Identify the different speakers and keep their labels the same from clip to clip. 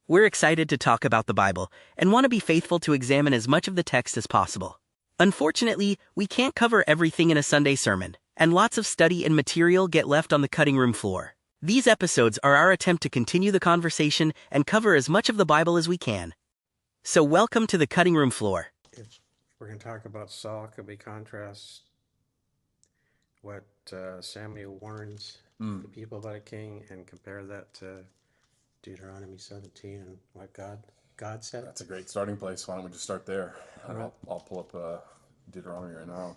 Speaker 1: We're excited to talk about the Bible and want to be faithful to examine as much of the text as possible. Unfortunately, we can't cover everything in a Sunday sermon, and lots of study and material get left on the cutting room floor. These episodes are our attempt to continue the conversation and cover as much of the Bible as we can. So welcome to the cutting room floor.
Speaker 2: If we're going to talk about Saul, could we contrast what Samuel warns the people about a king and compare that to Deuteronomy 17 and what God said?
Speaker 3: That's a great starting place. Why don't we just start there? I'll pull up Deuteronomy right now.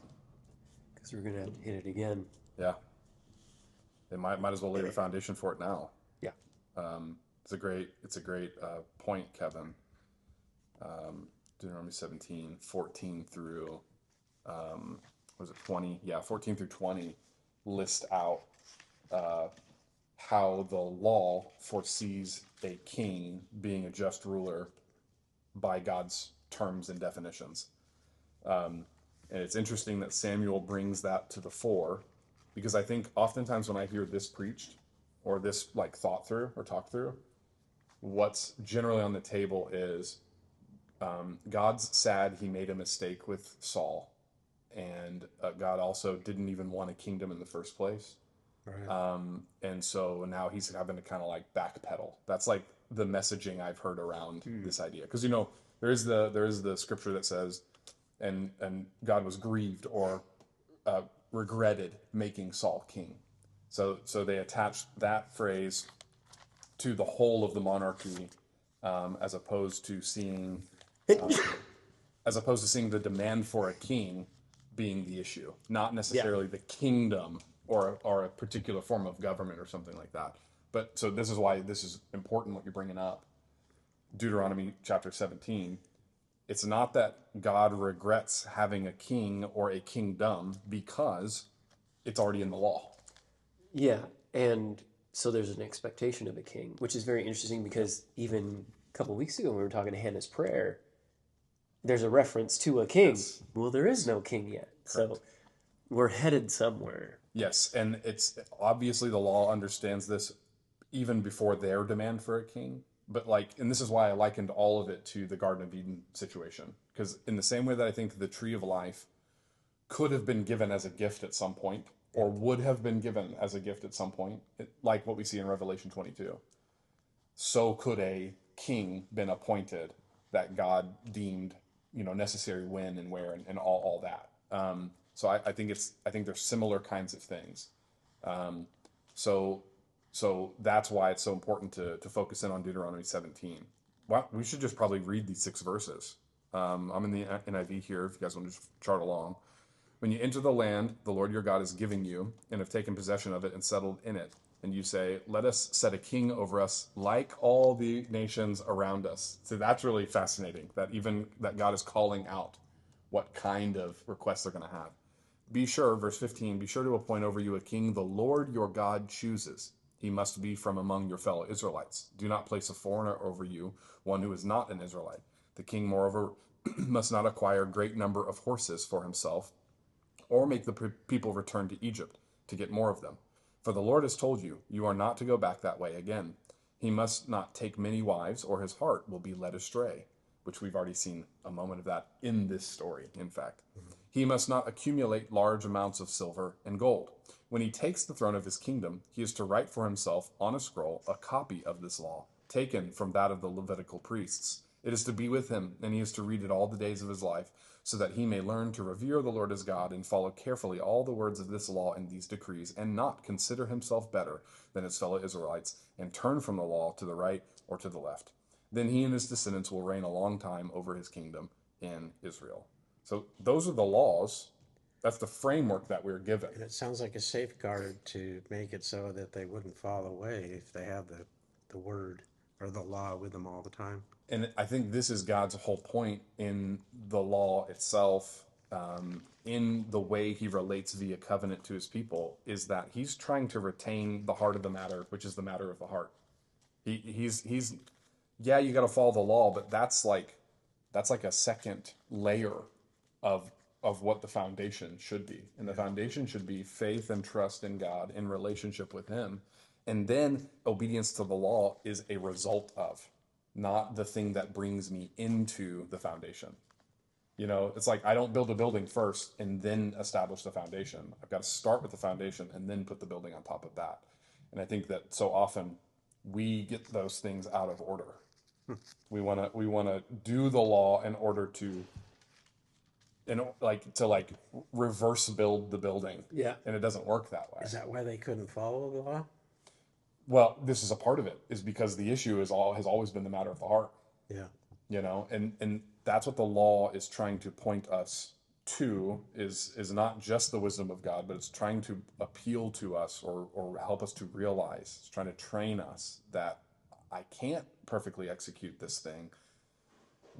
Speaker 4: Because we're going to hit it again.
Speaker 3: Yeah. They might as well lay the foundation for it now.
Speaker 4: Yeah.
Speaker 3: It's a great point, Kevin. Deuteronomy 17, 14 through, was it 20? Yeah, 14 through 20 list out how the law foresees a king being a just ruler by God's terms and definitions. And it's interesting that Samuel brings that to the fore, because I think oftentimes when I hear this preached or this like thought through or talked through, what's generally on the table is God's sad he made a mistake with Saul, and God also didn't even want a kingdom in the first place.
Speaker 2: Right.
Speaker 3: And so now he's having to kind of like backpedal. That's like the messaging I've heard around this idea. Because, you know, there is the scripture that says, and God was grieved or regretted making Saul king. So they attached that phrase to the whole of the monarchy, as opposed to seeing the demand for a king being the issue, not necessarily the kingdom or a particular form of government or something like that. But so this is why this is important, what you're bringing up. Deuteronomy chapter 17. It's not that God regrets having a king or a kingdom because it's already in the law.
Speaker 4: Yeah, and so there's an expectation of a king, which is very interesting because even a couple of weeks ago when we were talking to Hannah's prayer, there's a reference to a king. Yes. Well, there is no king yet. Correct. So we're headed somewhere.
Speaker 3: Yes, and it's obviously the law understands this even before their demand for a king. But and this is why I likened all of it to the Garden of Eden situation. Because in the same way that I think the tree of life could have been given as a gift at some point, or would have been given as a gift at some point, like what we see in Revelation 22, so could a king been appointed that God deemed, necessary when and where and all that. So I think there's similar kinds of things. So that's why it's so important to focus in on Deuteronomy 17. Well, we should just probably read these 6 verses. I'm in the NIV here if you guys want to just chart along. When you enter the land the Lord your God is giving you and have taken possession of it and settled in it, and you say, let us set a king over us like all the nations around us. So that's really fascinating that God is calling out what kind of requests they're going to have. Be sure, verse 15, be sure to appoint over you a king the Lord your God chooses. He must be from among your fellow Israelites. Do not place a foreigner over you, one who is not an Israelite. The king, moreover, must not acquire a great number of horses for himself, or make the people return to Egypt to get more of them. For the Lord has told you, you are not to go back that way again. He must not take many wives, or his heart will be led astray, which we've already seen a moment of that in this story, in fact. He must not accumulate large amounts of silver and gold. When he takes the throne of his kingdom, he is to write for himself on a scroll a copy of this law, taken from that of the Levitical priests. It is to be with him, and he is to read it all the days of his life, so that he may learn to revere the Lord his God and follow carefully all the words of this law and these decrees, and not consider himself better than his fellow Israelites, and turn from the law to the right or to the left. Then he and his descendants will reign a long time over his kingdom in Israel. So those are the laws. That's the framework that we're given.
Speaker 2: And it sounds like a safeguard to make it so that they wouldn't fall away if they have the word or the law with them all the time.
Speaker 3: And I think this is God's whole point in the law itself, in the way he relates via covenant to his people, is that he's trying to retain the heart of the matter, which is the matter of the heart. He's you got to follow the law, but that's like a second layer of what the foundation should be. And the foundation should be faith and trust in God in relationship with him. And then obedience to the law is a result of, not the thing that brings me into the foundation. You know, it's like I don't build a building first and then establish the foundation. I've got to start with the foundation and then put the building on top of that. And I think that so often we get those things out of order. We want to do the law in order to reverse build the building.
Speaker 4: Yeah.
Speaker 3: And it doesn't work that way.
Speaker 2: Is that why they couldn't follow the law?
Speaker 3: Well, this is a part of it, is because the issue has always been the matter of the heart.
Speaker 2: Yeah.
Speaker 3: You know, and that's what the law is trying to point us to, is not just the wisdom of God, but it's trying to appeal to us or help us to realize. It's trying to train us that I can't perfectly execute this thing.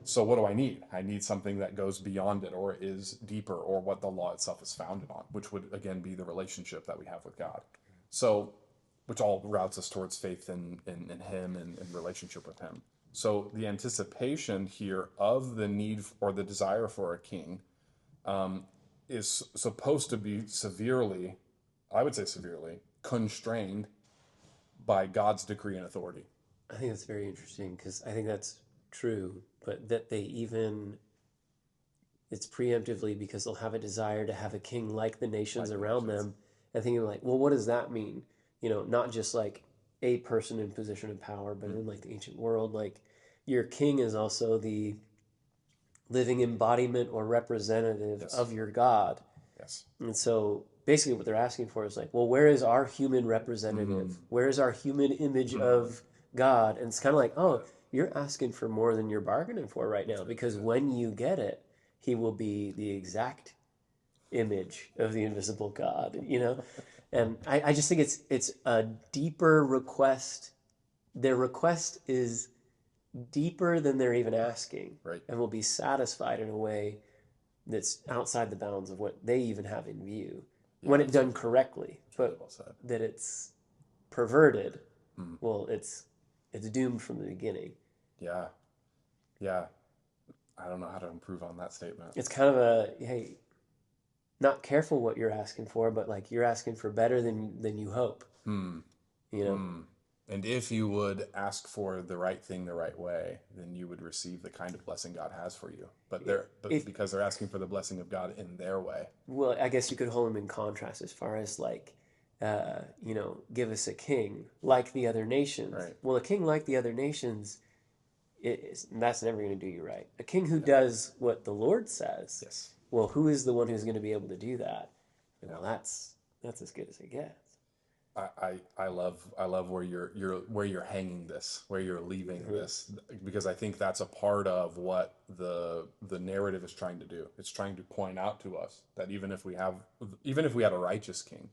Speaker 3: So what do I need? I need something that goes beyond it or is deeper, or what the law itself is founded on, which would again be the relationship that we have with God. So, which all routes us towards faith in him and relationship with him. So the anticipation here of the need or the desire for a king is supposed to be severely, I would say severely, constrained by God's decree and authority.
Speaker 4: I think that's very interesting, because I think that's true, but that they even, it's preemptively because they'll have a desire to have a king like the nations around them, and thinking like, well, what does that mean? You know, not just like a person in position of power, but in like the ancient world, like your king is also the living embodiment or representative of your God.
Speaker 3: Yes.
Speaker 4: And so basically what they're asking for is like, well, where is our human representative? Where is our human image of God? And it's kind of like, oh, you're asking for more than you're bargaining for right now, because when you get it, he will be the exact image of the invisible God, you know? And I just think it's a deeper request. Their request is deeper than they're even asking,
Speaker 3: Right.
Speaker 4: and will be satisfied in a way that's outside the bounds of what they even have in view, when it's done correctly. But
Speaker 3: well said.
Speaker 4: that it's perverted, well, it's doomed from the beginning.
Speaker 3: Yeah. Yeah. I don't know how to improve on that statement.
Speaker 4: It's kind of a, hey, not careful what you're asking for, but like you're asking for better than you hope. You know?
Speaker 3: And if you would ask for the right thing the right way, then you would receive the kind of blessing God has for you. But because they're asking for the blessing of God in their way.
Speaker 4: Well, I guess you could hold them in contrast as far as like, you know, give us a king like the other nations.
Speaker 3: Right.
Speaker 4: Well, a king like the other nations, that's never going to do you right. A king who does what the Lord says.
Speaker 3: Yes.
Speaker 4: Well, who is the one who's going to be able to do that? Well, that's as good as it gets.
Speaker 3: I love where you're hanging this, where you're leaving this, because I think that's a part of what the narrative is trying to do. It's trying to point out to us that even if we had a righteous king,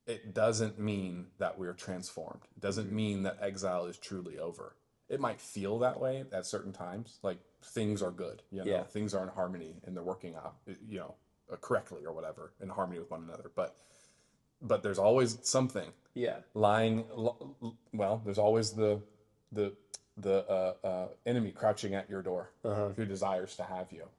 Speaker 3: it doesn't mean that we're transformed. It doesn't mean that exile is truly over. It might feel that way at certain times, like things are good, you know, things are in harmony and they're working out, you know, correctly or whatever, in harmony with one another. But there's always something lying. Well, there's always the enemy crouching at your door, who desires to have you.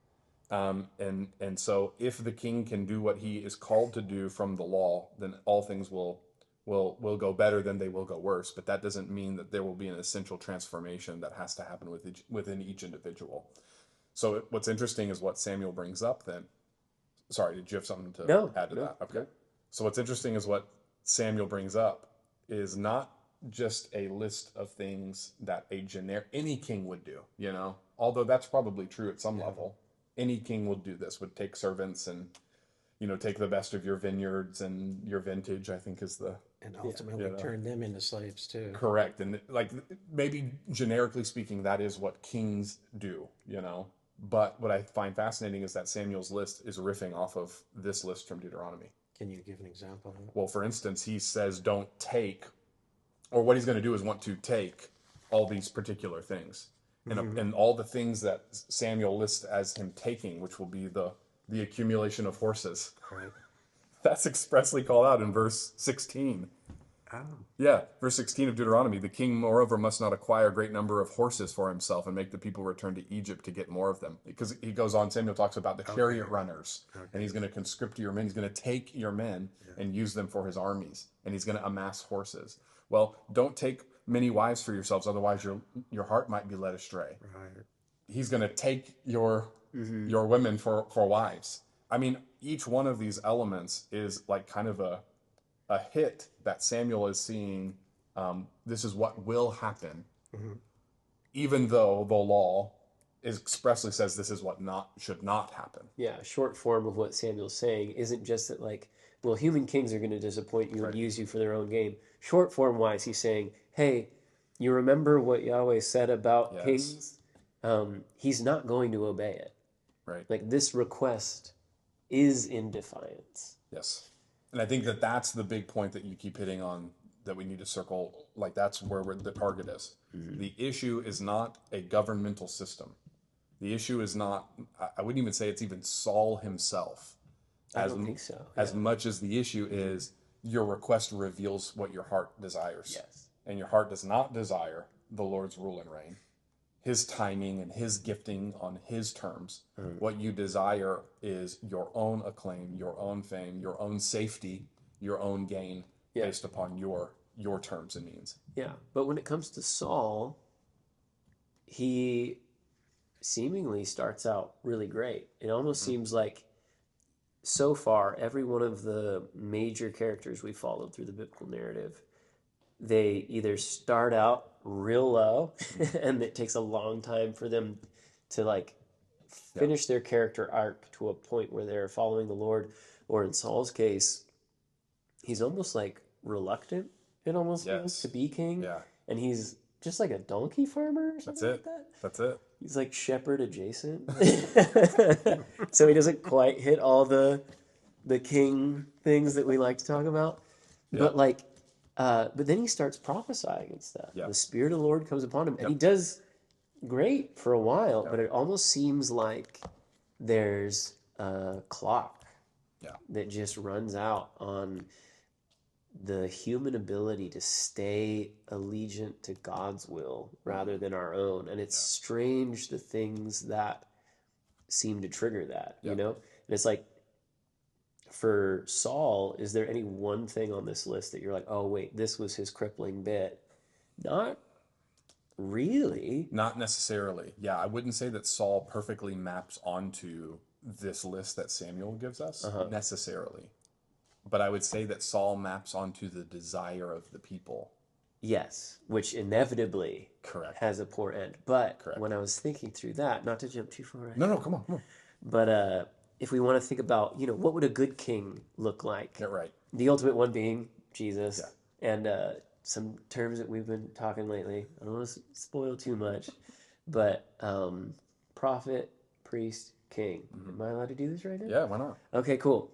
Speaker 3: And so if the king can do what he is called to do from the law, then all things will go better than they will go worse. But that doesn't mean that there will be an essential transformation that has to happen within each individual. So what's interesting is what Samuel brings up then. Sorry, did you have something to add to that? Okay. So what's interesting is what Samuel brings up is not just a list of things that any king would do, you know, although that's probably true at some level. Any king would do this, would take servants and, you know, take the best of your vineyards and your vintage, I think is the...
Speaker 2: And ultimately turn them into slaves too.
Speaker 3: Correct. And like maybe generically speaking, that is what kings do, you know. But what I find fascinating is that Samuel's list is riffing off of this list from Deuteronomy.
Speaker 2: Can you give an example of it?
Speaker 3: Well, for instance, he says don't take, or what he's going to do is want to take all these particular things. And all the things that Samuel lists as him taking, which will be the accumulation of horses.
Speaker 2: Right.
Speaker 3: That's expressly called out in verse 16.
Speaker 2: Oh.
Speaker 3: Yeah, verse 16 of Deuteronomy. The king, moreover, must not acquire a great number of horses for himself and make the people return to Egypt to get more of them. Because he goes on, Samuel talks about the chariot runners. And he's going to conscript your men. He's going to take your men and use them for his armies. And he's going to amass horses. Well, don't take many wives for yourselves, otherwise your heart might be led astray.
Speaker 2: Right.
Speaker 3: He's going to take your women for wives. I mean, each one of these elements is like kind of a hit that Samuel is seeing. This is what will happen, even though the law expressly says this is what should not happen.
Speaker 4: Yeah, short form of what Samuel's saying isn't just that, like, well, human kings are going to disappoint you
Speaker 3: Right.
Speaker 4: and use you for their own game. Short form wise, he's saying, hey, you remember what Yahweh said about
Speaker 3: Yes.
Speaker 4: kings? He's not going to obey it.
Speaker 3: Right.
Speaker 4: Like, this request is in defiance.
Speaker 3: Yes. And I think that that's the big point that you keep hitting on, that we need to circle. Like, that's where the target is. The issue is not a governmental system. The issue is not, I wouldn't even say it's even Saul himself.
Speaker 4: I don't think so.
Speaker 3: As much as the issue is your request reveals what your heart desires.
Speaker 4: Yes.
Speaker 3: And your heart does not desire the Lord's rule and reign, his timing and his gifting on his terms. What you desire is your own acclaim, your own fame, your own safety, your own gain, based upon your terms and means.
Speaker 4: Yeah. But when it comes to Saul, he seemingly starts out really great. It almost seems like so far every one of the major characters we followed through the biblical narrative, they either start out real low and it takes a long time for them to like finish their character arc to a point where they're following the Lord, or in Saul's case, he's almost like reluctant, it almost feels, to be king.
Speaker 3: Yeah.
Speaker 4: And he's just like a donkey farmer or something
Speaker 3: That's it.
Speaker 4: like that.
Speaker 3: That's it.
Speaker 4: He's like shepherd adjacent. So he doesn't quite hit all the king things that we like to talk about. But like but then he starts prophesying and stuff. The Spirit of the Lord comes upon him, and he does great for a while, but it almost seems like there's a clock that just runs out on the human ability to stay allegiant to God's will rather than our own. And it's strange the things that seem to trigger that, you know? And it's like, for Saul, is there any one thing on this list that you're like, oh, wait, this was his crippling bit? Not really.
Speaker 3: Not necessarily. Yeah, I wouldn't say that Saul perfectly maps onto this list that Samuel gives us, necessarily. But I would say that Saul maps onto the desire of the people.
Speaker 4: Yes, which inevitably has a poor end. But when I was thinking through that, not to jump too far ahead.
Speaker 3: No, come on.
Speaker 4: But if we want to think about, you know, what would a good king look like?
Speaker 3: Get right.
Speaker 4: The ultimate one being Jesus. And some terms that we've been talking lately. I don't want to spoil too much. But prophet, priest, king. Am I allowed to do this right now?
Speaker 3: Yeah, why not?
Speaker 4: Okay, cool.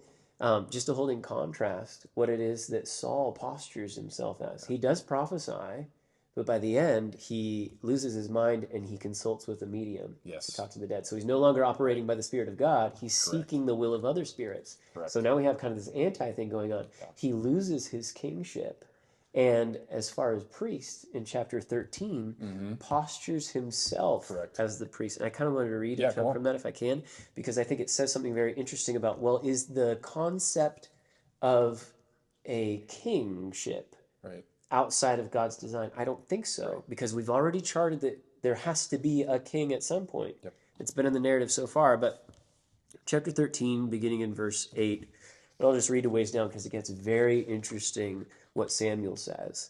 Speaker 4: Just to hold in contrast what it is that Saul postures himself as. He does prophesy, but by the end, he loses his mind and he consults with a medium to talk to the dead. So he's no longer operating by the Spirit of God. He's seeking the will of other spirits. So now we have kind of this anti-thing going on. He loses his kingship. And as far as priest, in chapter 13, postures himself as the priest. And I kind of wanted to read a chunk from that if I can, because I think it says something very interesting about, well, is the concept of a kingship outside of God's design? I don't think so, because we've already charted that there has to be a king at some point. It's been in the narrative so far, but chapter 13, beginning in verse 8, and I'll just read a ways down because it gets very interesting what Samuel says.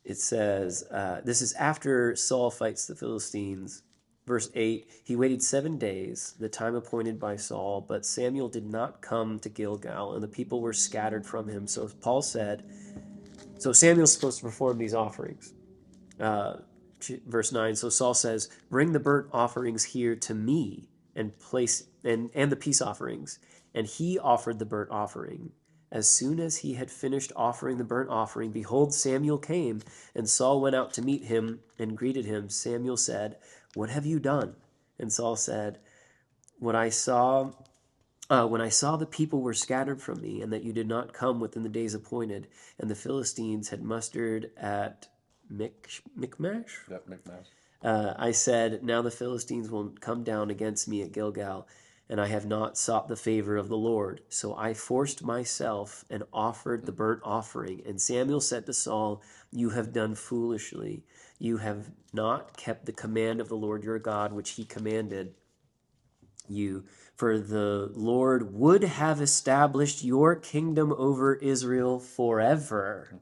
Speaker 4: It says, this is after Saul fights the Philistines. Verse 8, he waited 7 days, the time appointed by Saul, but Samuel did not come to Gilgal, and the people were scattered from him. So Samuel's supposed to perform these offerings. Verse 9, so Saul says, bring the burnt offerings here to me, and place and the peace offerings. And he offered the burnt offering. As soon as he had finished offering the burnt offering, behold, Samuel came, and Saul went out to meet him and greeted him. Samuel said, what have you done? And Saul said, when I saw the people were scattered from me, and that you did not come within the days appointed, and the Philistines had mustered at Michmash?
Speaker 3: Yep, Michmash.
Speaker 4: I said, now the Philistines will come down against me at Gilgal. and I have not sought the favor of the Lord. So I forced myself and offered the burnt offering. And Samuel said to Saul, you have done foolishly. You have not kept the command of the Lord your God, which he commanded you. For the Lord would have established your kingdom over Israel forever.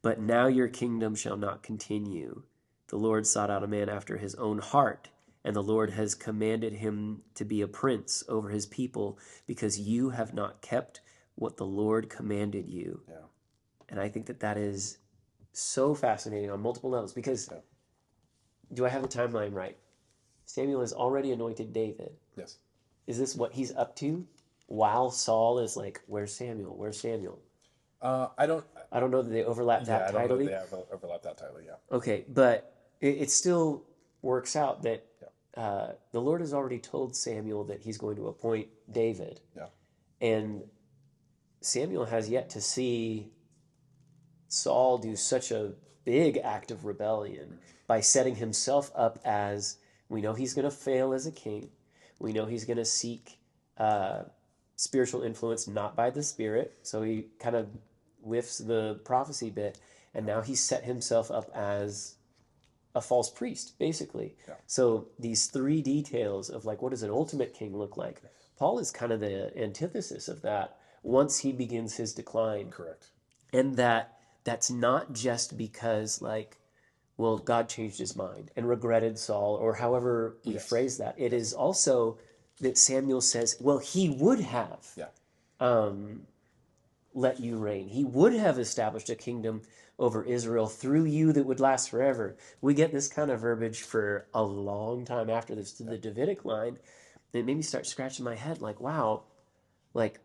Speaker 4: But now your kingdom shall not continue. The Lord sought out a man after his own heart, and the Lord has commanded him to be a prince over his people, because you have not kept what the Lord commanded you.
Speaker 3: Yeah.
Speaker 4: And I think that is so fascinating on multiple levels, because do I have the timeline right? Samuel has already anointed David.
Speaker 3: Yes.
Speaker 4: Is this what he's up to while Saul is like, where's Samuel? Where's Samuel?
Speaker 3: I don't
Speaker 4: know that they overlap that
Speaker 3: I don't know
Speaker 4: tightly.
Speaker 3: if they have overlap that tightly, yeah.
Speaker 4: Okay, but it still works out that the Lord has already told Samuel that he's going to appoint David.
Speaker 3: Yeah.
Speaker 4: And Samuel has yet to see Saul do such a big act of rebellion by setting himself up as, we know he's going to fail as a king. We know he's going to seek spiritual influence not by the Spirit. So he kind of whiffs the prophecy bit. And now he's set himself up as a false priest, basically.
Speaker 3: Yeah.
Speaker 4: So these three details of like, what does an ultimate king look like? Paul is kind of the antithesis of that once he begins his decline.
Speaker 3: Correct.
Speaker 4: And that's not just because like, well, God changed his mind and regretted Saul, or however we phrase that. It is also that Samuel says, well, he would have let you reign. He would have established a kingdom over Israel through you that would last forever. We get this kind of verbiage for a long time after this, to the Davidic line. And it made me start scratching my head like, wow, like,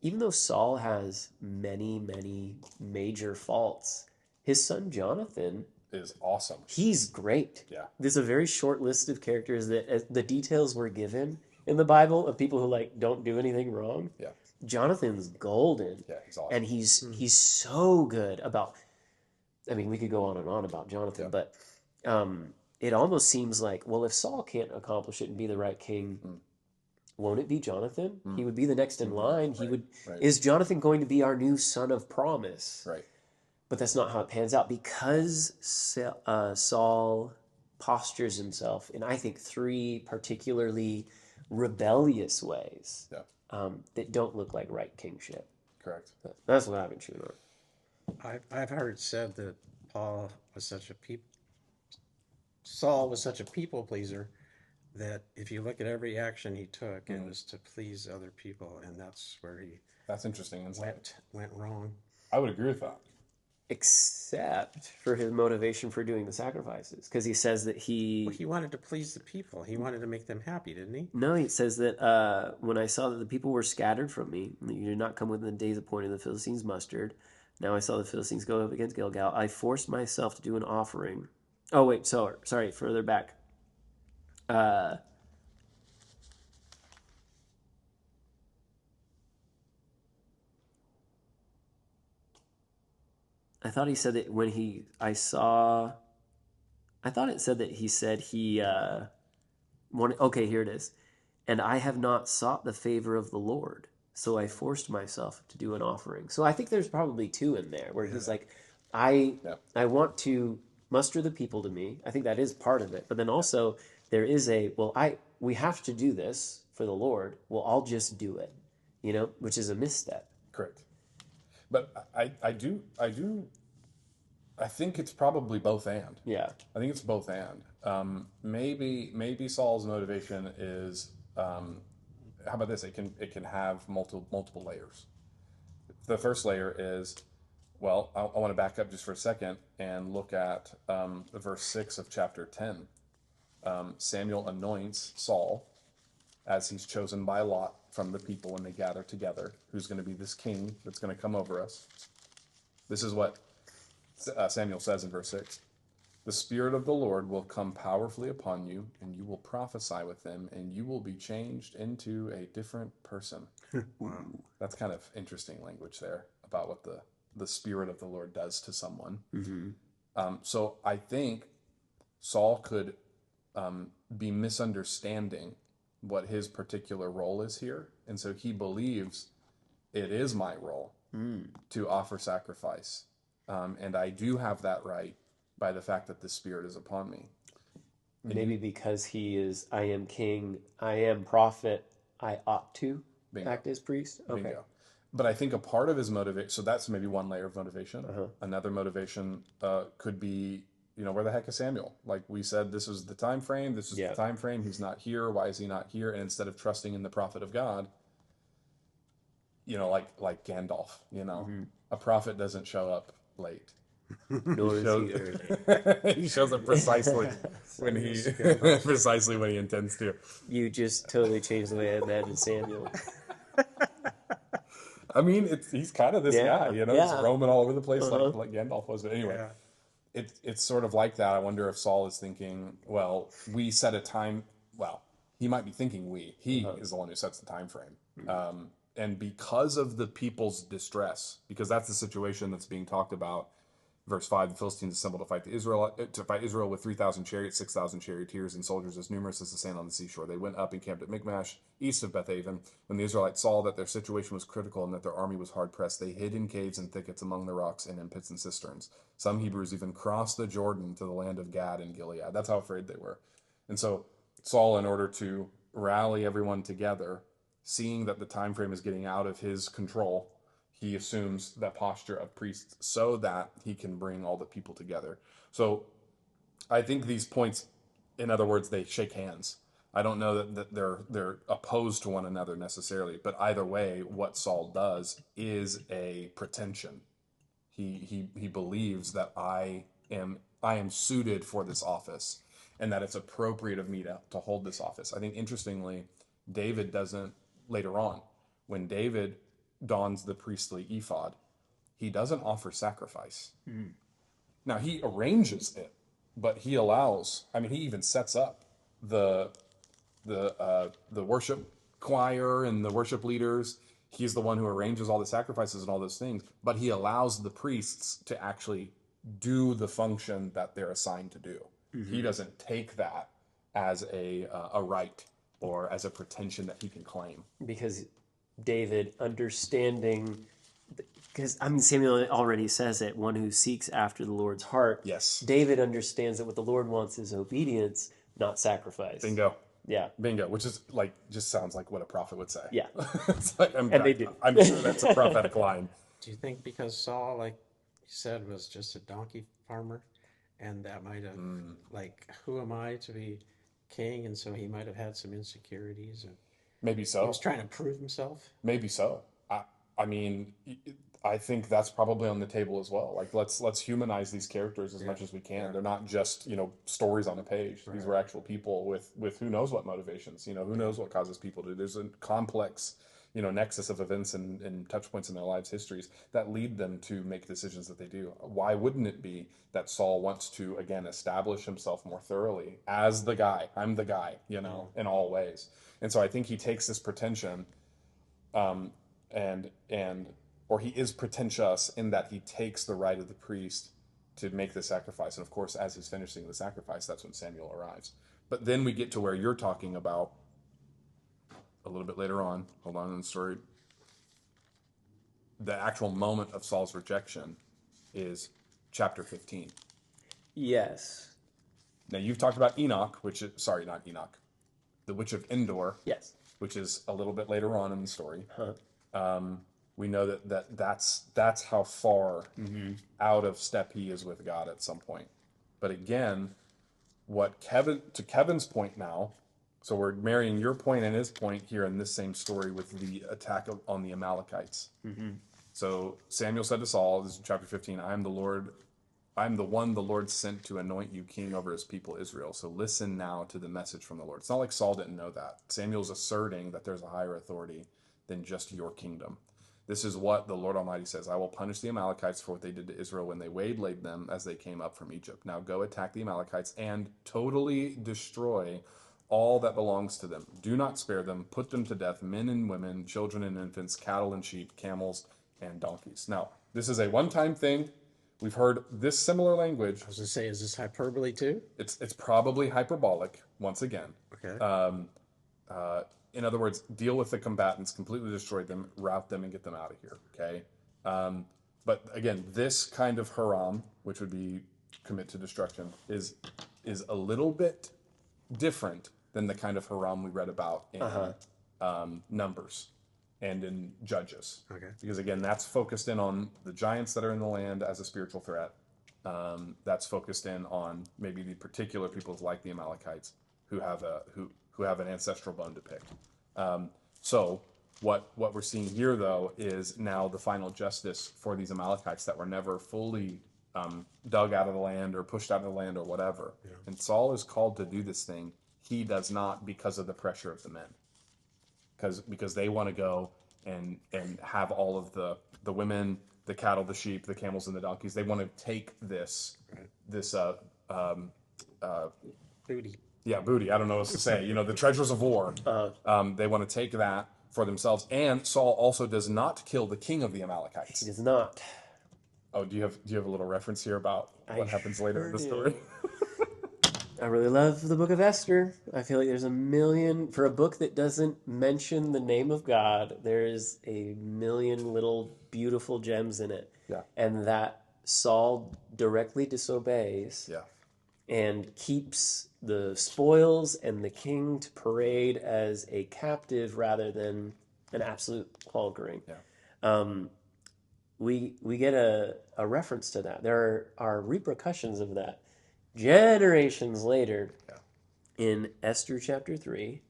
Speaker 4: even though Saul has many, many major faults, his son Jonathan
Speaker 3: is awesome.
Speaker 4: He's great.
Speaker 3: Yeah.
Speaker 4: There's a very short list of characters that the details were given in the Bible of people who like don't do anything wrong.
Speaker 3: Yeah.
Speaker 4: Jonathan's golden.
Speaker 3: Yeah, he's awesome.
Speaker 4: And he's so good about, I mean, we could go on and on about Jonathan, but it almost seems like, well, if Saul can't accomplish it and be the right king, won't it be Jonathan? He would be the next in line. He would.
Speaker 3: Right.
Speaker 4: Is Jonathan going to be our new son of promise?
Speaker 3: Right.
Speaker 4: But that's not how it pans out, because Saul postures himself in, I think, three particularly rebellious ways that don't look like right kingship.
Speaker 3: Correct.
Speaker 4: That's what I've been chewing on.
Speaker 2: I've heard said that Saul was such a people pleaser that if you look at every action he took, it was to please other people, and that's where he
Speaker 3: That's interesting.
Speaker 2: went wrong.
Speaker 3: I would agree with that.
Speaker 4: Except for his motivation for doing the sacrifices, because he says that
Speaker 2: Well, he wanted to please the people. He wanted to make them happy, didn't he?
Speaker 4: No, he says that when I saw that the people were scattered from me, that you did not come within the days appointed, the Philistines mustered. Now I saw the Philistines go up against Gilgal. I forced myself to do an offering. Oh, wait, sorry, further back. I thought he said that I thought it said that he said he wanted, okay, here it is. And I have not sought the favor of the Lord, so I forced myself to do an offering. So I think there's probably two in there where he's like, I want to muster the people to me. I think that is part of it. But then also there is we have to do this for the Lord. Well, I'll just do it, which is a misstep.
Speaker 3: Correct. But I think it's probably both and.
Speaker 4: Yeah.
Speaker 3: I think it's both and. Maybe Saul's motivation is, how about this? It can have multiple layers. The first layer is, well, I want to back up just for a second and look at verse 6 of chapter 10. Samuel anoints Saul as he's chosen by lot from the people when they gather together, who's going to be this king that's going to come over us. This is what Samuel says in verse 6. The Spirit of the Lord will come powerfully upon you, and you will prophesy with him, and you will be changed into a different person.
Speaker 2: Wow.
Speaker 3: That's kind of interesting language there about what the Spirit of the Lord does to someone.
Speaker 4: Mm-hmm.
Speaker 3: So I think Saul could be misunderstanding what his particular role is here. And so he believes it is my role to offer sacrifice. And I do have that right by the fact that the Spirit is upon me.
Speaker 4: Maybe because he is, I am king, I am prophet, I ought to
Speaker 3: Bingo.
Speaker 4: act as priest. Okay.
Speaker 3: Bingo. But I think a part of his motivation, so that's maybe one layer of motivation. Another motivation could be, where the heck is Samuel? Like we said, this is the time frame. This is the time frame. He's not here. Why is he not here? And instead of trusting in the prophet of God, like Gandalf, a prophet doesn't show up late.
Speaker 4: Nor is he early.
Speaker 3: He shows up precisely when he intends to.
Speaker 4: You just totally changed the way I imagine Samuel.
Speaker 3: I mean, he's kind of this guy, he's roaming all over the place like Gandalf was. But anyway, it's sort of like that. I wonder if Saul is thinking, well, we set a time. Well, he might be thinking he is the one who sets the time frame. And because of the people's distress, because that's the situation that's being talked about. Verse 5, the Philistines assembled to fight Israel with 3,000 chariots, 6,000 charioteers, and soldiers as numerous as the sand on the seashore. They went up and camped at Michmash, east of Bethaven. When the Israelites saw that their situation was critical and that their army was hard-pressed, they hid in caves and thickets among the rocks and in pits and cisterns. Some Hebrews even crossed the Jordan to the land of Gad and Gilead. That's how afraid they were. And so Saul, in order to rally everyone together, seeing that the time frame is getting out of his control, he assumes that posture of priest so that he can bring all the people together. So I think these points, in other words, they shake hands. I don't know that they're opposed to one another necessarily, but either way, what Saul does is a pretension. He believes that I am suited for this office and that it's appropriate of me to hold this office. I think interestingly, David doesn't later on. When David dons the priestly ephod, he doesn't offer sacrifice. Now he arranges it, but he allows, he even sets up the worship choir and the worship leaders. He's the one who arranges all the sacrifices and all those things, but he allows the priests to actually do the function that they're assigned to do. He doesn't take that as a right or as a pretension that he can claim.
Speaker 4: Because David understanding, because Samuel already says it, one who seeks after the Lord's heart.
Speaker 3: Yes.
Speaker 4: David understands that what the Lord wants is obedience, not sacrifice.
Speaker 3: Bingo.
Speaker 4: Yeah.
Speaker 3: Bingo, which is just sounds like what a prophet would say.
Speaker 4: Yeah.
Speaker 3: They do. I'm sure that's a prophetic line.
Speaker 2: Do you think because Saul, like you said, was just a donkey farmer, and that might have, who am I to be king? And so he might have had some insecurities. And
Speaker 3: maybe so.
Speaker 2: He was trying to prove himself.
Speaker 3: Maybe so. I think that's probably on the table as well. Like let's humanize these characters as much as we can. Yeah. They're not just stories on a page. Right. These were actual people with who knows what motivations. Who knows what causes people to. There's a complex nexus of events and touch points in their lives' histories that lead them to make decisions that they do. Why wouldn't it be that Saul wants to again establish himself more thoroughly as the guy? I'm the guy, in all ways. And so I think he takes this pretension, or he is pretentious in that he takes the right of the priest to make the sacrifice. And of course, as he's finishing the sacrifice, that's when Samuel arrives. But then we get to where you're talking about a little bit later on. Hold on in the story. The actual moment of Saul's rejection is chapter 15.
Speaker 4: Yes.
Speaker 3: Now you've talked about Enoch, not Enoch. The Witch of Endor,
Speaker 4: yes,
Speaker 3: which is a little bit later on in the story. We know that's how far out of step he is with God at some point. But again, to Kevin's point now, so we're marrying your point and his point here in this same story with the attack on the Amalekites. So Samuel said to Saul, this is chapter 15, I am the one the Lord sent to anoint you king over his people Israel. So listen now to the message from the Lord. It's not like Saul didn't know that. Samuel's asserting that there's a higher authority than just your kingdom. This is what the Lord Almighty says. I will punish the Amalekites for what they did to Israel when they waylaid them as they came up from Egypt. Now go attack the Amalekites and totally destroy all that belongs to them. Do not spare them. Put them to death, men and women, children and infants, cattle and sheep, camels and donkeys. Now, this is a one-time thing. We've heard this similar language.
Speaker 2: I was going to say, is this hyperbole too?
Speaker 3: It's probably hyperbolic once again.
Speaker 2: Okay.
Speaker 3: In other words, deal with the combatants, completely destroy them, rout them, and get them out of here. Okay. But again, this kind of haram, which would be commit to destruction, is a little bit different than the kind of haram we read about in Numbers and in Judges.
Speaker 2: Okay.
Speaker 3: Because again, that's focused in on the giants that are in the land as a spiritual threat. That's focused in on maybe the particular peoples like the Amalekites who have an ancestral bone to pick. So what we're seeing here, though, is now the final justice for these Amalekites that were never fully dug out of the land or pushed out of the land or whatever. Yeah. And Saul is called to do this thing. He does not because of the pressure of the men. Because they want to go and have all of the women, the cattle, the sheep, the camels, and the donkeys. They want to take this
Speaker 2: Booty.
Speaker 3: Yeah, booty. I don't know what to say. The treasures of war. They want to take that for themselves. And Saul also does not kill the king of the Amalekites.
Speaker 4: He does not.
Speaker 3: Oh, do you have a little reference here about what happens later in the story?
Speaker 4: I really love the book of Esther. I feel like there's for a book that doesn't mention the name of God, there's a million little beautiful gems in it.
Speaker 3: Yeah.
Speaker 4: And that Saul directly disobeys.
Speaker 3: Yeah.
Speaker 4: And keeps the spoils and the king to parade as a captive rather than an absolute conquering.
Speaker 3: Yeah.
Speaker 4: We get a reference to that. There are repercussions of that generations later in Esther chapter 3.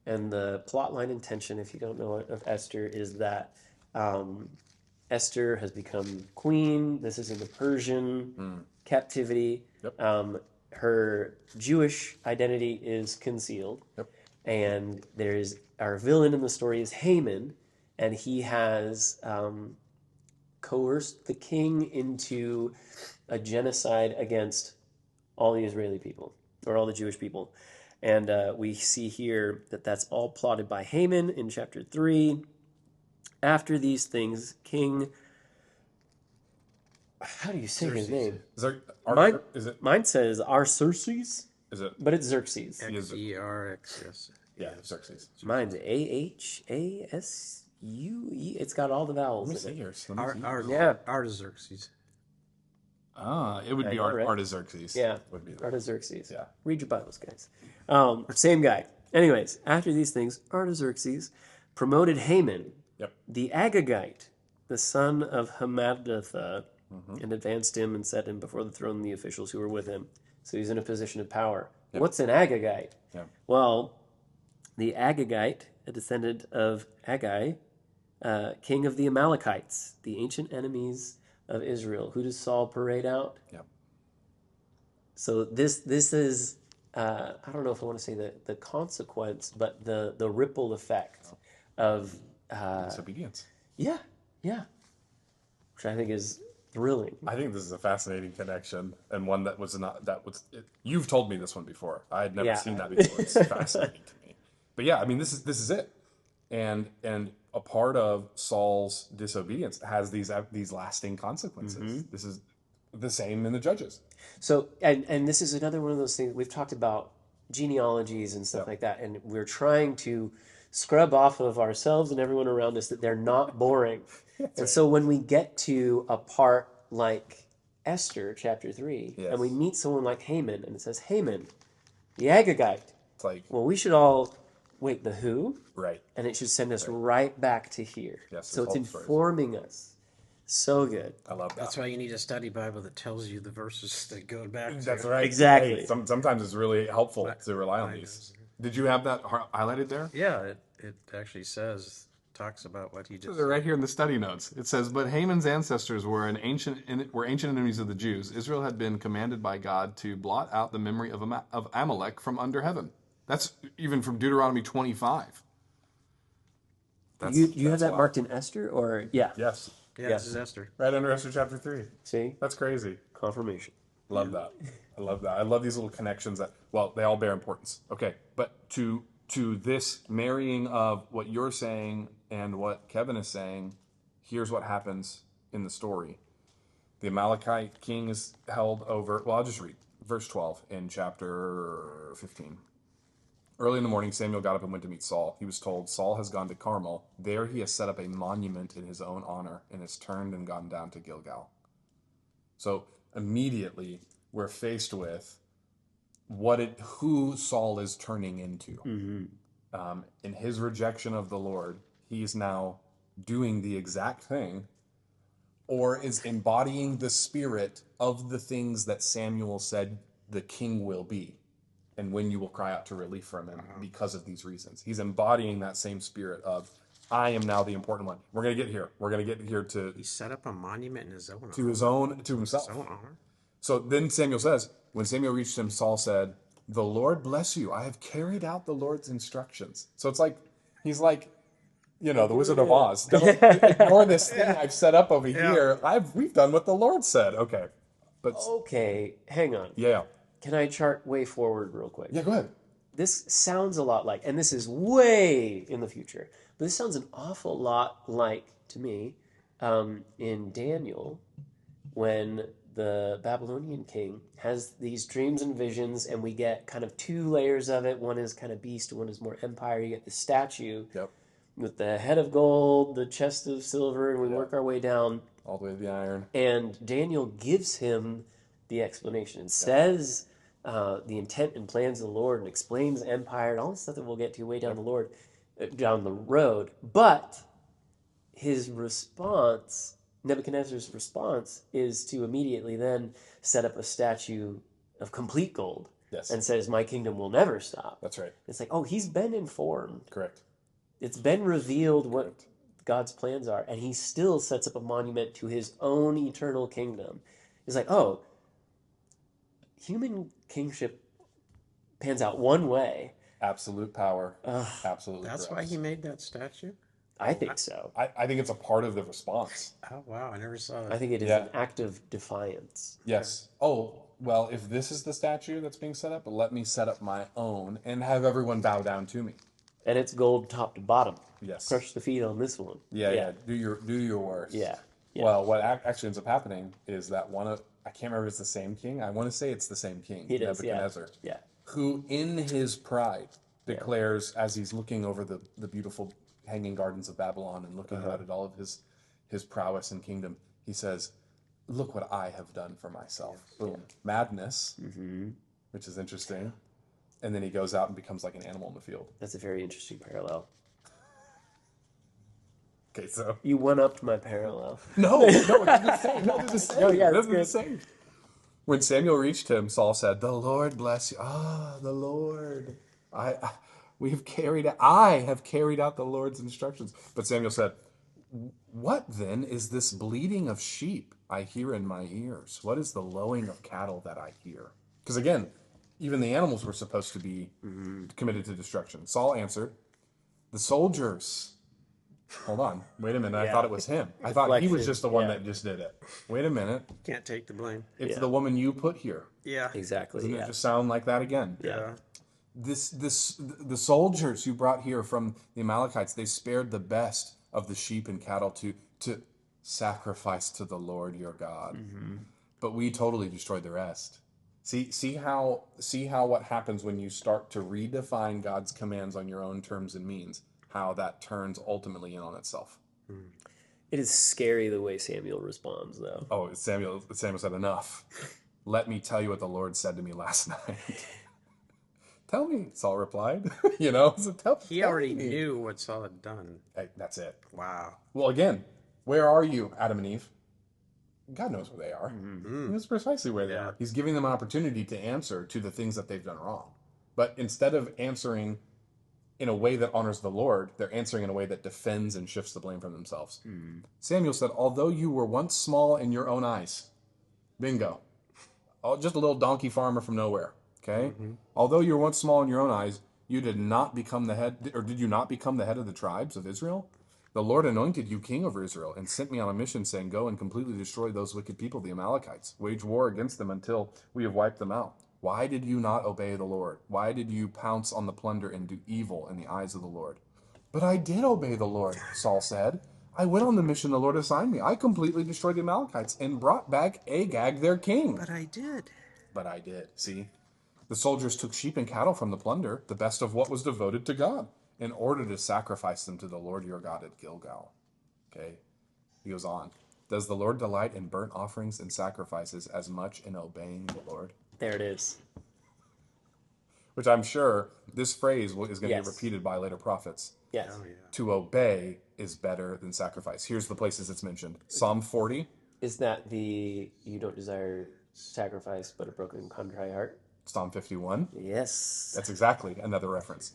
Speaker 4: And the plot line and tension, if you don't know it, of Esther is that Esther has become queen. This is in the Persian captivity.
Speaker 3: Yep.
Speaker 4: Her Jewish identity is concealed.
Speaker 3: Yep.
Speaker 4: And our villain in the story is Haman, and he has coerced the king into a genocide against all the Israeli people, or all the Jewish people. And we see here that that's all plotted by Haman in chapter 3. After these things, King... How do you say his name? Mine says Arxerxes.
Speaker 3: Is it?
Speaker 4: But it's Xerxes.
Speaker 2: Xerxes.
Speaker 3: Yeah, Xerxes.
Speaker 4: Mine's Ahasue. It's got all the vowels.
Speaker 3: Let me see yours.
Speaker 2: Artaxerxes.
Speaker 3: It would be
Speaker 4: right?
Speaker 3: Artaxerxes.
Speaker 4: Yeah,
Speaker 3: would be
Speaker 4: Artaxerxes.
Speaker 3: Yeah.
Speaker 4: Read your Bibles, guys. Same guy. Anyways, after these things, Artaxerxes promoted Haman, the Agagite, the son of Hammedatha, and advanced him and set him before the throne and the officials who were with him. So he's in a position of power. Yep. What's an Agagite?
Speaker 3: Yeah.
Speaker 4: Well, the Agagite, a descendant of Agag, king of the Amalekites, the ancient enemies of Israel. Who does Saul parade out?
Speaker 3: Yep.
Speaker 4: So this is, I don't know if I want to say the consequence, but the ripple effect of...
Speaker 3: disobedience.
Speaker 4: Yeah. Which I think is thrilling.
Speaker 3: I think this is a fascinating connection, and one you've told me this one before. I had never seen that before. It's fascinating to me. But yeah, I mean, this is it. And a part of Saul's disobedience has these lasting consequences. Mm-hmm. This is the same in the Judges.
Speaker 4: So, and this is another one of those things, we've talked about genealogies and stuff like that, and we're trying to scrub off of ourselves and everyone around us that they're not boring. And so when we get to a part like Esther chapter 3, and we meet someone like Haman, and it says, Haman, the Agagite.
Speaker 3: It's like,
Speaker 4: well, we should all, wait, the who?
Speaker 3: Right.
Speaker 4: And it should send us right back to here.
Speaker 3: Yes,
Speaker 4: so it's informing us. So good.
Speaker 3: I love that.
Speaker 2: That's why you need a study Bible that tells you the verses that go back to.
Speaker 3: That's right.
Speaker 4: Exactly.
Speaker 3: Hey, sometimes it's really helpful to rely on these. Did you have that highlighted there?
Speaker 2: Yeah, it actually talks about what he just
Speaker 3: said. Right here in the study notes. It says, but Haman's ancestors were ancient enemies of the Jews. Israel had been commanded by God to blot out the memory of Amalek from under heaven. That's even from Deuteronomy 25.
Speaker 4: You have that marked in Esther, or
Speaker 3: Yes.
Speaker 2: Yeah, this is Esther.
Speaker 3: Right under Esther chapter 3.
Speaker 4: See?
Speaker 3: That's crazy.
Speaker 4: Confirmation.
Speaker 3: Love that. I love that. I love these little connections they all bear importance. Okay, but to this marrying of what you're saying and what Kevin is saying, here's what happens in the story. The Amalekite king is held over... Well, I'll just read. Verse 12 in chapter 15. Early in the morning, Samuel got up and went to meet Saul. He was told, Saul has gone to Carmel. There he has set up a monument in his own honor and has turned and gone down to Gilgal. So immediately we're faced with who Saul is turning into. In his rejection of the Lord, he's now doing the exact thing, or is embodying the spirit of the things that Samuel said the king will be, and when you will cry out to relief from him because of these reasons. He's embodying that same spirit of, I am now the important one. We're going to get here. We're going to get here to...
Speaker 2: He set up a monument in his own honor.
Speaker 3: To himself.
Speaker 2: His own honor.
Speaker 3: So then Samuel says, when Samuel reached him, Saul said, the Lord bless you. I have carried out the Lord's instructions. So it's like, he's like, the Wizard of Oz. Don't ignore this thing I've set up over here. We've done what the Lord said. Okay. But
Speaker 4: Okay, hang on.
Speaker 3: yeah.
Speaker 4: Can I chart way forward real quick?
Speaker 3: Yeah, go ahead.
Speaker 4: This sounds a lot like, and this is way in the future, but this sounds an awful lot like, to me, in Daniel, when the Babylonian king has these dreams and visions, and we get kind of two layers of it. One is kind of beast, one is more empire. You get the statue with the head of gold, the chest of silver, and we work our way down.
Speaker 3: All the way to the iron.
Speaker 4: And Daniel gives him the explanation and says the intent and plans of the Lord and explains empire and all the stuff that we'll get to way down down the road. But his response, Nebuchadnezzar's response, is to immediately then set up a statue of complete gold and says, my kingdom will never stop.
Speaker 3: That's right.
Speaker 4: It's like, oh, he's been informed.
Speaker 3: Correct.
Speaker 4: It's been revealed what God's plans are, and he still sets up a monument to his own eternal kingdom. It's like, oh, human kingship pans out one way.
Speaker 3: Absolute power. Absolutely.
Speaker 2: That's
Speaker 3: correct.
Speaker 2: why he made that statue?
Speaker 4: I think so.
Speaker 3: I think it's a part of the response.
Speaker 2: Oh, wow. I never saw that.
Speaker 4: I think it is an act of defiance.
Speaker 3: Yes. Oh, well, if this is the statue that's being set up, let me set up my own and have everyone bow down to me.
Speaker 4: And it's gold top to bottom.
Speaker 3: Yes.
Speaker 4: Crush the feet on this one.
Speaker 3: Yeah. Do your worst.
Speaker 4: Yeah.
Speaker 3: Well, what actually ends up happening is that I can't remember if it's the same king. I want to say it's the same king,
Speaker 4: It is,
Speaker 3: Nebuchadnezzar,
Speaker 4: yeah.
Speaker 3: who in his pride declares, as he's looking over the beautiful hanging gardens of Babylon and looking out at all of his prowess and kingdom, he says, look what I have done for myself. Boom. Madness, which is interesting. And then he goes out and becomes like an animal in the field.
Speaker 4: That's a very interesting parallel.
Speaker 3: Okay, so...
Speaker 4: You one-upped my parallel.
Speaker 3: No, they're the same. No, they're the same.
Speaker 4: Oh, yeah,
Speaker 3: they're
Speaker 4: that's
Speaker 3: the same. When Samuel reached him, Saul said, the Lord bless you. The Lord. I have carried out the Lord's instructions. But Samuel said, what then is this bleating of sheep I hear in my ears? What is the lowing of cattle that I hear? Because again, even the animals were supposed to be committed to destruction. Saul answered, the soldiers. Hold on. Wait a minute. I thought it was him. I thought he was just the one that just did it. Wait a minute.
Speaker 2: Can't take the blame.
Speaker 3: It's the woman you put here.
Speaker 2: Yeah.
Speaker 4: Exactly.
Speaker 3: Doesn't it just sound like that again?
Speaker 2: Yeah.
Speaker 3: The soldiers you brought here from the Amalekites, they spared the best of the sheep and cattle to sacrifice to the Lord your God. But we totally destroyed the rest. See how what happens when you start to redefine God's commands on your own terms and means, how that turns ultimately in on itself.
Speaker 4: It is scary the way Samuel responds, though.
Speaker 3: Oh, Samuel said, enough. Let me tell you what the Lord said to me last night. Tell me, Saul replied.
Speaker 2: He already knew what Saul had done.
Speaker 3: Hey, that's it.
Speaker 2: Wow.
Speaker 3: Well, again, where are you, Adam and Eve? God knows where they are. He knows precisely where they are. He's giving them an opportunity to answer to the things that they've done wrong. But instead of answering in a way that honors the Lord, they're answering in a way that defends and shifts the blame from themselves. Samuel said, although you were once small in your own eyes, bingo, just a little donkey farmer from nowhere, okay? Although you were once small in your own eyes, you did not become the head, or did you not become the head of the tribes of Israel? The Lord anointed you king over Israel and sent me on a mission saying, go and completely destroy those wicked people, the Amalekites. Wage war against them until we have wiped them out. Why did you not obey the Lord? Why did you pounce on the plunder and do evil in the eyes of the Lord? But I did obey the Lord, Saul said. I went on the mission the Lord assigned me. I completely destroyed the Amalekites and brought back Agag, their king.
Speaker 2: But I did.
Speaker 3: But I did. See? The soldiers took sheep and cattle from the plunder, the best of what was devoted to God, in order to sacrifice them to the Lord your God at Gilgal. Okay, he goes on. Does the Lord delight in burnt offerings and sacrifices as much in obeying the Lord?
Speaker 4: There it is.
Speaker 3: Which I'm sure this phrase is going to
Speaker 4: Yes.
Speaker 3: get repeated by later prophets.
Speaker 4: Yes.
Speaker 2: Oh, yeah.
Speaker 3: To obey is better than sacrifice. Here's the places it's mentioned. Psalm 40.
Speaker 4: Is that the you don't desire sacrifice but a broken contrite heart?
Speaker 3: Psalm 51.
Speaker 4: Yes.
Speaker 3: That's exactly another reference.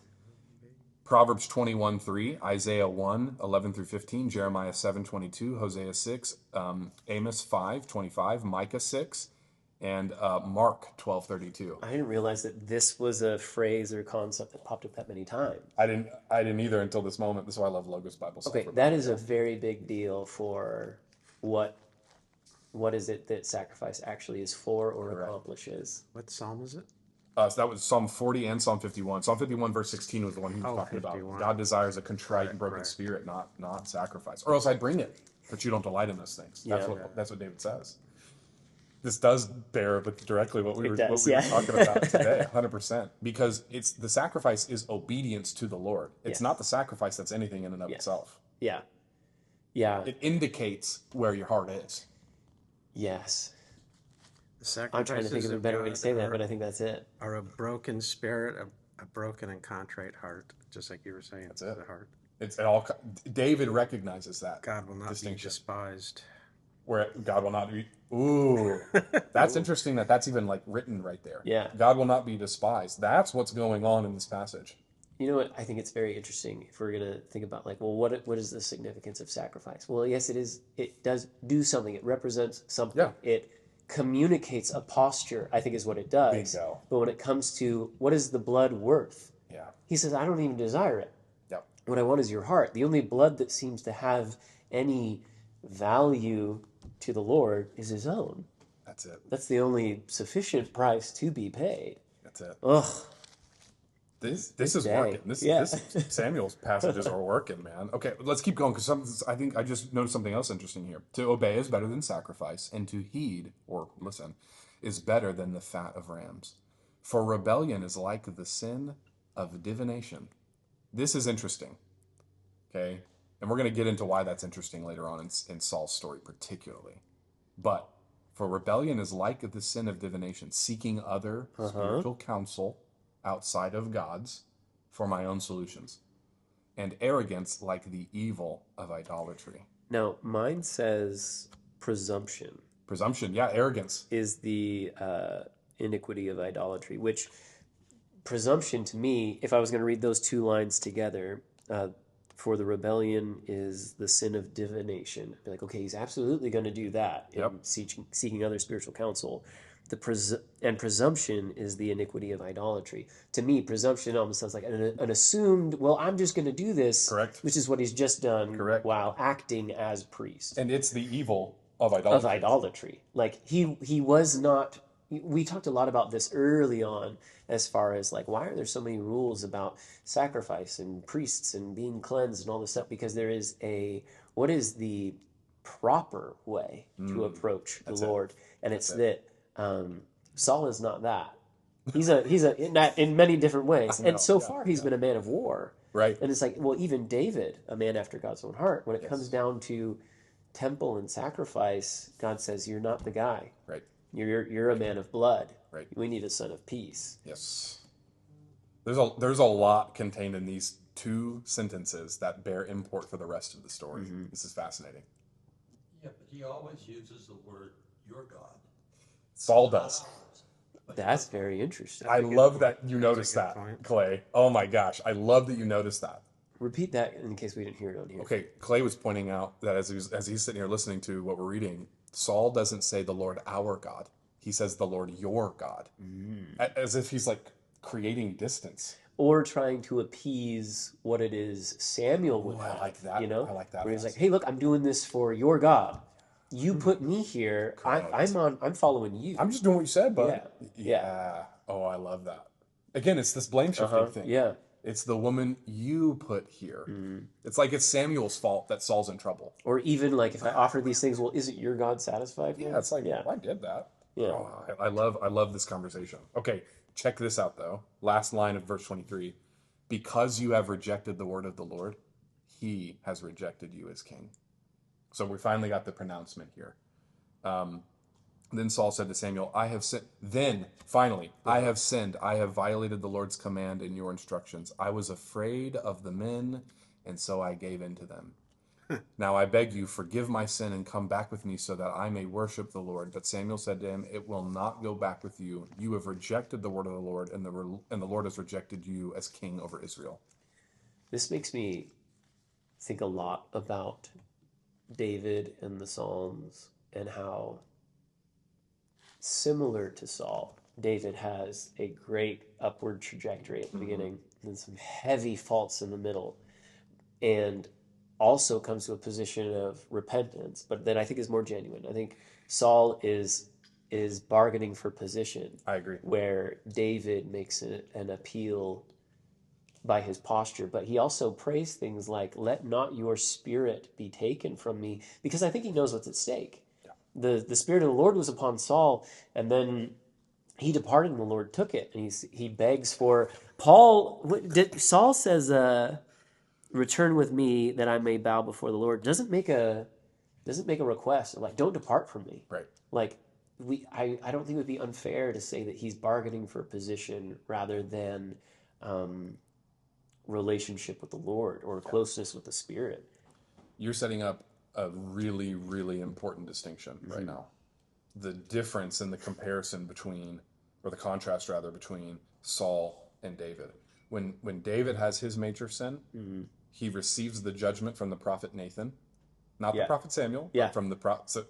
Speaker 3: Proverbs 21:3, Isaiah 1:11 through 15, Jeremiah 7:22, Hosea 6, Amos 5:25, Micah 6, and Mark 12:32.
Speaker 4: I didn't realize that this was a phrase or concept that popped up that many times.
Speaker 3: I didn't either until this moment. This is why I love Logos Bible.
Speaker 4: Okay, that is a very big deal for what is it that sacrifice actually is for or
Speaker 3: Correct.
Speaker 4: accomplishes.
Speaker 2: What psalm is it?
Speaker 3: So that was Psalm 40 and Psalm 51. Psalm 51 verse 16 was the one he was talking
Speaker 2: 51.
Speaker 3: about. God desires a contrite and broken
Speaker 2: Right.
Speaker 3: spirit, not sacrifice. Or else I'd bring it, but you don't delight in those things.
Speaker 4: Yeah.
Speaker 3: That's what David says. This does bear with directly what we were
Speaker 4: does,
Speaker 3: were talking about today, 100%. Because it's the sacrifice is obedience to the Lord. It's
Speaker 4: Yes.
Speaker 3: not the sacrifice that's anything in and of
Speaker 4: Yes.
Speaker 3: itself.
Speaker 4: Yeah. Yeah.
Speaker 3: It indicates where your heart is.
Speaker 4: Yes.
Speaker 2: The
Speaker 4: I'm trying to think of a better way to say that, but I think that's it.
Speaker 2: Are a broken spirit, a broken and contrite heart, just like you were saying.
Speaker 3: That's it.
Speaker 2: The heart.
Speaker 3: It's it all. David recognizes that
Speaker 2: God will not
Speaker 3: distinction.
Speaker 2: be despised.
Speaker 3: Where God will not be. Ooh, that's interesting. That's even like written right there.
Speaker 4: Yeah.
Speaker 3: God will not be despised. That's what's going on in this passage.
Speaker 4: You know what? I think it's very interesting if we're going to think about like, well, what is the significance of sacrifice? Well, yes, it is. It does do something. It represents something.
Speaker 3: Yeah.
Speaker 4: It communicates a posture, I think is what it does.
Speaker 3: Bingo.
Speaker 4: But when it comes to what is the blood worth?
Speaker 3: Yeah.
Speaker 4: He says, I don't even desire it.
Speaker 3: Yep.
Speaker 4: What I want is your heart. The only blood that seems to have any value to the Lord is his own.
Speaker 3: That's it.
Speaker 4: That's the only sufficient price to be paid.
Speaker 3: That's it.
Speaker 4: Ugh.
Speaker 3: This is
Speaker 4: day.
Speaker 3: working.
Speaker 4: Yeah.
Speaker 3: This Samuel's passages are working, man. Okay, let's keep going because I think I just noticed something else interesting here. To obey is better than sacrifice, and to heed or listen is better than the fat of rams. For rebellion is like the sin of divination. This is interesting. Okay, and we're going to get into why that's interesting later on in Saul's story, particularly. But for rebellion is like the sin of divination, seeking other spiritual counsel outside of God's for my own solutions, and arrogance like the evil of idolatry.
Speaker 4: Now, mine says presumption
Speaker 3: Presumption, yeah, arrogance.
Speaker 4: is the iniquity of idolatry, which presumption to me, if I was going to read those two lines together, for the rebellion is the sin of divination. I'd be like, okay, he's absolutely going to do that in
Speaker 3: Yep.
Speaker 4: seeking other spiritual counsel. And presumption is the iniquity of idolatry. To me, presumption almost sounds like an assumed, well, I'm just going to do this.
Speaker 3: Correct.
Speaker 4: Which is what he's just done.
Speaker 3: Correct.
Speaker 4: While acting as priest.
Speaker 3: And it's the evil of idolatry.
Speaker 4: Of idolatry. Like he was not. We talked a lot about this early on, as far as like, why are there so many rules about sacrifice and priests and being cleansed and all this stuff? Because there is what is the proper way to approach the Lord, and it's that Saul is not that. He's in many different ways, and so far he's been a man of war.
Speaker 3: Right.
Speaker 4: And it's like, well, even David, a man after God's own heart, when it comes down to temple and sacrifice, God says, you're not the guy.
Speaker 3: Right.
Speaker 4: You're a man of blood.
Speaker 3: Right.
Speaker 4: We need a son of peace.
Speaker 3: Yes. There's a lot contained in these two sentences that bear import for the rest of the story.
Speaker 4: Mm-hmm.
Speaker 3: This is fascinating.
Speaker 5: Yeah, but he always uses the word "your God."
Speaker 3: Saul does.
Speaker 4: That's very interesting.
Speaker 3: I love that you noticed
Speaker 2: good
Speaker 3: that,
Speaker 2: point.
Speaker 3: Clay. Oh my gosh, I love that you noticed that.
Speaker 4: Repeat that in case we didn't hear it on here.
Speaker 3: Okay, Clay was pointing out that as he's sitting here listening to what we're reading, Saul doesn't say the Lord our God. He says the Lord your God. As if he's like creating distance.
Speaker 4: Or trying to appease what it is Samuel would
Speaker 3: Ooh,
Speaker 4: have.
Speaker 3: I like that.
Speaker 4: You know?
Speaker 3: I like that
Speaker 4: Where he's
Speaker 3: best.
Speaker 4: like, hey, look, I'm doing this for your God. You put me here.
Speaker 3: Correct.
Speaker 4: I'm following you.
Speaker 3: I'm just doing what you said, bud.
Speaker 4: Yeah.
Speaker 3: Oh, I love that. Again, it's this blame shifting thing.
Speaker 4: Yeah.
Speaker 3: It's the woman you put here. It's like it's Samuel's fault that Saul's in trouble.
Speaker 4: Or even like if I offer these things, well, isn't your God satisfied?
Speaker 3: Yeah, it's like,
Speaker 4: yeah.
Speaker 3: well, I did that.
Speaker 4: Yeah.
Speaker 3: Oh, I love this conversation. Okay, Check this out, though. Last line of verse 23. Because you have rejected the word of the Lord, he has rejected you as king. So we finally got the pronouncement here. Then Saul said to Samuel, I have sinned. Then, finally, I have sinned. I have violated the Lord's command and your instructions. I was afraid of the men, and so I gave in to them. Now I beg you, forgive my sin and come back with me so that I may worship the Lord. But Samuel said to him, it will not go back with you. You have rejected the word of the Lord, and the Lord has rejected you as king over Israel.
Speaker 4: This makes me think a lot about David and the Psalms and how similar to Saul, David has a great upward trajectory at the beginning and some heavy faults in the middle, and also comes to a position of repentance, but then I think is more genuine. I think Saul is bargaining for position.
Speaker 3: I agree.
Speaker 4: Where David makes an appeal by his posture, but he also prays things like, let not your spirit be taken from me, because I think he knows what's at stake. Yeah. The spirit of the Lord was upon Saul, and then he departed and the Lord took it, and he begs for Saul says, return with me that I may bow before the Lord. Doesn't make a request like, don't depart from me.
Speaker 3: Right.
Speaker 4: Like I don't think it would be unfair to say that he's bargaining for a position rather than relationship with the Lord or closeness with the Spirit.
Speaker 3: You're setting up a really, really important distinction right now. The difference in the comparison between, or the contrast rather, between Saul and David. When David has his major sin, he receives the judgment from the prophet Nathan, not the prophet Samuel, but from the prophet. So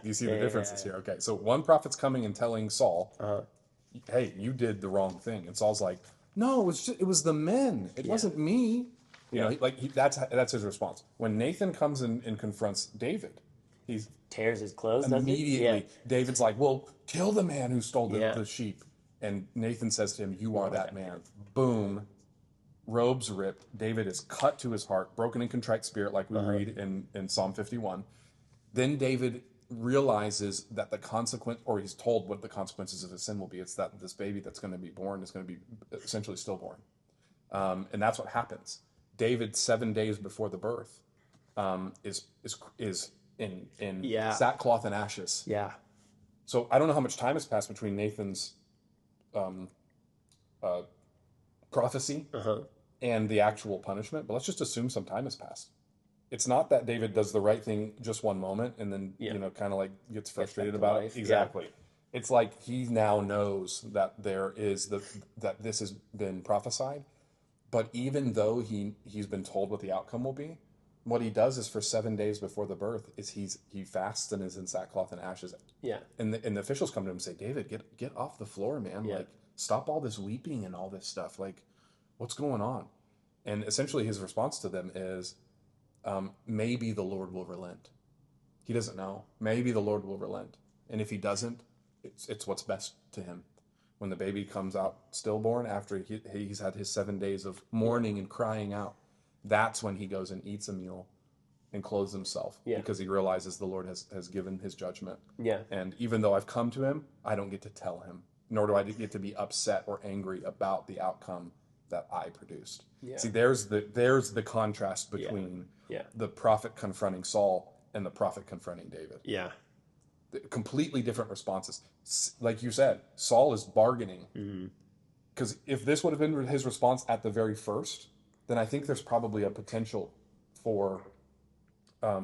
Speaker 3: you see the differences here. Okay, so one prophet's coming and telling Saul, "Hey, you did the wrong thing," and Saul's like, "No, it was the men. It wasn't me." You know, that's his response. When Nathan comes and confronts David, he's
Speaker 4: tears his clothes.
Speaker 3: Immediately, David's like, "Well, kill the man who stole the sheep." And Nathan says to him, "You are that man." Boom. Robes ripped. David is cut to his heart, broken and contrite spirit, like we read in Psalm 51. Then David realizes that the consequence, or he's told what the consequences of his sin will be. It's that this baby that's going to be born is going to be essentially stillborn. And that's what happens. David, 7 days before the birth, is in sackcloth and ashes.
Speaker 4: Yeah.
Speaker 3: So I don't know how much time has passed between Nathan's prophecy and the actual punishment, but let's just assume some time has passed. It's not that David does the right thing just one moment and then kind of like gets frustrated about it. Exactly. Yeah. It's like he now knows that that this has been prophesied, but even though he's been told what the outcome will be, what he does is for 7 days before the birth is he fasts and is in sackcloth and ashes.
Speaker 4: Yeah.
Speaker 3: And the officials come to him and say, "David, get off the floor, man. Yeah. Like, stop all this weeping and all this stuff. Like, what's going on?" And essentially his response to them is, maybe the Lord will relent. He doesn't know. Maybe the Lord will relent. And if he doesn't, it's what's best to him. When the baby comes out stillborn after he's had his 7 days of mourning and crying out, that's when he goes and eats a meal and clothes himself, because he realizes the Lord has given his judgment. Yeah. And even though I've come to him, I don't get to tell him, nor do I get to be upset or angry about the outcome that I produced. Yeah. See, there's the contrast between the prophet confronting Saul and the prophet confronting David. Yeah. Completely different responses. Like you said, Saul is bargaining. Because if this would have been his response at the very first, then I think there's probably a potential for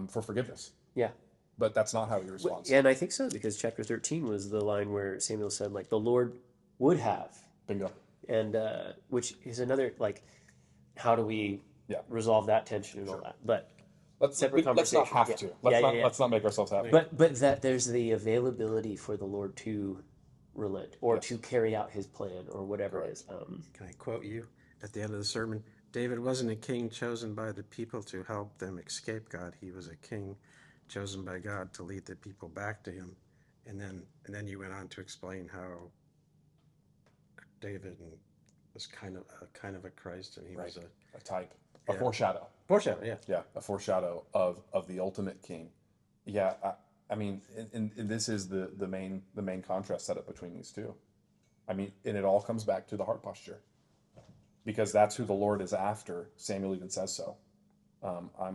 Speaker 3: forgiveness. Yeah. But that's not how he responds.
Speaker 4: And I think so, because chapter 13 was the line where Samuel said, like, the Lord would have.
Speaker 3: Bingo.
Speaker 4: And which is another, like, how do we resolve that tension and all that? But
Speaker 3: let's not have to. Let's not make ourselves happy.
Speaker 4: But that there's the availability for the Lord to relent or to carry out his plan or whatever it is.
Speaker 2: Can I quote you at the end of the sermon? David wasn't a king chosen by the people to help them escape God. He was a king chosen by God to lead the people back to him. And then you went on to explain how David was kind of a Christ, and he was
Speaker 3: a type, a foreshadow.
Speaker 2: Foreshadow, yeah.
Speaker 3: Yeah, a foreshadow of the ultimate king. Yeah, I mean, and this is the main contrast set up between these two. I mean, and it all comes back to the heart posture, because that's who the Lord is after. Samuel even says so.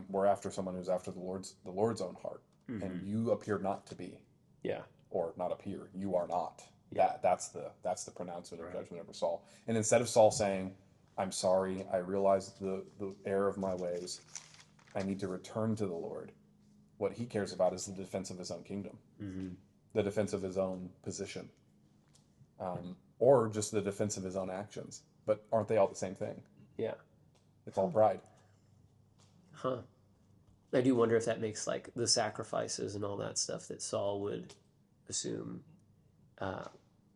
Speaker 3: We're after someone who's after the Lord's own heart, and you appear not to be,
Speaker 4: Yeah.
Speaker 3: or not appear. You are not.
Speaker 4: Yeah.
Speaker 3: That's the pronouncement of judgment over Saul. And instead of Saul saying, "I'm sorry, I realize the error of my ways, I need to return to the Lord," what he cares about is the defense of his own kingdom, the defense of his own position, or just the defense of his own actions. But aren't they all the same thing?
Speaker 4: Yeah.
Speaker 3: It's all pride.
Speaker 4: Huh. I do wonder if that makes like the sacrifices and all that stuff that Saul would assume.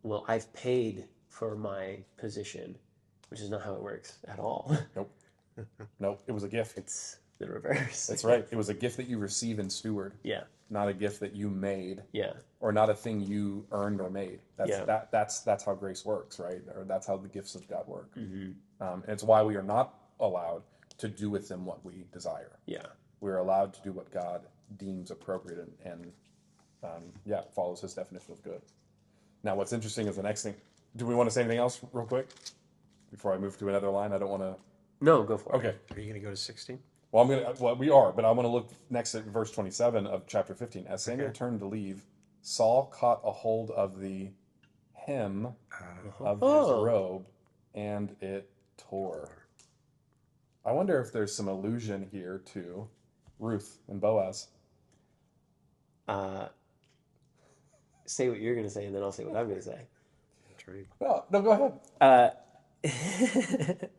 Speaker 4: Well, I've paid for my position, which is not how it works at all.
Speaker 3: Nope. Nope. It was a gift.
Speaker 4: It's the reverse.
Speaker 3: That's right. It was a gift that you receive and steward,
Speaker 4: Yeah.
Speaker 3: not a gift that you made,
Speaker 4: Yeah.
Speaker 3: or not a thing you earned or made.
Speaker 4: Yeah.
Speaker 3: That's how grace works, right? Or that's how the gifts of God work. And it's why we are not allowed to do with them what we desire.
Speaker 4: Yeah.
Speaker 3: We're allowed to do what God deems appropriate and follows his definition of good. Now, what's interesting is the next thing. Do we want to say anything else real quick before I move to another line? I don't want to.
Speaker 4: No, go for it.
Speaker 3: Okay.
Speaker 2: Are you going to go to 16?
Speaker 3: Well, we are, but I want to look next at verse 27 of chapter 15. As Samuel turned to leave, Saul caught a hold of the hem of his robe, and it tore. I wonder if there's some allusion here to Ruth and Boaz.
Speaker 4: Say what you're going to say, and then I'll say what I'm going to say.
Speaker 2: Trade.
Speaker 3: Oh, no, go ahead.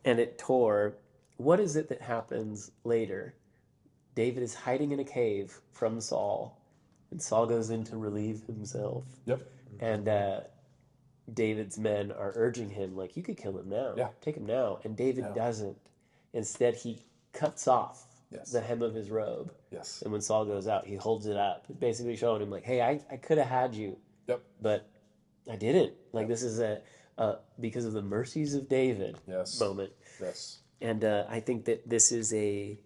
Speaker 4: And it tore. What is it that happens later? David is hiding in a cave from Saul, and Saul goes in to relieve himself.
Speaker 3: Yep.
Speaker 4: And David's men are urging him, like, you could kill him now.
Speaker 3: Yeah.
Speaker 4: Take him now. And David doesn't. Instead, he cuts off the hem of his robe.
Speaker 3: Yes.
Speaker 4: And when Saul goes out, he holds it up, basically showing him, like, hey, I could have had you.
Speaker 3: Yep.
Speaker 4: But I didn't. Like, this is a because of the mercies of David moment.
Speaker 3: Yes.
Speaker 4: And I think that this is a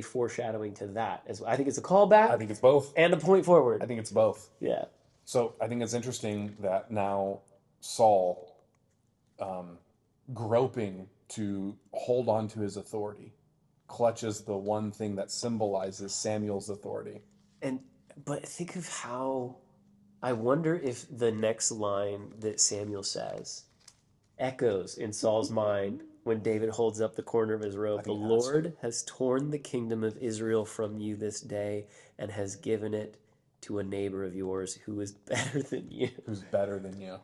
Speaker 4: foreshadowing to that. I think it's a callback.
Speaker 3: I think it's both.
Speaker 4: And a point forward.
Speaker 3: I think it's both.
Speaker 4: Yeah.
Speaker 3: So I think it's interesting that now Saul, groping to hold on to his authority, clutches the one thing that symbolizes Samuel's authority.
Speaker 4: But think of how, I wonder if the next line that Samuel says echoes in Saul's mind when David holds up the corner of his robe. The Lord has torn the kingdom of Israel from you this day and has given it to a neighbor of yours who is better than you.
Speaker 3: Who's better than you.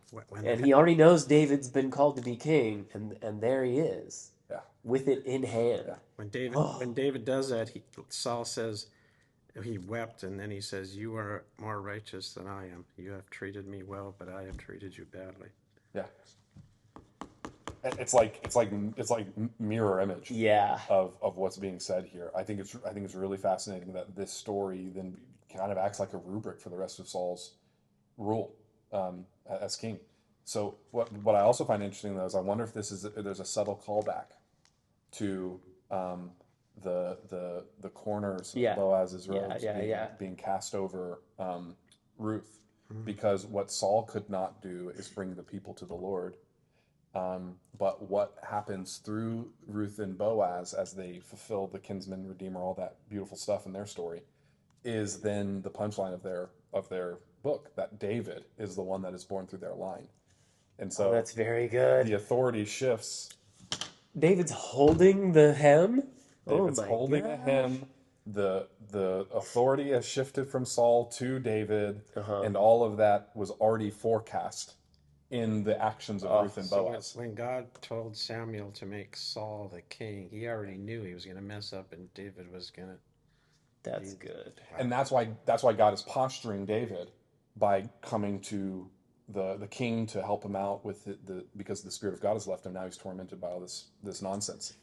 Speaker 4: And he already knows David's been called to be king, and there he is.
Speaker 3: Yeah.
Speaker 4: With it in hand.
Speaker 3: Yeah.
Speaker 2: When David does that, Saul says, he wept, and then he says, you are more righteous than I am. You have treated me well, but I have treated you badly.
Speaker 3: Yeah. It's like mirror image of what's being said here. I think it's really fascinating that this story then kind of acts like a rubric for the rest of Saul's rule as king. So what I also find interesting though is I wonder if there's a subtle callback to the corners of Boaz's robes being cast over Ruth, because what Saul could not do is bring the people to the Lord. But what happens through Ruth and Boaz as they fulfill the kinsman redeemer, all that beautiful stuff in their story, is then the punchline of their book, that David is the one that is born through their line. And so
Speaker 4: that's very good.
Speaker 3: The authority shifts.
Speaker 4: David's holding the hem.
Speaker 3: David's holding the hem. The authority has shifted from Saul to David, and all of that was already forecast in the actions of Ruth and Boaz.
Speaker 2: So when God told Samuel to make Saul the king, he already knew he was going to mess up, and David was going to.
Speaker 4: That's good.
Speaker 3: And that's why God is posturing David by coming to the king to help him out with because the Spirit of God has left him. Now he's tormented by all this nonsense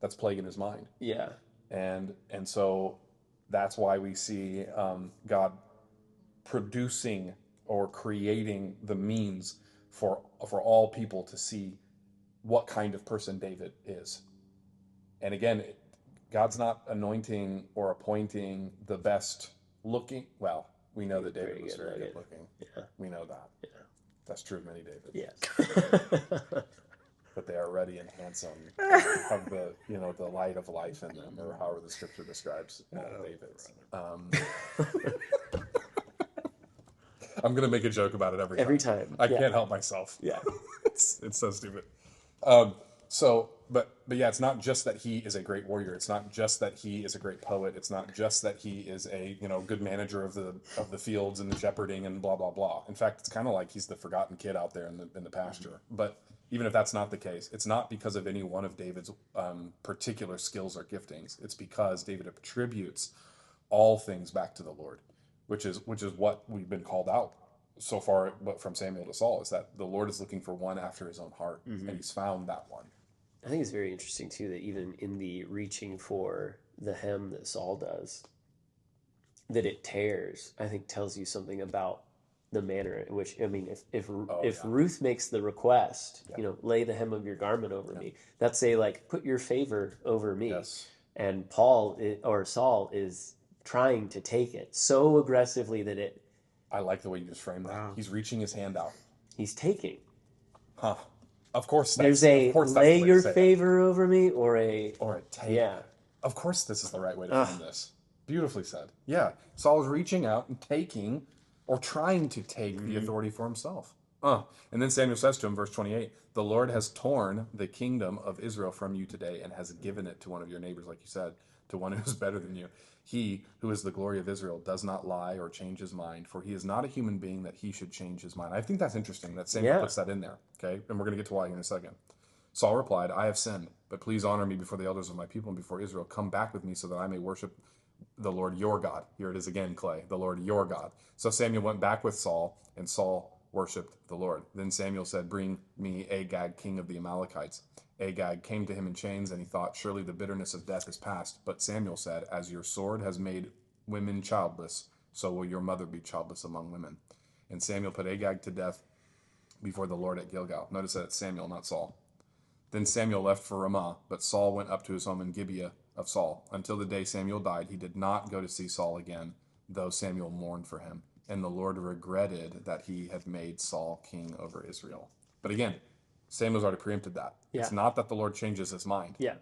Speaker 3: that's plaguing his mind.
Speaker 4: Yeah.
Speaker 3: And so that's why we see God producing or creating the means for all people to see what kind of person David is. And again, God's not anointing or appointing the best looking. Well, we know that David was very good looking. Yeah. We know that. Yeah. That's true of many David.
Speaker 4: Yes.
Speaker 3: But they are ready and handsome, and have the the light of life in them, or however the scripture describes David's. I'm gonna make a joke about it every time. I can't help myself.
Speaker 4: Yeah.
Speaker 3: It's so stupid. But yeah, it's not just that he is a great warrior. It's not just that he is a great poet. It's not just that he is a good manager of the fields and the shepherding and blah blah blah. In fact, it's kind of like he's the forgotten kid out there in the pasture. But even if that's not the case, it's not because of any one of David's particular skills or giftings. It's because David attributes all things back to the Lord, which is what we've been called out so far, but from Samuel to Saul, is that the Lord is looking for one after his own heart, and he's found that one.
Speaker 4: I think it's very interesting too that even in the reaching for the hem that Saul does, that it tears, I think tells you something about the manner in which, I mean, if Ruth makes the request, lay the hem of your garment over me, that's put your favor over me.
Speaker 3: Yes.
Speaker 4: And Saul is trying to take it so aggressively that it.
Speaker 3: I like the way you just framed that. Wow. He's reaching his hand out.
Speaker 4: He's taking.
Speaker 3: Huh. Of course.
Speaker 4: There's lay your favor over me or a take. Yeah.
Speaker 3: Of course this is the right way to frame this. Beautifully said. Yeah. Saul is reaching out and taking, or trying to take, the authority for himself. And then Samuel says to him, verse 28, the Lord has torn the kingdom of Israel from you today and has given it to one of your neighbors, like you said, to one who is better than you. He, who is the glory of Israel, does not lie or change his mind, for he is not a human being that he should change his mind. I think that's interesting that Samuel puts that in there, okay? And we're going to get to why in a second. Saul replied, I have sinned, but please honor me before the elders of my people and before Israel. Come back with me so that I may worship the Lord your God. Here it is again, Clay, the Lord your God. So Samuel went back with Saul, and Saul worshipped the Lord. Then Samuel said, bring me Agag, king of the Amalekites. Agag came to him in chains, and he thought, surely the bitterness of death is past. But Samuel said, as your sword has made women childless, so will your mother be childless among women. And Samuel put Agag to death before the Lord at Gilgal. Notice that it's Samuel, not Saul. Then Samuel left for Ramah, but Saul went up to his home in Gibeah of Saul. Until the day Samuel died, he did not go to see Saul again, though Samuel mourned for him. And the Lord regretted that he had made Saul king over Israel. But again, Samuel's already preempted that. Yeah. It's not that the Lord changes his mind.
Speaker 4: Yeah.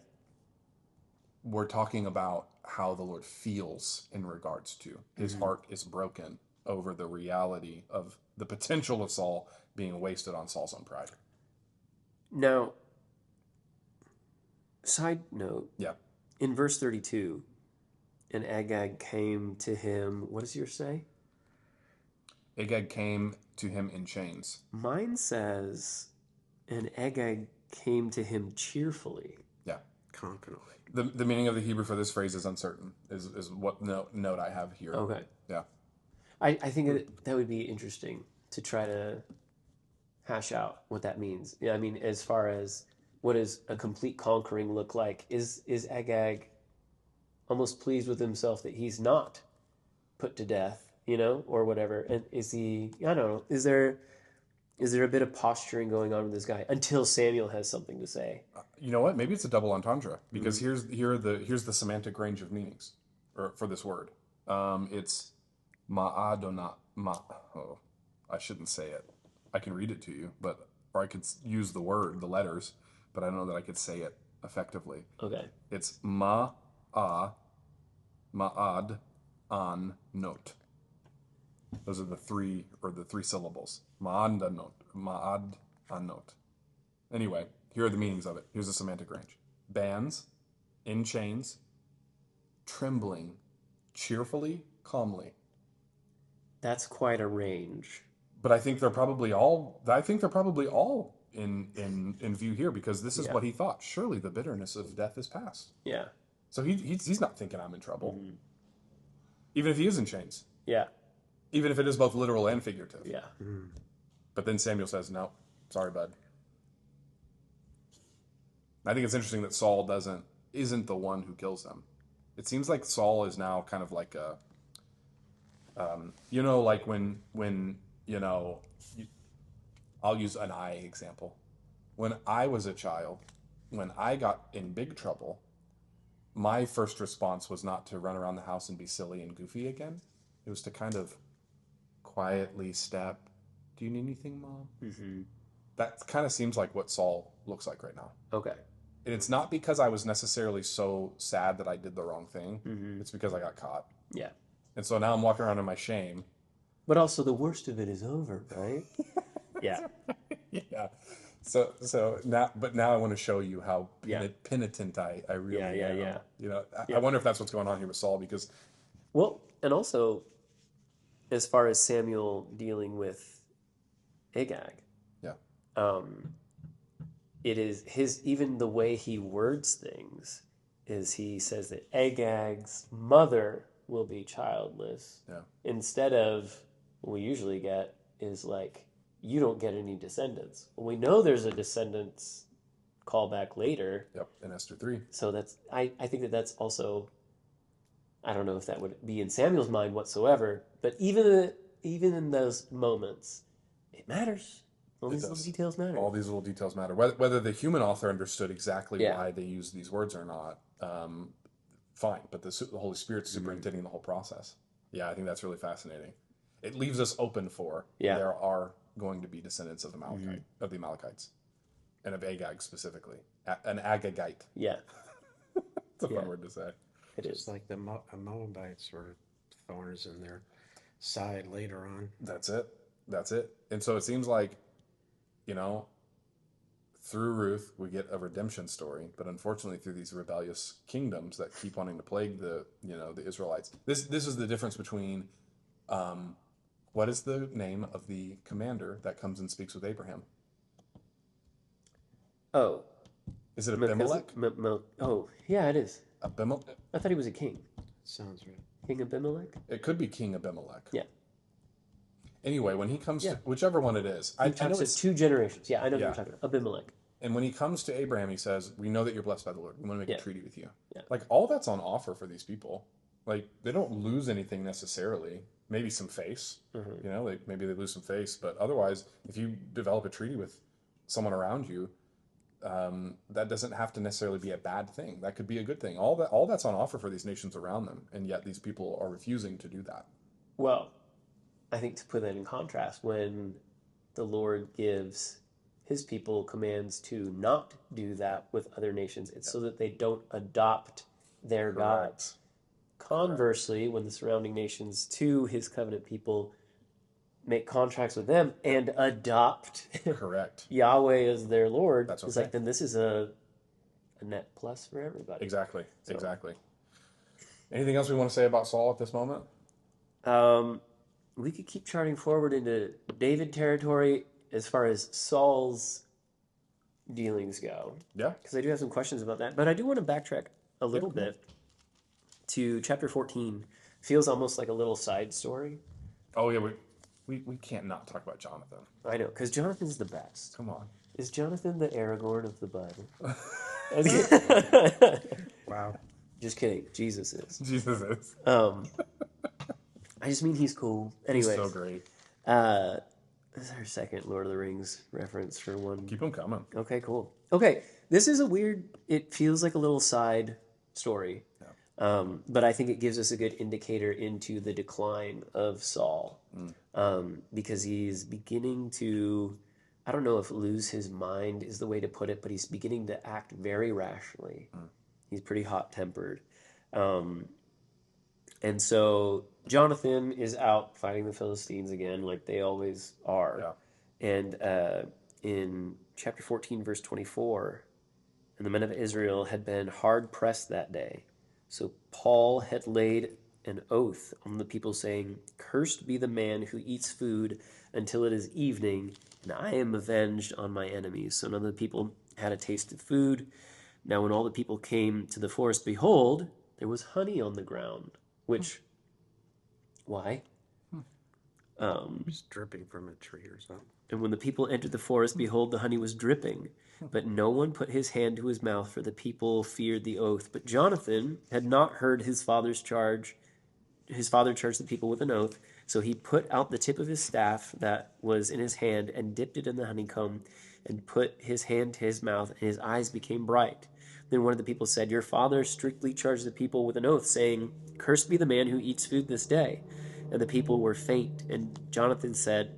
Speaker 3: We're talking about how the Lord feels in regards to his heart is broken over the reality of the potential of Saul being wasted on Saul's own pride.
Speaker 4: Now, side note.
Speaker 3: Yeah.
Speaker 4: In verse 32, and Agag came to him, what does yours say?
Speaker 3: Agag came to him in chains.
Speaker 4: Mine says, and Agag came to him cheerfully.
Speaker 3: Yeah.
Speaker 2: Confidently.
Speaker 3: The meaning of the Hebrew for this phrase is uncertain, is what note I have here.
Speaker 4: Okay.
Speaker 3: Yeah.
Speaker 4: I think that would be interesting to try to hash out what that means. Yeah, I mean, as far as what does a complete conquering look like? Is Agag almost pleased with himself that he's not put to death, or whatever? And is he, I don't know, is there a bit of posturing going on with this guy until Samuel has something to say?
Speaker 3: You know what? Maybe it's a double entendre, because here's the semantic range of meanings for this word. It's ma'adonat. I shouldn't say it. I can read it to you, or I could use the word, the letters, but I don't know that I could say it effectively.
Speaker 4: Okay.
Speaker 3: It's ma'ad an not. Those are the three syllables. Ma'ad an not. Anyway, here are the meanings of it. Here's the semantic range. Bands, in chains, trembling, cheerfully, calmly.
Speaker 4: That's quite a range.
Speaker 3: But I think they're probably all in view here, because this is what he thought. Surely the bitterness of death is past.
Speaker 4: Yeah.
Speaker 3: So he's not thinking I'm in trouble. Even if he is in chains.
Speaker 4: Yeah.
Speaker 3: Even if it is both literal and figurative.
Speaker 4: Yeah.
Speaker 3: But then Samuel says, no, sorry, bud. I think it's interesting that Saul isn't the one who kills him. It seems like Saul is now kind of like a, like when I'll use an eye example. When I was a child, when I got in big trouble, my first response was not to run around the house and be silly and goofy again. It was to kind of quietly step Do you need anything, Mom?
Speaker 4: Mm-hmm.
Speaker 3: That kind of seems like what Saul looks like right now.
Speaker 4: Okay.
Speaker 3: And it's not because I was necessarily so sad that I did the wrong thing.
Speaker 4: Mm-hmm.
Speaker 3: It's because I got caught.
Speaker 4: Yeah.
Speaker 3: And so now I'm walking around in my shame.
Speaker 4: But also the worst of it is over, right? Yeah.
Speaker 3: Yeah. So now, but now I want to show you how
Speaker 4: Yeah.
Speaker 3: penitent I really am.
Speaker 4: Yeah.
Speaker 3: You know, I
Speaker 4: Yeah.
Speaker 3: wonder if that's what's going on here with Saul, because
Speaker 4: Well, and also, as far as Samuel dealing with Agag,
Speaker 3: yeah,
Speaker 4: it is even the way he words things is he says that Agag's mother will be childless,
Speaker 3: yeah,
Speaker 4: instead of what we usually get is like, you don't get any descendants. Well, we know there's a descendants callback later.
Speaker 3: yep, in Esther 3.
Speaker 4: So that's, I think that that's also, I don't know if that would be in Samuel's mind whatsoever, but even in those moments, it matters. All these little details matter.
Speaker 3: All these little details matter. Whether the human author understood exactly
Speaker 4: Yeah.
Speaker 3: why they used these words or not, fine. But the Holy Spirit's superintending the whole process. Yeah, I think that's really fascinating. It leaves us open for there are going to be descendants of the Amalekites, and of Agag specifically, an Agagite.
Speaker 4: Yeah,
Speaker 3: It's a fun word to say.
Speaker 4: it
Speaker 2: It's
Speaker 4: is.
Speaker 2: like the Moabites were thorns in their side later on.
Speaker 3: That's it. And so it seems like, you know, through Ruth we get a redemption story, but unfortunately through these rebellious kingdoms that keep wanting to plague the Israelites. This is the difference between what is the name of the commander that comes and speaks with Abraham?
Speaker 4: Oh,
Speaker 3: Is it Abimelech?
Speaker 4: Oh, yeah, it is.
Speaker 3: Abimelech?
Speaker 4: I thought he was a king.
Speaker 2: Sounds right.
Speaker 4: King Abimelech?
Speaker 3: It could be King Abimelech.
Speaker 4: Yeah.
Speaker 3: Anyway, when he comes to whichever one it is, I know
Speaker 4: Talks to
Speaker 3: it's
Speaker 4: 2 generations. Yeah, I know what you're talking about. Abimelech.
Speaker 3: And when he comes to Abraham, he says, "We know that you're blessed by the Lord. We want to make a treaty with you."
Speaker 4: Yeah.
Speaker 3: Like, all that's on offer for these people. Like, they don't lose anything necessarily. Maybe some face. You know, maybe they lose some face, but otherwise, if you develop a treaty with someone around you, that doesn't have to necessarily be a bad thing. That could be a good thing. All that's on offer for these nations around them, and yet these people are refusing to do that.
Speaker 4: Well, I think to put that in contrast, when the Lord gives his people commands to not do that with other nations, it's so that they don't adopt their gods. Conversely, when the surrounding nations to his covenant people make contracts with them and adopt
Speaker 3: Correct.
Speaker 4: Yahweh as their Lord,
Speaker 3: That's
Speaker 4: it's
Speaker 3: okay.
Speaker 4: like, then this is a net plus for everybody.
Speaker 3: Exactly. Anything else we want to say about Saul at this moment?
Speaker 4: We could keep charting forward into David territory as far as Saul's dealings go.
Speaker 3: Yeah.
Speaker 4: Because I do have some questions about that. But I do want to backtrack a little bit to chapter 14. Feels almost like a little side story.
Speaker 3: Oh, yeah, we can't not talk about Jonathan.
Speaker 4: I know, because Jonathan's the best.
Speaker 3: Come on.
Speaker 4: Is Jonathan the Aragorn of the Bible?
Speaker 2: Wow.
Speaker 4: Just kidding. Jesus is.
Speaker 3: Jesus is.
Speaker 4: I just mean he's cool. Anyway.
Speaker 3: So great.
Speaker 4: This is our second Lord of the Rings reference for one.
Speaker 3: Keep them coming.
Speaker 4: Okay, cool. Okay, this is a weird, it feels like a little side story. But I think it gives us a good indicator into the decline of Saul. Because he's beginning to, I don't know if lose his mind is the way to put it, but he's beginning to act very rationally. He's pretty hot-tempered. And so Jonathan is out fighting the Philistines again, like they always are. Yeah. And in chapter 14, verse 24, and the men of Israel had been hard-pressed that day. So Paul had laid an oath on the people, saying, "Cursed be the man who eats food until it is evening, and I am avenged on my enemies." So none of the people had a taste of food. Now when all the people came to the forest, behold, there was honey on the ground. Which, why?
Speaker 2: Just dripping from a tree or something.
Speaker 4: And when the people entered the forest, behold, the honey was dripping. But no one put his hand to his mouth, for the people feared the oath. But Jonathan had not heard his father charge the people with an oath. So he put out the tip of his staff that was in his hand and dipped it in the honeycomb and put his hand to his mouth, and his eyes became bright. Then one of the people said, "Your father strictly charged the people with an oath, saying, 'Cursed be the man who eats food this day.' And the people were faint. And Jonathan said,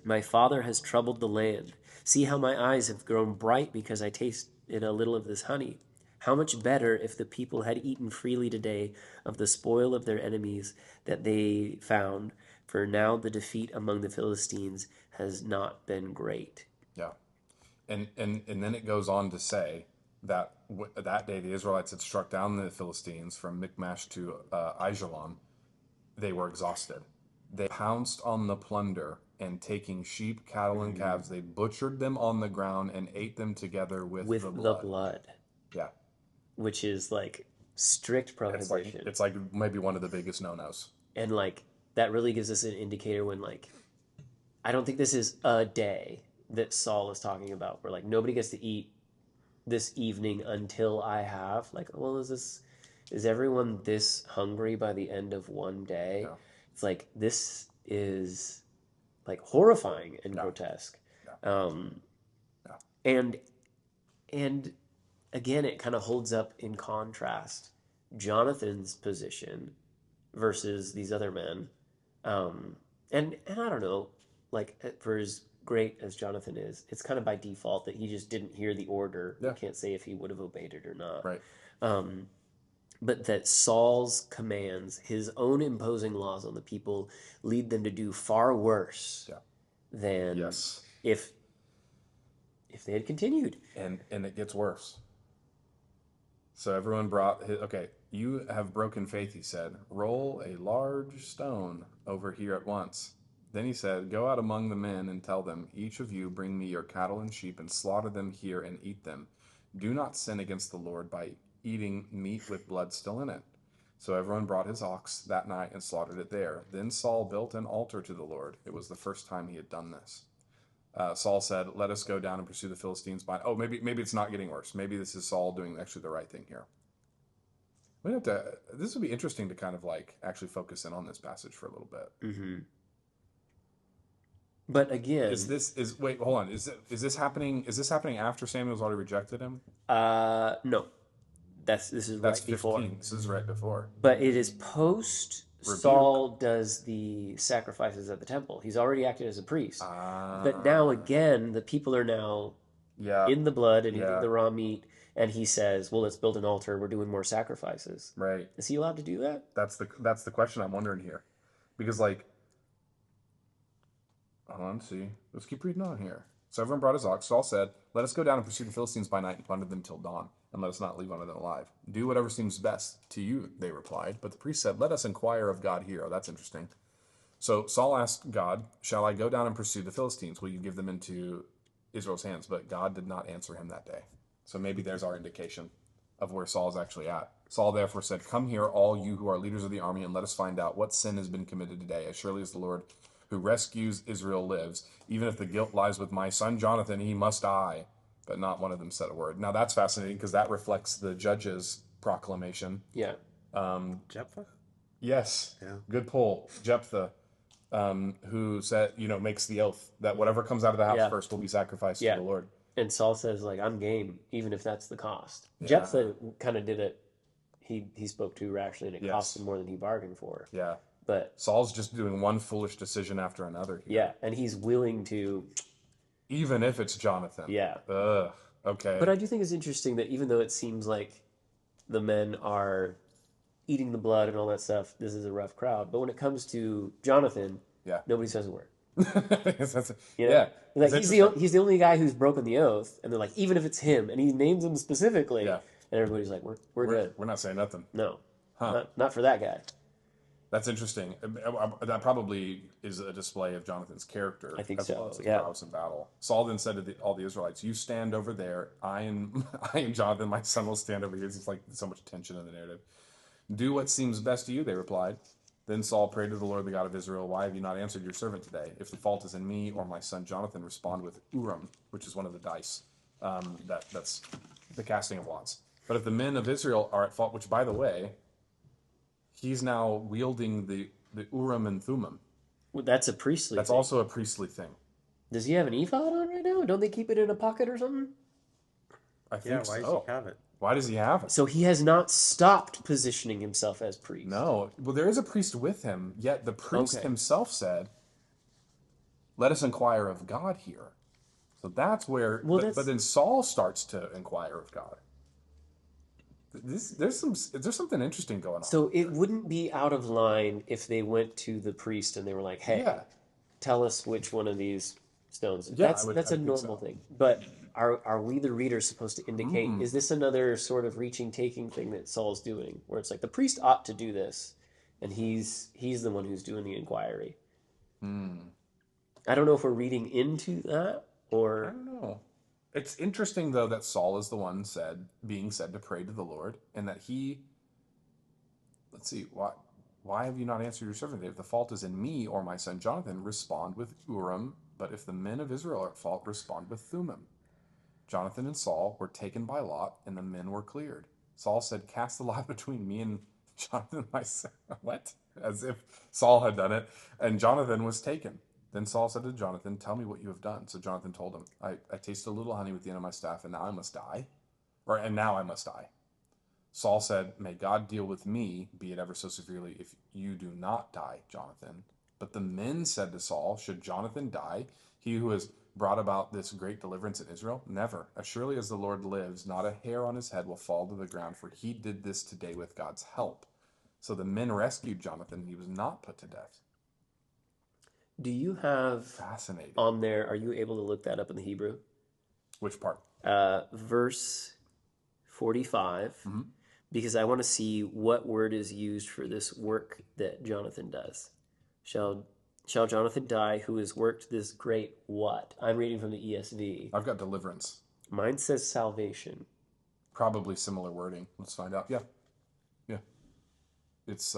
Speaker 4: My father has troubled the land. See how my eyes have grown bright because I tasted a little of this honey. How much better if the people had eaten freely today of the spoil of their enemies that they found, for now the defeat among the Philistines has not been great.
Speaker 3: Yeah. And then it goes on to say that that day the Israelites had struck down the Philistines from Michmash to Aijalon. They were exhausted. They pounced on the plunder, and taking sheep, cattle, and calves, they butchered them on the ground and ate them together with the blood. Yeah.
Speaker 4: Which is like strict prohibition.
Speaker 3: It's like maybe one of the biggest no-nos.
Speaker 4: And like that really gives us an indicator when like I don't think this is a day that Saul is talking about where like nobody gets to eat this evening until I have. Like, well, is everyone this hungry by the end of one day?
Speaker 3: Yeah.
Speaker 4: It's like this is like horrifying and grotesque.
Speaker 3: Yeah.
Speaker 4: And again, it kind of holds up in contrast Jonathan's position versus these other men. And I don't know, like for as great as Jonathan is, it's kind of by default that he just didn't hear the order.
Speaker 3: Yeah.
Speaker 4: You can't say if he would have obeyed it or not.
Speaker 3: Right.
Speaker 4: But that Saul's commands, his own imposing laws on the people, lead them to do far worse than if they had continued.
Speaker 3: And it gets worse. So everyone brought you have broken faith, he said. Roll a large stone over here at once. Then he said, go out among the men and tell them, each of you bring me your cattle and sheep and slaughter them here and eat them. Do not sin against the Lord by eating meat with blood still in it. So everyone brought his ox that night and slaughtered it there. Then Saul built an altar to the Lord. It was the first time he had done this. Saul said, let us go down and pursue the Philistines by... Oh, maybe it's not getting worse. Maybe this is Saul doing actually the right thing here. We have to... This would be interesting to kind of like actually focus in on this passage for a little bit.
Speaker 4: Mm-hmm. But again...
Speaker 3: Wait, hold on. Is this happening after Samuel's already rejected him?
Speaker 4: No. This is right
Speaker 3: 15.
Speaker 4: before.
Speaker 3: This is right before.
Speaker 4: But it is post Saul does the sacrifices at the temple. He's already acted as a priest. But now again, the people are now in the blood and eating the raw meat, and he says, well, let's build an altar. We're doing more sacrifices.
Speaker 3: Right.
Speaker 4: Is he allowed to do that?
Speaker 3: That's the question I'm wondering here. Because like, hold on, see. Let's keep reading on here. So everyone brought his ox. Saul said, let us go down and pursue the Philistines by night and plunder them till dawn, and let us not leave one of them alive. Do whatever seems best to you, they replied. But the priest said, let us inquire of God here. Oh, that's interesting. So Saul asked God, shall I go down and pursue the Philistines? Will you give them into Israel's hands? But God did not answer him that day. So maybe there's our indication of where Saul's actually at. Saul therefore said, come here, all you who are leaders of the army, and let us find out what sin has been committed today. As surely as the Lord who rescues Israel lives, even if the guilt lies with my son Jonathan, he must die. But not one of them said a word. Now that's fascinating because that reflects the judge's proclamation.
Speaker 4: Yeah.
Speaker 2: Jephthah?
Speaker 3: Yes.
Speaker 2: Yeah.
Speaker 3: Good pull. Jephthah, who said, makes the oath that whatever comes out of the house first will be sacrificed to the Lord.
Speaker 4: And Saul says, like, I'm game, even if that's the cost. Yeah. Jephthah kind of did it. He spoke too rashly, and it cost him more than he bargained for.
Speaker 3: Yeah.
Speaker 4: But
Speaker 3: Saul's just doing one foolish decision after another here.
Speaker 4: Yeah, and he's willing to...
Speaker 3: Even if it's Jonathan.
Speaker 4: Yeah.
Speaker 3: Ugh. Okay.
Speaker 4: But I do think it's interesting that even though it seems like the men are eating the blood and all that stuff, this is a rough crowd. But when it comes to Jonathan, nobody says a word.
Speaker 3: Yeah.
Speaker 4: Like he's the only guy who's broken the oath, and they're like, even if it's him, and he names him specifically, and everybody's like, we're good.
Speaker 3: We're not saying nothing.
Speaker 4: No. Not for that guy.
Speaker 3: That's interesting. That probably is a display of Jonathan's character.
Speaker 4: I think
Speaker 3: as
Speaker 4: so.
Speaker 3: Well as his prowess in battle. Saul then said to all the Israelites, "You stand over there. I and Jonathan, my son, will stand over here." It's like so much tension in the narrative. "Do what seems best to you," they replied. Then Saul prayed to the Lord, the God of Israel, "Why have you not answered your servant today? If the fault is in me or my son Jonathan, respond with Urim," which is one of the dice. That's the casting of lots. "But if the men of Israel are at fault," which, by the way, he's now wielding the Urim and Thummim.
Speaker 4: Well, that's a priestly
Speaker 3: That's
Speaker 4: thing.
Speaker 3: also a priestly thing.
Speaker 4: Does he have an ephod on right now? Don't they keep it in a pocket or something?
Speaker 3: I think
Speaker 2: why
Speaker 3: so.
Speaker 2: does he have it?
Speaker 3: Why does he have it?
Speaker 4: So he has not stopped positioning himself as priest.
Speaker 3: No. Well, there is a priest with him, yet the priest himself said, let us inquire of God here. So that's where, but then Saul starts to inquire of God. There's something interesting going on.
Speaker 4: So it wouldn't be out of line if they went to the priest and they were like, "Hey, tell us which one of these stones."
Speaker 3: Yeah,
Speaker 4: That's a normal thing. But are we the readers supposed to indicate? Is this another sort of reaching, taking thing that Saul's doing, where it's like the priest ought to do this, and he's the one who's doing the inquiry? I don't know if we're reading into that or
Speaker 3: I don't know. It's interesting though that Saul is the one being said to pray to the Lord, and that let's see, why have you not answered your servant? If the fault is in me or my son Jonathan, respond with Urim, but if the men of Israel are at fault, respond with Thummim. Jonathan and Saul were taken by lot, and the men were cleared. Saul said, "Cast the lot between me and Jonathan, my son." What? As if Saul had done it, and Jonathan was taken. Then Saul said to Jonathan, "Tell me what you have done." So Jonathan told him, I tasted a little honey with the end of my staff, and now I must die. And now I must die. Saul said, "May God deal with me, be it ever so severely, if you do not die, Jonathan." But the men said to Saul, "Should Jonathan die, he who has brought about this great deliverance in Israel? Never. As surely as the Lord lives, not a hair on his head will fall to the ground, for he did this today with God's help." So the men rescued Jonathan, and he was not put to death.
Speaker 4: do you have
Speaker 3: Fascinating.
Speaker 4: on there? Are you able to look that up in the Hebrew?
Speaker 3: Which part?
Speaker 4: Verse 45, because I want to see what word is used for this work that Jonathan does. Shall Jonathan die who has worked this great what? I'm reading from the ESV.
Speaker 3: I've got deliverance.
Speaker 4: Mine says salvation.
Speaker 3: Probably similar wording. Let's find out. Yeah. It's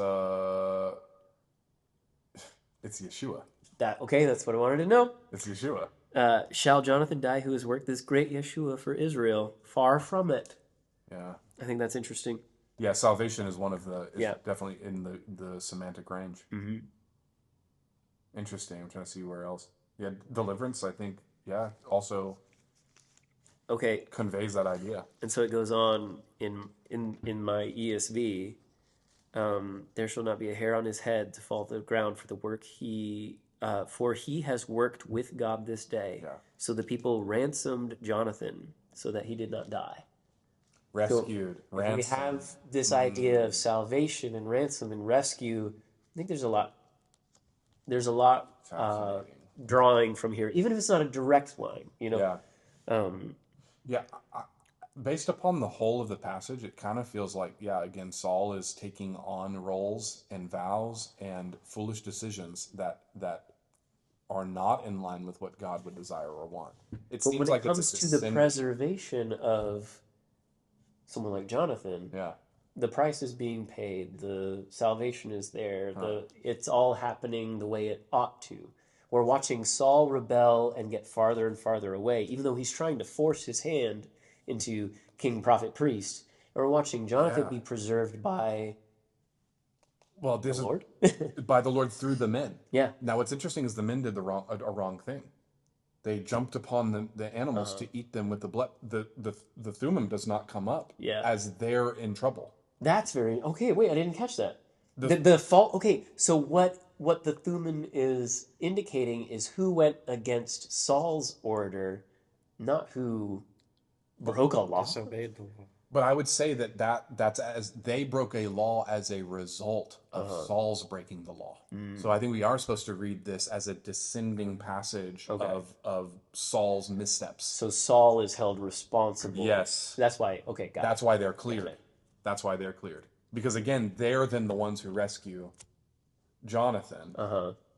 Speaker 3: Yeshua.
Speaker 4: That's what I wanted to know.
Speaker 3: It's Yeshua.
Speaker 4: Shall Jonathan die who has worked this great Yeshua for Israel? Far from it.
Speaker 3: Yeah.
Speaker 4: I think that's interesting.
Speaker 3: Yeah, salvation is definitely in the semantic range.
Speaker 4: Mm-hmm.
Speaker 3: Interesting. I'm trying to see where else. Yeah, deliverance, I think, also conveys that idea.
Speaker 4: And so it goes on in my ESV. There shall not be a hair on his head to fall to the ground for the work for he has worked with God this day.
Speaker 3: Yeah.
Speaker 4: So the people ransomed Jonathan so that he did not die.
Speaker 3: Rescued,
Speaker 4: So
Speaker 3: ransomed.
Speaker 4: we have this idea of salvation and ransom and rescue. I think there's a lot drawing from here, even if it's not a direct line,
Speaker 3: Yeah. Based upon the whole of the passage, it kind of feels like, again, Saul is taking on roles and vows and foolish decisions that are not in line with what God would desire or want.
Speaker 4: But when it comes to the preservation of someone like Jonathan, the price is being paid, the salvation is there, it's all happening the way it ought to. We're watching Saul rebel and get farther and farther away, even though he's trying to force his hand into king, prophet, priest. And we're watching Jonathan be preserved by the Lord?
Speaker 3: By the Lord through the men.
Speaker 4: Yeah.
Speaker 3: Now, what's interesting is the men did a wrong thing. They jumped upon the animals to eat them with the blood. The Thummim does not come up as they're in trouble.
Speaker 4: That's very... Okay, wait, I didn't catch that. The fault... Okay, so what the Thummim is indicating is who went against Saul's order, not who broke a law.
Speaker 2: Disobeyed the law.
Speaker 3: But I would say that's as they broke a law as a result of Saul's breaking the law. So I think we are supposed to read this as a descending passage of Saul's missteps.
Speaker 4: So Saul is held responsible.
Speaker 3: Yes.
Speaker 4: That's why, got it.
Speaker 3: That's why they're cleared. That's why they're cleared. Because again, they're then the ones who rescue Jonathan,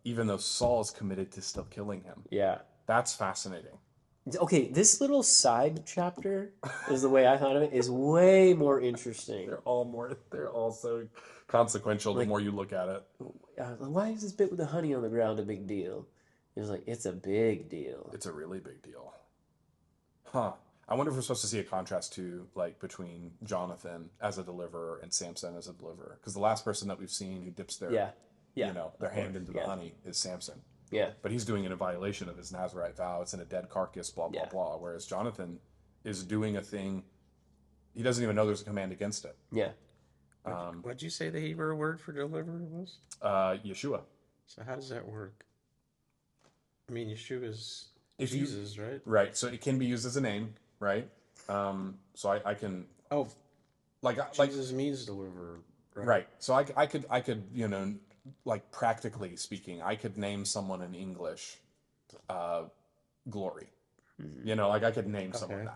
Speaker 3: even though Saul is committed to still killing him.
Speaker 4: Yeah.
Speaker 3: That's fascinating.
Speaker 4: Okay, this little side chapter is the way I thought of it, is way more interesting.
Speaker 3: They're all so consequential the more you look at it.
Speaker 4: Why is this bit with the honey on the ground a big deal? It's like, it's a big deal.
Speaker 3: It's a really big deal. Huh. I wonder if we're supposed to see a contrast too, like between Jonathan as a deliverer and Samson as a deliverer. Because the last person that we've seen who dips their their hand into the honey is Samson.
Speaker 4: Yeah.
Speaker 3: But he's doing it in violation of his Nazirite vow. It's in a dead carcass, blah, blah, blah. Whereas Jonathan is doing a thing, he doesn't even know there's a command against it.
Speaker 4: Yeah.
Speaker 2: What'd you say the Hebrew word for deliverer was?
Speaker 3: Yeshua.
Speaker 2: So how does that work? I mean, Yeshua's
Speaker 3: If you-
Speaker 2: Jesus, right?
Speaker 3: Right. So it can be used as a name, right? So I can
Speaker 2: Oh,
Speaker 3: like
Speaker 2: Jesus means deliverer, right?
Speaker 3: right. So I could like practically speaking, I could name someone in English, Glory. Like I could name someone
Speaker 2: Okay.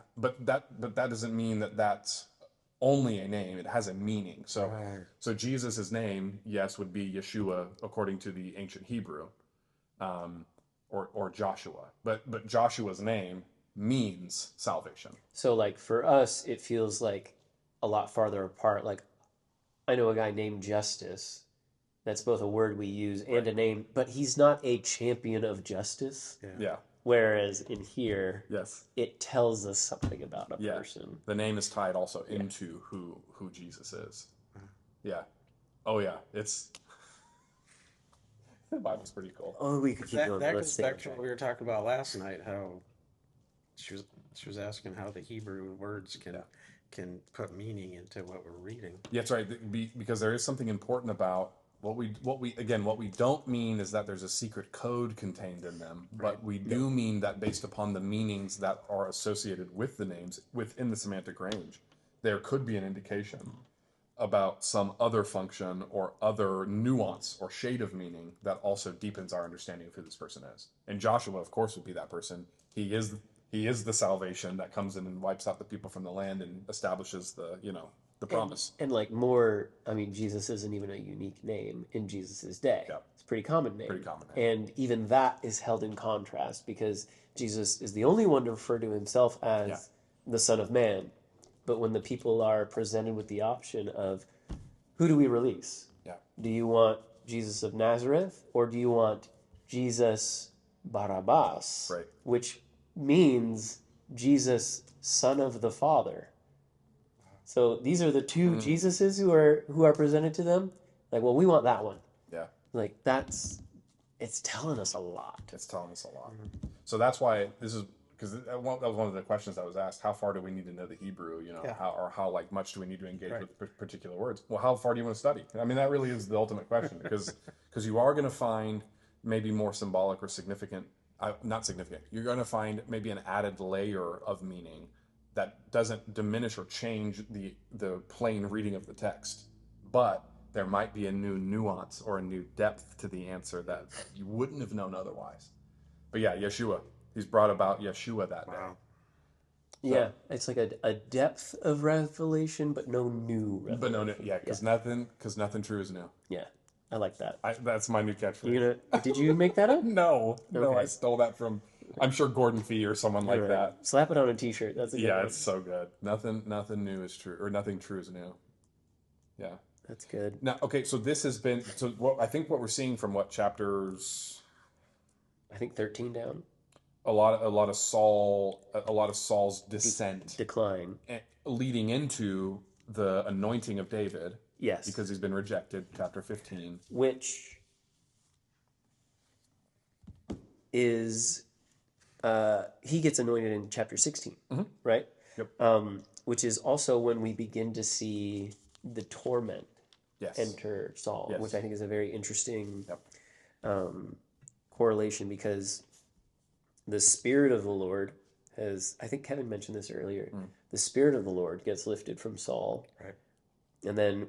Speaker 3: that, but that doesn't mean that that's only a name. It has a meaning. So
Speaker 2: Right.
Speaker 3: so Jesus's name, yes, would be Yeshua according to the ancient Hebrew, or Joshua. But Joshua's name means salvation.
Speaker 4: So like for us, it feels like a lot farther apart. Like I know a guy named Justice. That's both a word we use and a name, but he's not a champion of justice.
Speaker 3: Yeah.
Speaker 4: Whereas in here,
Speaker 3: Yes.
Speaker 4: it tells us something about a
Speaker 3: Yeah.
Speaker 4: person.
Speaker 3: The name is tied also into who Jesus is. Yeah. Oh yeah. It's the Bible's pretty cool.
Speaker 4: Oh, we could keep going.
Speaker 2: That
Speaker 4: Let's
Speaker 2: goes
Speaker 4: stay
Speaker 2: back
Speaker 4: on
Speaker 2: to
Speaker 4: track.
Speaker 2: what we were talking about last night. How she was asking how the Hebrew words can put meaning into what we're reading.
Speaker 3: Yeah, that's right. Because there is something important about what we don't mean is that there's a secret code contained in them, but we do mean that based upon the meanings that are associated with the names within the semantic range, there could be an indication about some other function or other nuance or shade of meaning that also deepens our understanding of who this person is. And Joshua, of course, would be that person. He is the salvation that comes in and wipes out the people from the land and establishes the promise.
Speaker 4: And like more, I mean, Jesus isn't even a unique name in Jesus's day.
Speaker 3: Yep.
Speaker 4: It's a pretty common name.
Speaker 3: Pretty common name.
Speaker 4: And even that is held in contrast because Jesus is the only one to refer to himself as the Son of Man. But when the people are presented with the option of who do we release?
Speaker 3: Yeah.
Speaker 4: Do you want Jesus of Nazareth or do you want Jesus Barabbas?
Speaker 3: Right.
Speaker 4: Which means Jesus, Son of the Father. So these are the two Jesuses who are presented to them. Like, well, we want that one.
Speaker 3: Yeah.
Speaker 4: Like it's telling us a lot.
Speaker 3: It's telling us a lot. So that's why this is because that was one of the questions that was asked. How far do we need to know the Hebrew? How like much do we need to engage with particular words? Well, how far do you want to study? I mean, that really is the ultimate question because you are going to find maybe more symbolic or significant, not significant. You're going to find maybe an added layer of meaning that doesn't diminish or change the plain reading of the text, but there might be a new nuance or a new depth to the answer that you wouldn't have known otherwise. But yeah, Yeshua. He's brought about Yeshua that day.
Speaker 4: Yeah, it's like a depth of revelation, but no new revelation.
Speaker 3: But no, yeah, because nothing true is new.
Speaker 4: Yeah, I like that.
Speaker 3: That's my new catchphrase.
Speaker 4: Did you make that up?
Speaker 3: No,
Speaker 4: Okay.
Speaker 3: I stole that from, I'm sure Gordon Fee or someone like
Speaker 4: Right.
Speaker 3: that.
Speaker 4: Slap it on a T-shirt. That's a good
Speaker 3: Yeah,
Speaker 4: one.
Speaker 3: it's so good. Nothing new is true, or nothing true is new. Yeah.
Speaker 4: That's good.
Speaker 3: Now, okay, so this has been I think what we're seeing from what chapters,
Speaker 4: I think 13 down.
Speaker 3: a lot of Saul's descent
Speaker 4: Decline.
Speaker 3: leading into the anointing of David.
Speaker 4: Yes.
Speaker 3: Because he's been rejected, chapter 15.
Speaker 4: Which is he gets anointed in chapter 16, right?
Speaker 3: Yep.
Speaker 4: Which is also when we begin to see the torment
Speaker 3: Yes.
Speaker 4: enter Saul,
Speaker 3: Yes.
Speaker 4: which I think is a very interesting
Speaker 3: Yep.
Speaker 4: correlation because the Spirit of the Lord has, I think Kevin mentioned this earlier, the Spirit of the Lord gets lifted from Saul.
Speaker 2: Right.
Speaker 4: And then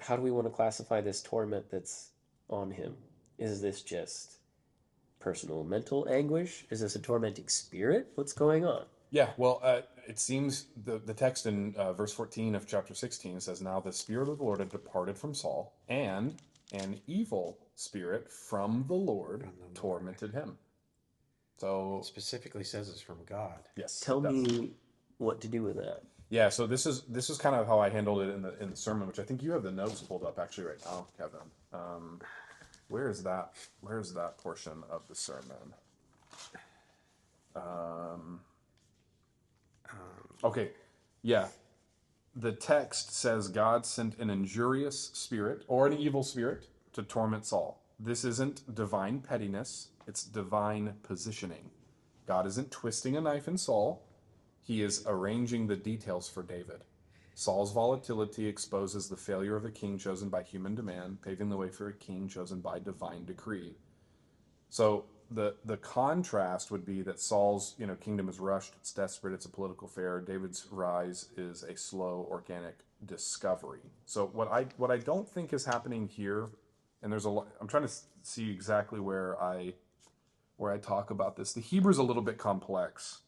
Speaker 4: how do we want to classify this torment that's on him? Is this just personal mental anguish? Is this a tormenting spirit? What's going on?
Speaker 3: Yeah, well, it seems the text in verse 14 of chapter 16 says, "Now the Spirit of the Lord had departed from Saul, and an evil spirit from the Lord tormented him." So,
Speaker 2: It specifically says it's from God.
Speaker 3: yes.
Speaker 4: Tell
Speaker 3: it does.
Speaker 4: me what to do with that.
Speaker 3: Yeah, so this is kind of how I handled it in the sermon, which I think you have the notes pulled up actually right now, Kevin. Where is that portion of the sermon? Okay, yeah. The text says God sent an injurious spirit or an evil spirit to torment Saul. This isn't divine pettiness, it's divine positioning. God isn't twisting a knife in Saul. He is arranging the details for David. Saul's volatility exposes the failure of a king chosen by human demand, paving the way for a king chosen by divine decree. So the contrast would be that Saul's kingdom is rushed, it's desperate, it's a political affair. David's rise is a slow, organic discovery. So what I don't think is happening here, and there's a lot. I'm trying to see exactly where I talk about this. The Hebrew's a little bit complex.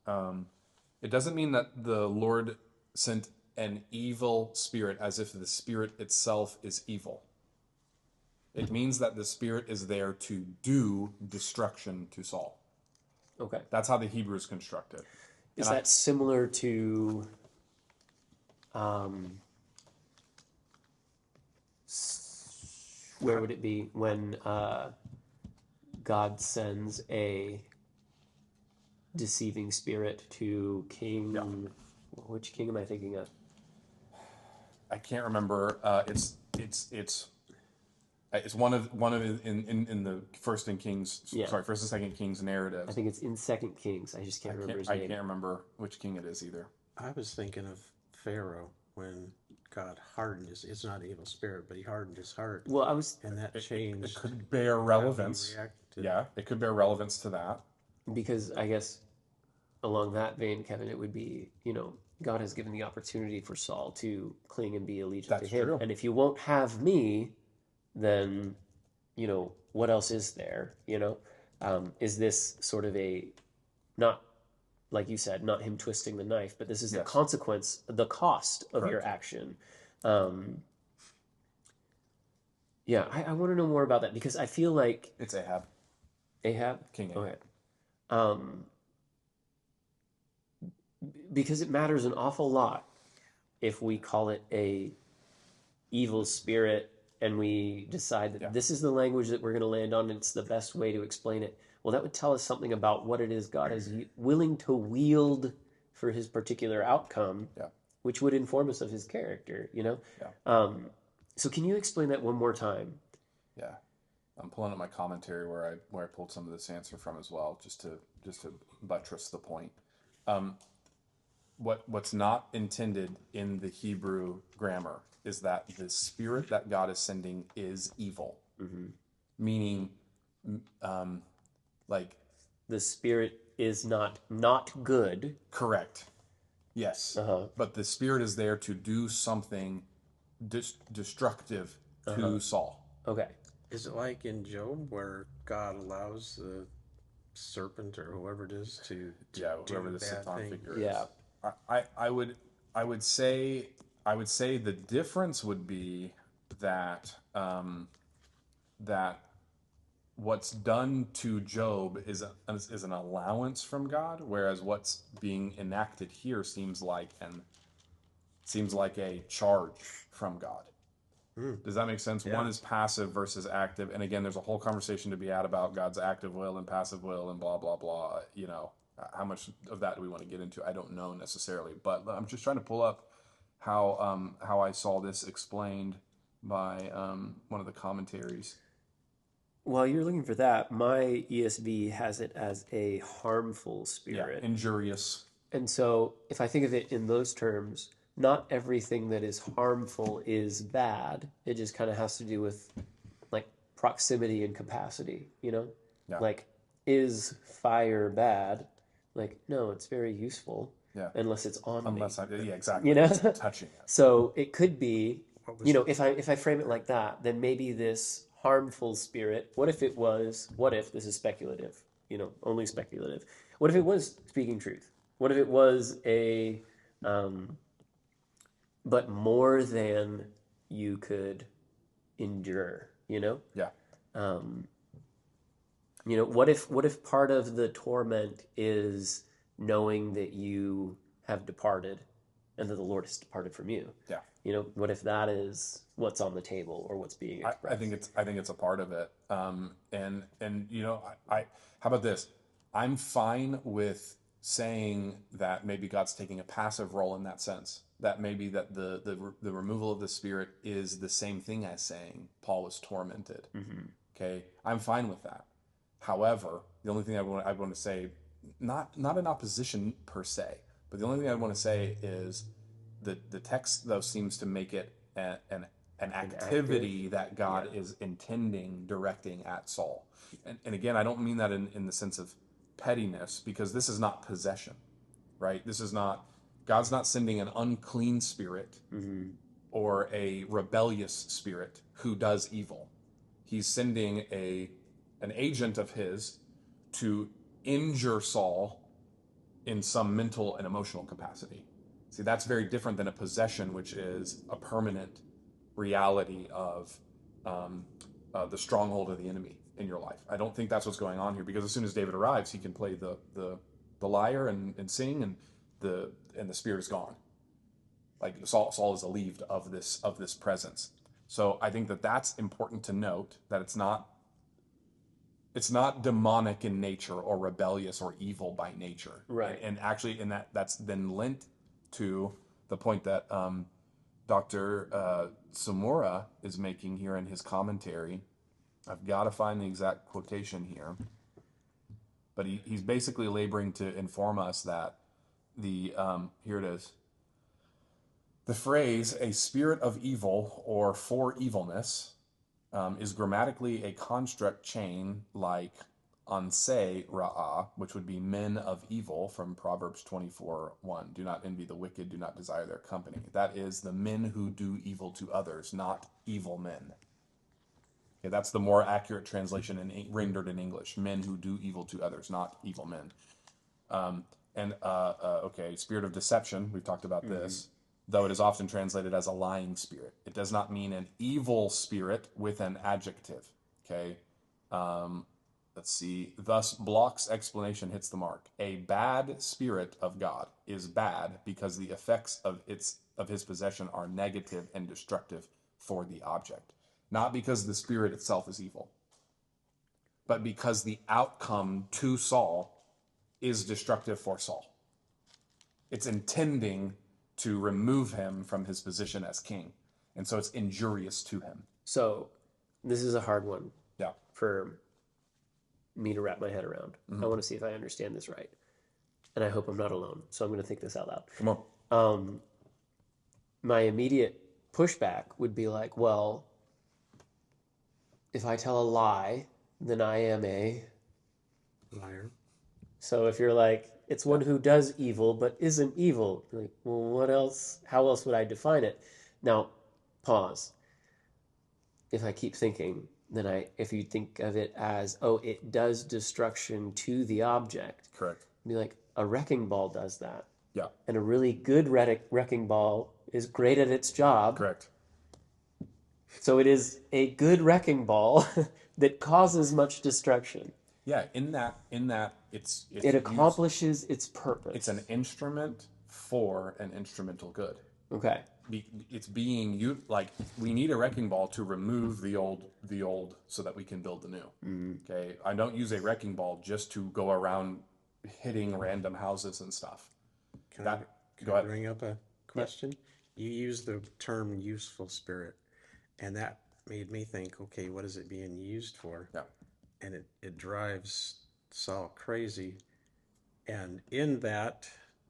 Speaker 3: It doesn't mean that the Lord sent an evil spirit as if the spirit itself is evil. It means that the spirit is there to do destruction to Saul.
Speaker 4: Okay.
Speaker 3: That's how the Hebrew is constructed.
Speaker 4: Is that similar to where would it be when God sends a deceiving spirit to King?
Speaker 3: Yeah.
Speaker 4: Which king am I thinking of?
Speaker 3: I can't remember. It's one of in the First and Second Kings narratives.
Speaker 4: I think it's in Second Kings. I just can't remember his name.
Speaker 3: I can't remember which king it is either.
Speaker 2: I was thinking of Pharaoh when God hardened it's not an evil spirit, but he hardened his heart.
Speaker 4: Well,
Speaker 2: and that changed.
Speaker 3: It could bear relevance. Yeah, it could bear relevance to that.
Speaker 4: Because I guess along that vein, Kevin, it would be, God has given the opportunity for Saul to cling and be allegiant to him.
Speaker 3: True.
Speaker 4: And if you won't have me, then, what else is there? Is this sort of not, like you said, not him twisting the knife, but this is the consequence, the cost of your action. I want to know more about that because I feel like
Speaker 3: It's Ahab.
Speaker 4: Ahab?
Speaker 3: King Ahab.
Speaker 4: Okay. Because it matters an awful lot if we call it a evil spirit and we decide that this is the language that we're going to land on and it's the best way to explain it. Well, that would tell us something about what it is God is willing to wield for his particular outcome, which would inform us of his character, So can you explain that one more time?
Speaker 3: Yeah. I'm pulling up my commentary where I pulled some of this answer from as well, just to buttress the point. What's not intended in the Hebrew grammar is that the spirit that God is sending is evil, meaning, like
Speaker 4: the spirit is not good.
Speaker 3: Correct. Yes, but the spirit is there to do something destructive to Saul.
Speaker 4: Okay.
Speaker 2: Is it like in Job where God allows the serpent or whoever it is to
Speaker 3: whoever the
Speaker 2: bad
Speaker 3: Satan
Speaker 2: thing?
Speaker 3: figure is.
Speaker 4: Yeah.
Speaker 3: I would say the difference would be that that what's done to Job is an allowance from God, whereas what's being enacted here seems like a charge from God. Does that make sense? Yeah. One is passive versus active, and again, there's a whole conversation to be had about God's active will and passive will and blah blah blah. How much of that do we want to get into? I don't know necessarily, but I'm just trying to pull up how I saw this explained by one of the commentaries.
Speaker 4: While you're looking for that, my ESV has it as a harmful spirit.
Speaker 3: Yeah, injurious.
Speaker 4: And so if I think of it in those terms, not everything that is harmful is bad. It just kind of has to do with like proximity and capacity, Yeah. Like, is fire bad? Like, no, it's very useful. Yeah. Unless it's on me.
Speaker 3: Exactly. It's touching it.
Speaker 4: So it could be, if I frame it like that, then maybe this harmful spirit, what if this is speculative, only speculative. What if it was speaking truth? What if it was but more than you could endure, Yeah. What if part of the torment is knowing that you have departed and that the Lord has departed from you?
Speaker 3: Yeah.
Speaker 4: What if that is what's on the table or what's being expressed?
Speaker 3: I think it's a part of it. And how about this? I'm fine with saying that maybe God's taking a passive role in that sense. That maybe that the removal of the spirit is the same thing as saying Paul was tormented. Okay, I'm fine with that. However, the only thing I want to say, not in opposition per se, but the only thing I want to say is that the text though seems to make it an activity that God is intending, directing at Saul. And again, I don't mean that in the sense of pettiness, because this is not possession, right? This is not, God's not sending an unclean spirit or a rebellious spirit who does evil. He's sending an agent of his to injure Saul in some mental and emotional capacity. See, that's very different than a possession, which is a permanent reality of the stronghold of the enemy in your life. I don't think that's what's going on here, because as soon as David arrives, he can play the lyre and sing, and the spirit is gone. Like Saul is relieved of this presence. So I think that's important to note, that it's not demonic in nature or rebellious or evil by nature.
Speaker 4: Right.
Speaker 3: And actually, that's then lent to the point that Dr. Samora is making here in his commentary. I've got to find the exact quotation here. But he's basically laboring to inform us that here it is. The phrase, a spirit of evil or for evilness, is grammatically a construct chain like ansei ra'ah, which would be men of evil from Proverbs 24:1. Do not envy the wicked, do not desire their company. That is the men who do evil to others, not evil men. Okay, that's the more accurate translation rendered in English. Men who do evil to others, not evil men. Spirit of deception, we've talked about this, though it is often translated as a lying spirit. It does not mean an evil spirit with an adjective. Okay. Let's see. Thus, Bloch's explanation hits the mark. A bad spirit of God is bad because the effects of his possession are negative and destructive for the object. Not because the spirit itself is evil, but because the outcome to Saul is destructive for Saul. It's intending to remove him from his position as king. And so it's injurious to him.
Speaker 4: So this is a hard one
Speaker 3: Yeah.
Speaker 4: for me to wrap my head around. I want to see if I understand this right. And I hope I'm not alone. So I'm going to think this out loud.
Speaker 3: Come on.
Speaker 4: My immediate pushback would be like, well, if I tell a lie, then I am a
Speaker 2: Liar.
Speaker 4: So if you're like, it's one who does evil but isn't evil, you're like, well, what else? How else would I define it? Now, pause. If I keep thinking, then if you think of it as, oh, it does destruction to the object.
Speaker 3: Correct.
Speaker 4: Be like, a wrecking ball does that.
Speaker 3: Yeah.
Speaker 4: And a really good wrecking ball is great at its job.
Speaker 3: Correct.
Speaker 4: So it is a good wrecking ball that causes much destruction.
Speaker 3: Yeah, in that it
Speaker 4: accomplishes its purpose.
Speaker 3: It's an instrument for an instrumental good.
Speaker 4: Okay.
Speaker 3: It's being like, we need a wrecking ball to remove the old so that we can build the new. Okay, I don't use a wrecking ball just to go around hitting random houses and stuff.
Speaker 2: Can I bring up a question? Yeah. You use the term useful spirit, and that made me think, okay, what is it being used for?
Speaker 3: Yeah.
Speaker 2: And it drives Saul crazy. And in that,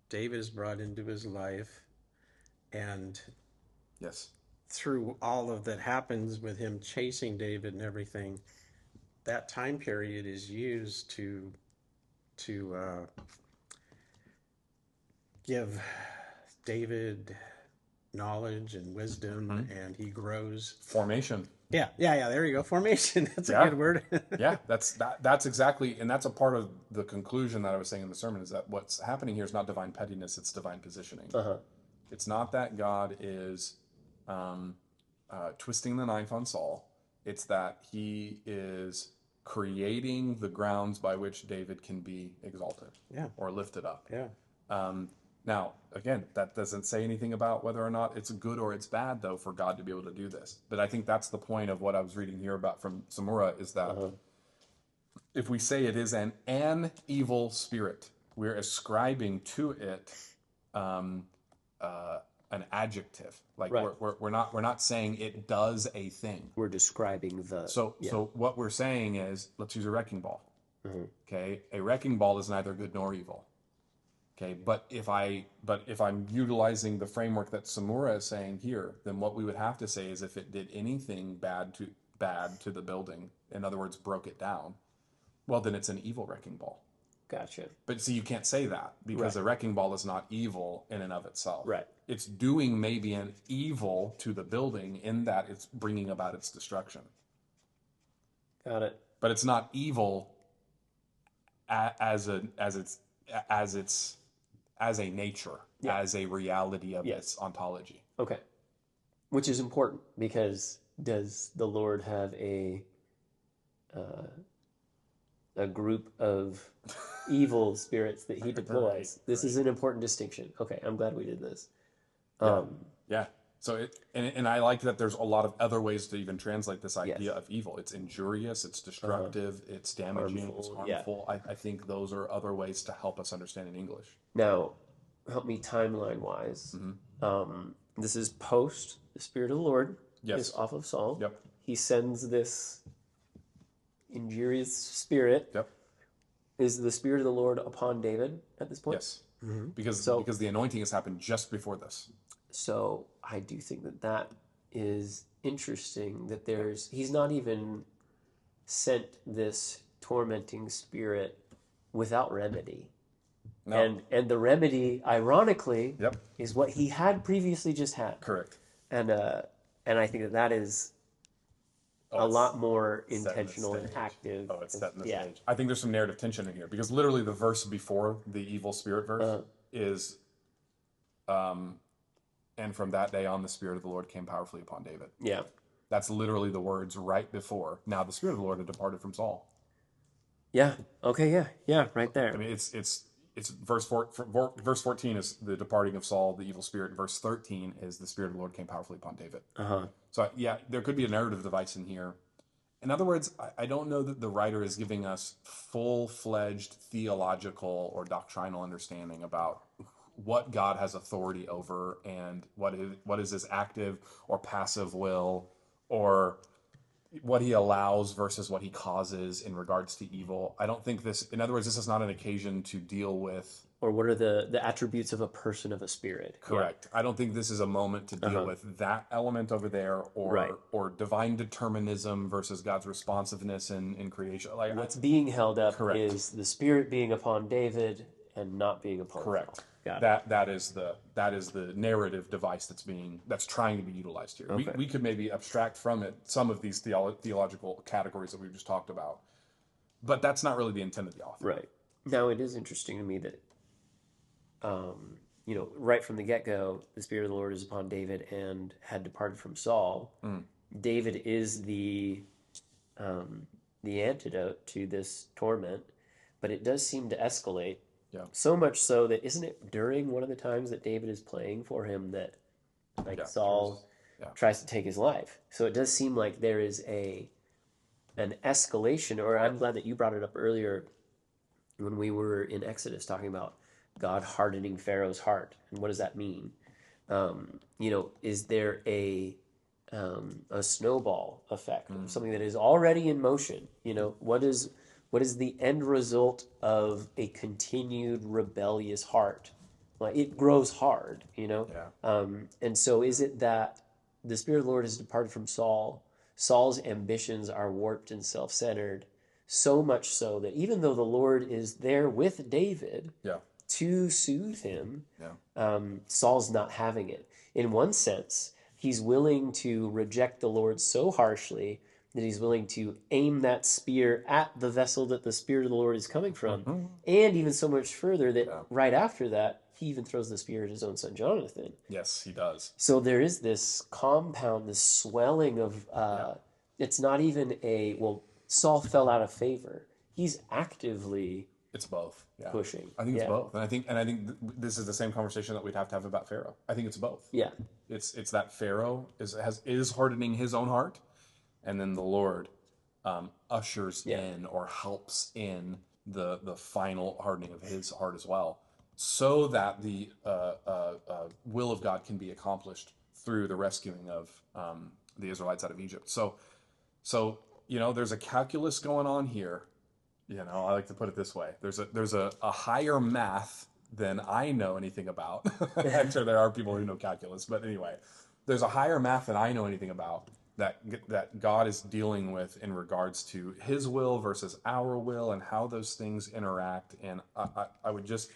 Speaker 2: David is brought into his life, and
Speaker 3: yes,
Speaker 2: through all of that happens with him chasing David and everything, that time period is used to give David knowledge and wisdom, and he grows.
Speaker 3: Formation.
Speaker 2: Yeah. There you go. Formation. That's a good word.
Speaker 3: Yeah, that's exactly, and that's a part of the conclusion that I was saying in the sermon, is that what's happening here is not divine pettiness; it's divine positioning. It's not that God is twisting the knife on Saul. It's that he is creating the grounds by which David can be exalted, or lifted up. Now, again, that doesn't say anything about whether or not it's good or it's bad, though, for God to be able to do this. But I think that's the point of what I was reading here about from Samura, is that if we say it is an evil spirit, we're ascribing to it an adjective. Like, we're not saying it does a thing.
Speaker 4: We're describing the...
Speaker 3: So what we're saying is, let's use a wrecking ball. Okay, a wrecking ball is neither good nor evil. Okay, but if I'm utilizing the framework that Samura is saying here, then what we would have to say is if it did anything bad to the building, in other words, broke it down, well, then it's an evil wrecking ball.
Speaker 4: Gotcha.
Speaker 3: But see, you can't say that because
Speaker 4: Right.
Speaker 3: a wrecking ball is not evil in and of itself.
Speaker 4: Right.
Speaker 3: It's doing maybe an evil to the building in that it's bringing about its destruction.
Speaker 4: Got it.
Speaker 3: But it's not evil as a nature,
Speaker 4: Yeah.
Speaker 3: as a reality of
Speaker 4: Yes.
Speaker 3: its ontology.
Speaker 4: Okay. Which is important because does the Lord have a group of evil spirits that he deploys? This is an important distinction. Okay, I'm glad we did this.
Speaker 3: Yeah. So and I like that there's a lot of other ways to even translate this idea
Speaker 4: Yes.
Speaker 3: of evil. It's injurious, it's destructive, it's damaging, it's
Speaker 4: Harmful, yeah.
Speaker 3: harmful. I think those are other ways to help us understand in English.
Speaker 4: Now, help me timeline wise. This is post the Spirit of the Lord
Speaker 3: Yes.
Speaker 4: is off of Saul.
Speaker 3: Yep.
Speaker 4: He sends this injurious spirit.
Speaker 3: Yep.
Speaker 4: Is the Spirit of the Lord upon David at this point?
Speaker 3: Yes. Because
Speaker 4: So-
Speaker 3: because the anointing has happened just before this.
Speaker 4: So I do think that is interesting that he's not even sent this tormenting spirit without remedy.
Speaker 3: No.
Speaker 4: And the remedy, ironically,
Speaker 3: Yep.
Speaker 4: is what he had previously just had.
Speaker 3: Correct.
Speaker 4: And I think that is a
Speaker 3: it's
Speaker 4: lot more
Speaker 3: setting the
Speaker 4: intentional and
Speaker 3: stage.
Speaker 4: active.
Speaker 3: Oh, it's setting the
Speaker 4: Yeah.
Speaker 3: stage. I think there's some narrative tension in here because literally the verse before the evil spirit verse is, and from that day on, the Spirit of the Lord came powerfully upon David.
Speaker 4: Yeah.
Speaker 3: That's literally the words right before. Now the Spirit of the Lord had departed from Saul.
Speaker 4: Yeah. Okay. Yeah. Yeah. Right there.
Speaker 3: I mean, it's verse 14 is the departing of Saul, the evil spirit. Verse 13 is the Spirit of the Lord came powerfully upon David. So yeah, there could be a narrative device in here. In other words, I don't know that the writer is giving us full-fledged theological or doctrinal understanding about what God has authority over and what is his active or passive will, or what he allows versus what he causes in regards to evil. I don't think this, in other words, this is not an occasion to deal with.
Speaker 4: Or what are the attributes of a person of a spirit?
Speaker 3: Correct. I don't think this is a moment to deal with that element over there, or
Speaker 4: Right.
Speaker 3: or divine determinism versus God's responsiveness in creation. Like
Speaker 4: What's being held up
Speaker 3: Correct.
Speaker 4: is the Spirit being upon David and not being upon
Speaker 3: correct.
Speaker 4: Saul. Got it.
Speaker 3: That is the narrative device that's trying to be utilized here.
Speaker 4: Okay.
Speaker 3: We could maybe abstract from it some of these theological categories that we've just talked about, but that's not really the intent of the author.
Speaker 4: Right. Now, it is interesting to me that, right from the get-go, the Spirit of the Lord is upon David and had departed from Saul. David is the antidote to this torment, but it does seem to escalate.
Speaker 3: Yeah.
Speaker 4: So much so that, isn't it during one of the times that David is playing for him that Saul tries to take his life? So it does seem like there is an escalation, or I'm glad that you brought it up earlier when we were in Exodus talking about God hardening Pharaoh's heart. And what does that mean? Is there a snowball effect, something that is already in motion? What is the end result of a continued rebellious heart? Like, it grows hard, and so is it that the Spirit of the Lord has departed from Saul? Saul's ambitions are warped and self-centered, so much so that even though the Lord is there with David to soothe him, Saul's not having it. In one sense, he's willing to reject the Lord so harshly that he's willing to aim that spear at the vessel that the Spirit of the Lord is coming from, and even so much further that right after that, he even throws the spear at his own son Jonathan.
Speaker 3: Yes, he does.
Speaker 4: So there is this compound, this swelling of, it's not even Saul fell out of favor. He's actively
Speaker 3: It's both. Yeah.
Speaker 4: pushing.
Speaker 3: I think it's both, and I think this is the same conversation that we'd have to have about Pharaoh. I think it's both.
Speaker 4: Yeah.
Speaker 3: It's that Pharaoh is hardening his own heart, and then the Lord ushers in or helps in the final hardening of his heart as well, so that the will of God can be accomplished through the rescuing of the Israelites out of Egypt. So there's a calculus going on here. I like to put it this way: there's a higher math than I know anything about. I'm sure there are people who know calculus, but anyway, there's a higher math than I know anything about that God is dealing with in regards to His will versus our will and how those things interact. And I would just,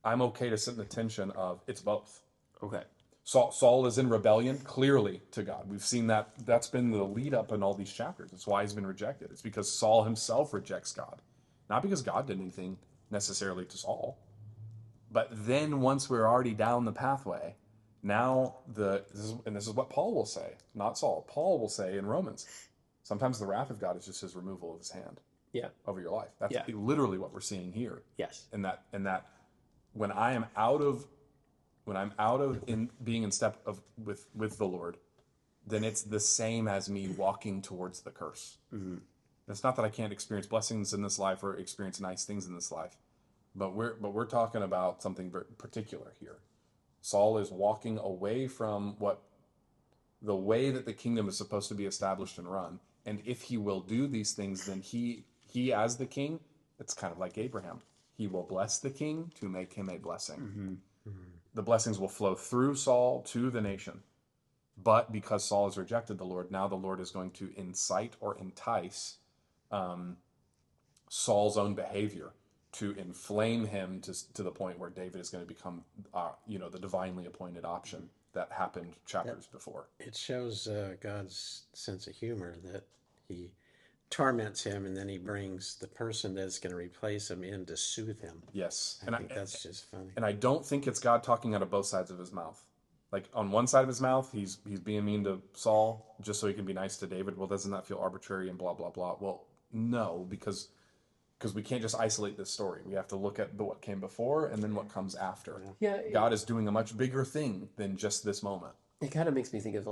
Speaker 3: I'm okay to sit in the tension of it's both.
Speaker 4: Okay.
Speaker 3: Saul is in rebellion clearly to God. We've seen that. That's been the lead up in all these chapters. It's why he's been rejected. It's because Saul himself rejects God, not because God did anything necessarily to Saul. But then once we're already down the pathway, now this is what Paul will say, not Saul. Paul will say in Romans, sometimes the wrath of God is just His removal of His hand
Speaker 4: Yeah.
Speaker 3: over your life. That's
Speaker 4: Yeah.
Speaker 3: literally what we're seeing here.
Speaker 4: Yes.
Speaker 3: And that when I'm out of in being in step with the Lord, then it's the same as me walking towards the curse.
Speaker 4: Mm-hmm.
Speaker 3: It's not that I can't experience blessings in this life or experience nice things in this life, but we're talking about something particular here. Saul is walking away from the way that the kingdom is supposed to be established and run. And if he will do these things, then he as the king, it's kind of like Abraham. He will bless the king to make him a blessing.
Speaker 4: Mm-hmm.
Speaker 3: The blessings will flow through Saul to the nation. But because Saul has rejected the Lord, now the Lord is going to incite or entice Saul's own behavior to inflame him to the point where David is going to become, the divinely appointed option that happened chapters before.
Speaker 2: It shows God's sense of humor that He torments him, and then He brings the person that's going to replace him in to soothe him.
Speaker 3: Yes.
Speaker 2: I think that's just funny.
Speaker 3: And I don't think it's God talking out of both sides of His mouth. Like on one side of His mouth, he's being mean to Saul just so he can be nice to David. Well, doesn't that feel arbitrary and blah, blah, blah? Well, no, because we can't just isolate this story. We have to look at what came before and then what comes after.
Speaker 4: Yeah.
Speaker 3: God is doing a much bigger thing than just this moment.
Speaker 4: It kind of makes me think of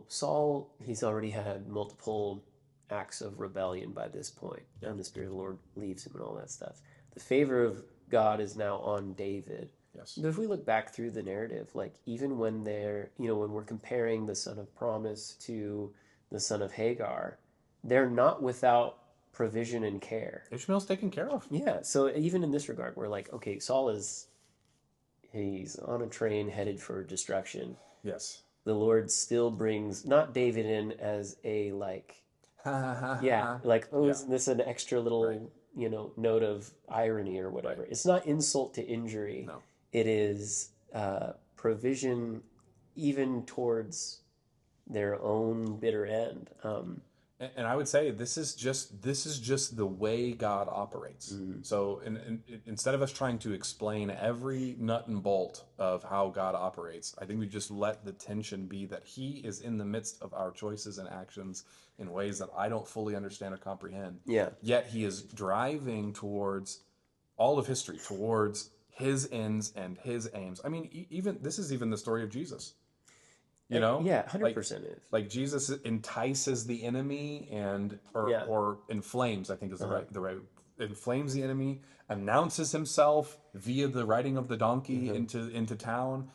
Speaker 4: Saul, he's already had multiple acts of rebellion by this point, and the Spirit of the Lord leaves him and all that stuff. The favor of God is now on David.
Speaker 3: Yes.
Speaker 4: But if we look back through the narrative, even when when we're comparing the son of promise to the son of Hagar, they're not without provision and care.
Speaker 3: Ishmael's taken care of.
Speaker 4: Yeah, so even in this regard, we're okay, Saul he's on a train headed for destruction.
Speaker 3: Yes.
Speaker 4: The Lord still brings not David in as a isn't this an extra little note of irony or whatever? It's not insult to injury.
Speaker 3: No.
Speaker 4: It is provision even towards their own bitter end.
Speaker 3: And I would say this is just the way God operates.
Speaker 4: Mm-hmm.
Speaker 3: So instead of us trying to explain every nut and bolt of how God operates, I think we just let the tension be that He is in the midst of our choices and actions in ways that I don't fully understand or comprehend.
Speaker 4: Yeah.
Speaker 3: Yet He is driving towards all of history, towards His ends and His aims. I mean, this is even the story of Jesus.
Speaker 4: Yeah, 100% is.
Speaker 3: Like Jesus entices the enemy or inflames, I think is the right inflames the enemy, announces himself via the riding of the donkey into town.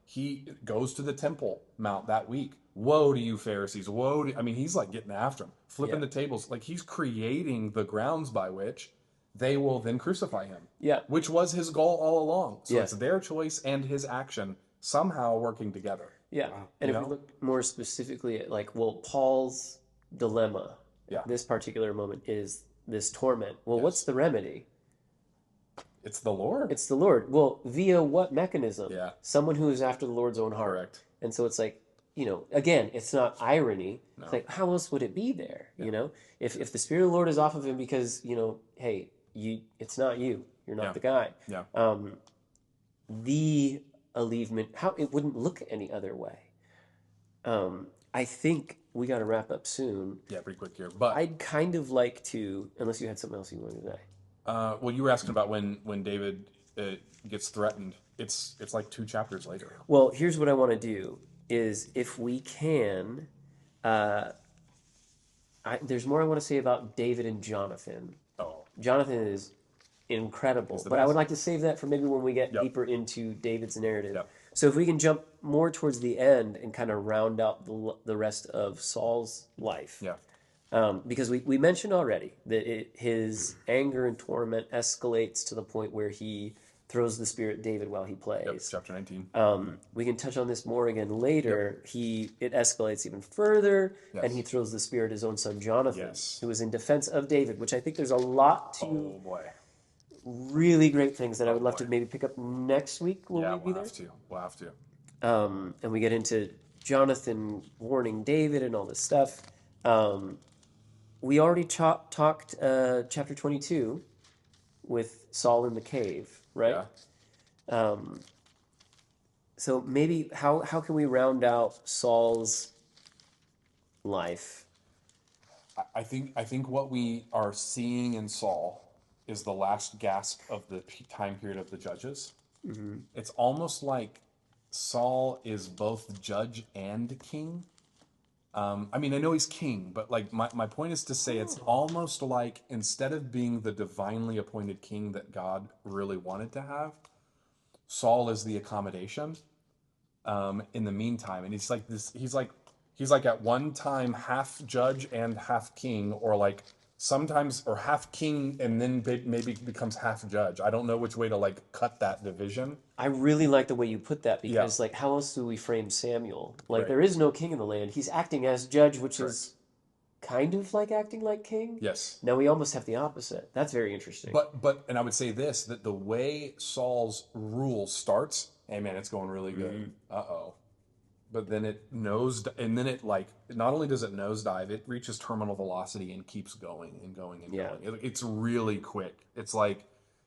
Speaker 3: He goes to the Temple Mount that week. Woe to you, Pharisees! Woe to, he's getting after him, flipping the tables. He's creating the grounds by which they will then crucify him.
Speaker 4: Yeah.
Speaker 3: Which was his goal all along. So
Speaker 4: Yeah.
Speaker 3: it's their choice and his action somehow working together.
Speaker 4: Yeah, and if we look more specifically at Paul's dilemma, this particular moment is this torment. Well, what's the remedy?
Speaker 3: It's the Lord.
Speaker 4: It's the Lord. Well, via what mechanism?
Speaker 3: Yeah.
Speaker 4: Someone who is after the Lord's own heart.
Speaker 3: Correct.
Speaker 4: And so it's again, it's not irony.
Speaker 3: No.
Speaker 4: It's how else would it be there? If the Spirit of the Lord is off of him because, hey, it's not you. You're not the guy.
Speaker 3: Yeah.
Speaker 4: The alleviation, how it wouldn't look any other way. I think we got to wrap up soon.
Speaker 3: Yeah, pretty quick here. But
Speaker 4: I'd kind of like to, unless you had something else you wanted to say.
Speaker 3: well, you were asking about when David gets threatened. It's like 2 chapters later.
Speaker 4: Well, here's what I want to do: is if we can, there's more I want to say about David and Jonathan.
Speaker 3: Oh,
Speaker 4: Jonathan is incredible, but I would like to save that for maybe when we get deeper into David's narrative.
Speaker 3: Yep.
Speaker 4: So if we can jump more towards the end and kind of round out the rest of Saul's life.
Speaker 3: yeah,
Speaker 4: Because we mentioned already that his anger and torment escalates to the point where he throws the spear at David while he plays.
Speaker 3: Yep, chapter 19.
Speaker 4: We can touch on this more again later. It escalates even further, and he throws the spear at his own son Jonathan, who is in defense of David, which I think there's a lot to really great things that I would love to maybe pick up next week. Will we be there?
Speaker 3: We'll have to.
Speaker 4: And we get into Jonathan warning David and all this stuff. We already talked chapter 22 with Saul in the cave, right?
Speaker 3: Yeah.
Speaker 4: So maybe how can we round out Saul's life?
Speaker 3: I think what we are seeing in Saul is the last gasp of the time period of the judges. Mm-hmm. It's almost like Saul is both judge and king. I mean, I know he's king, but like my point is to say it's almost like instead of being the divinely appointed king that God really wanted to have, Saul is the accommodation in the meantime. And he's like this, he's like at one time half judge and half king, or like sometimes, or half king and then maybe becomes half judge. I don't know which way to like cut that division.
Speaker 4: I really like the way you put that, because like how else do we frame Samuel? Like there is no king in the land. He's acting as judge, which is kind of like acting like king.
Speaker 3: Yes.
Speaker 4: Now we almost have the opposite. That's very interesting.
Speaker 3: But and I would say this, that the way Saul's rule starts, hey man, it's going really good. Uh-oh. But then it and then it like, not only does it nosedive, it reaches terminal velocity and keeps going and going and going. It's really quick. It's like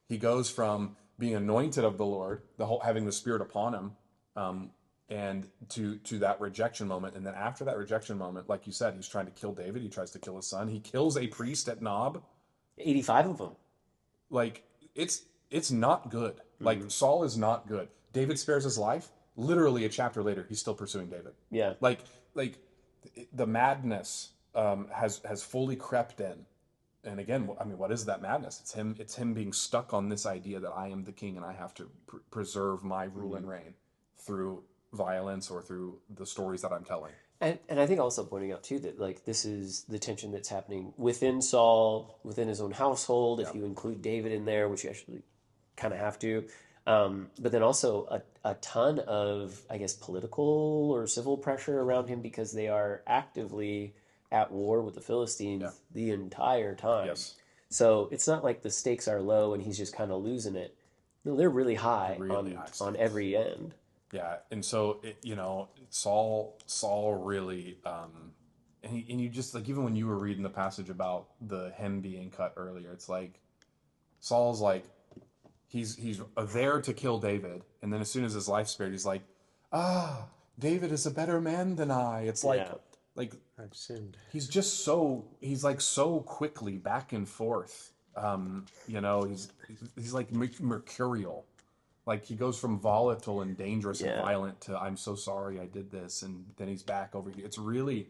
Speaker 3: he goes from being anointed of the Lord, having the Spirit upon him, and to that rejection moment. And then after that rejection moment, like you said, he's trying to kill David. He tries to kill his son. He kills a priest at Nob.
Speaker 4: 85 of them.
Speaker 3: Like it's not good. Like Saul is not good. David spares his life. Literally a chapter later, he's still pursuing David.
Speaker 4: Yeah.
Speaker 3: Like the madness has fully crept in. And again, I mean, what is that madness? It's him being stuck on this idea that I am the king and I have to preserve my rule and reign through violence or through the stories that I'm telling.
Speaker 4: And I think also pointing out too that like this is the tension that's happening within Saul, within his own household, if you include David in there, which you actually kind of have to. But then also a ton of, I guess, political or civil pressure around him, because they are actively at war with the Philistines the entire time.
Speaker 3: Yes.
Speaker 4: So it's not like the stakes are low and he's just kind of losing it. No, they're really high on every end.
Speaker 3: Yeah, and so Saul really, and you just like, even when you were reading the passage about the hem being cut earlier, it's like Saul's like, he's there to kill David, and then as soon as his life's spared, he's like, David is a better man than I. It's like
Speaker 2: I've sinned.
Speaker 3: He's like so quickly back and forth. He's like mercurial. Like he goes from volatile and dangerous and violent to I'm so sorry I did this, and then he's back over here. It's really,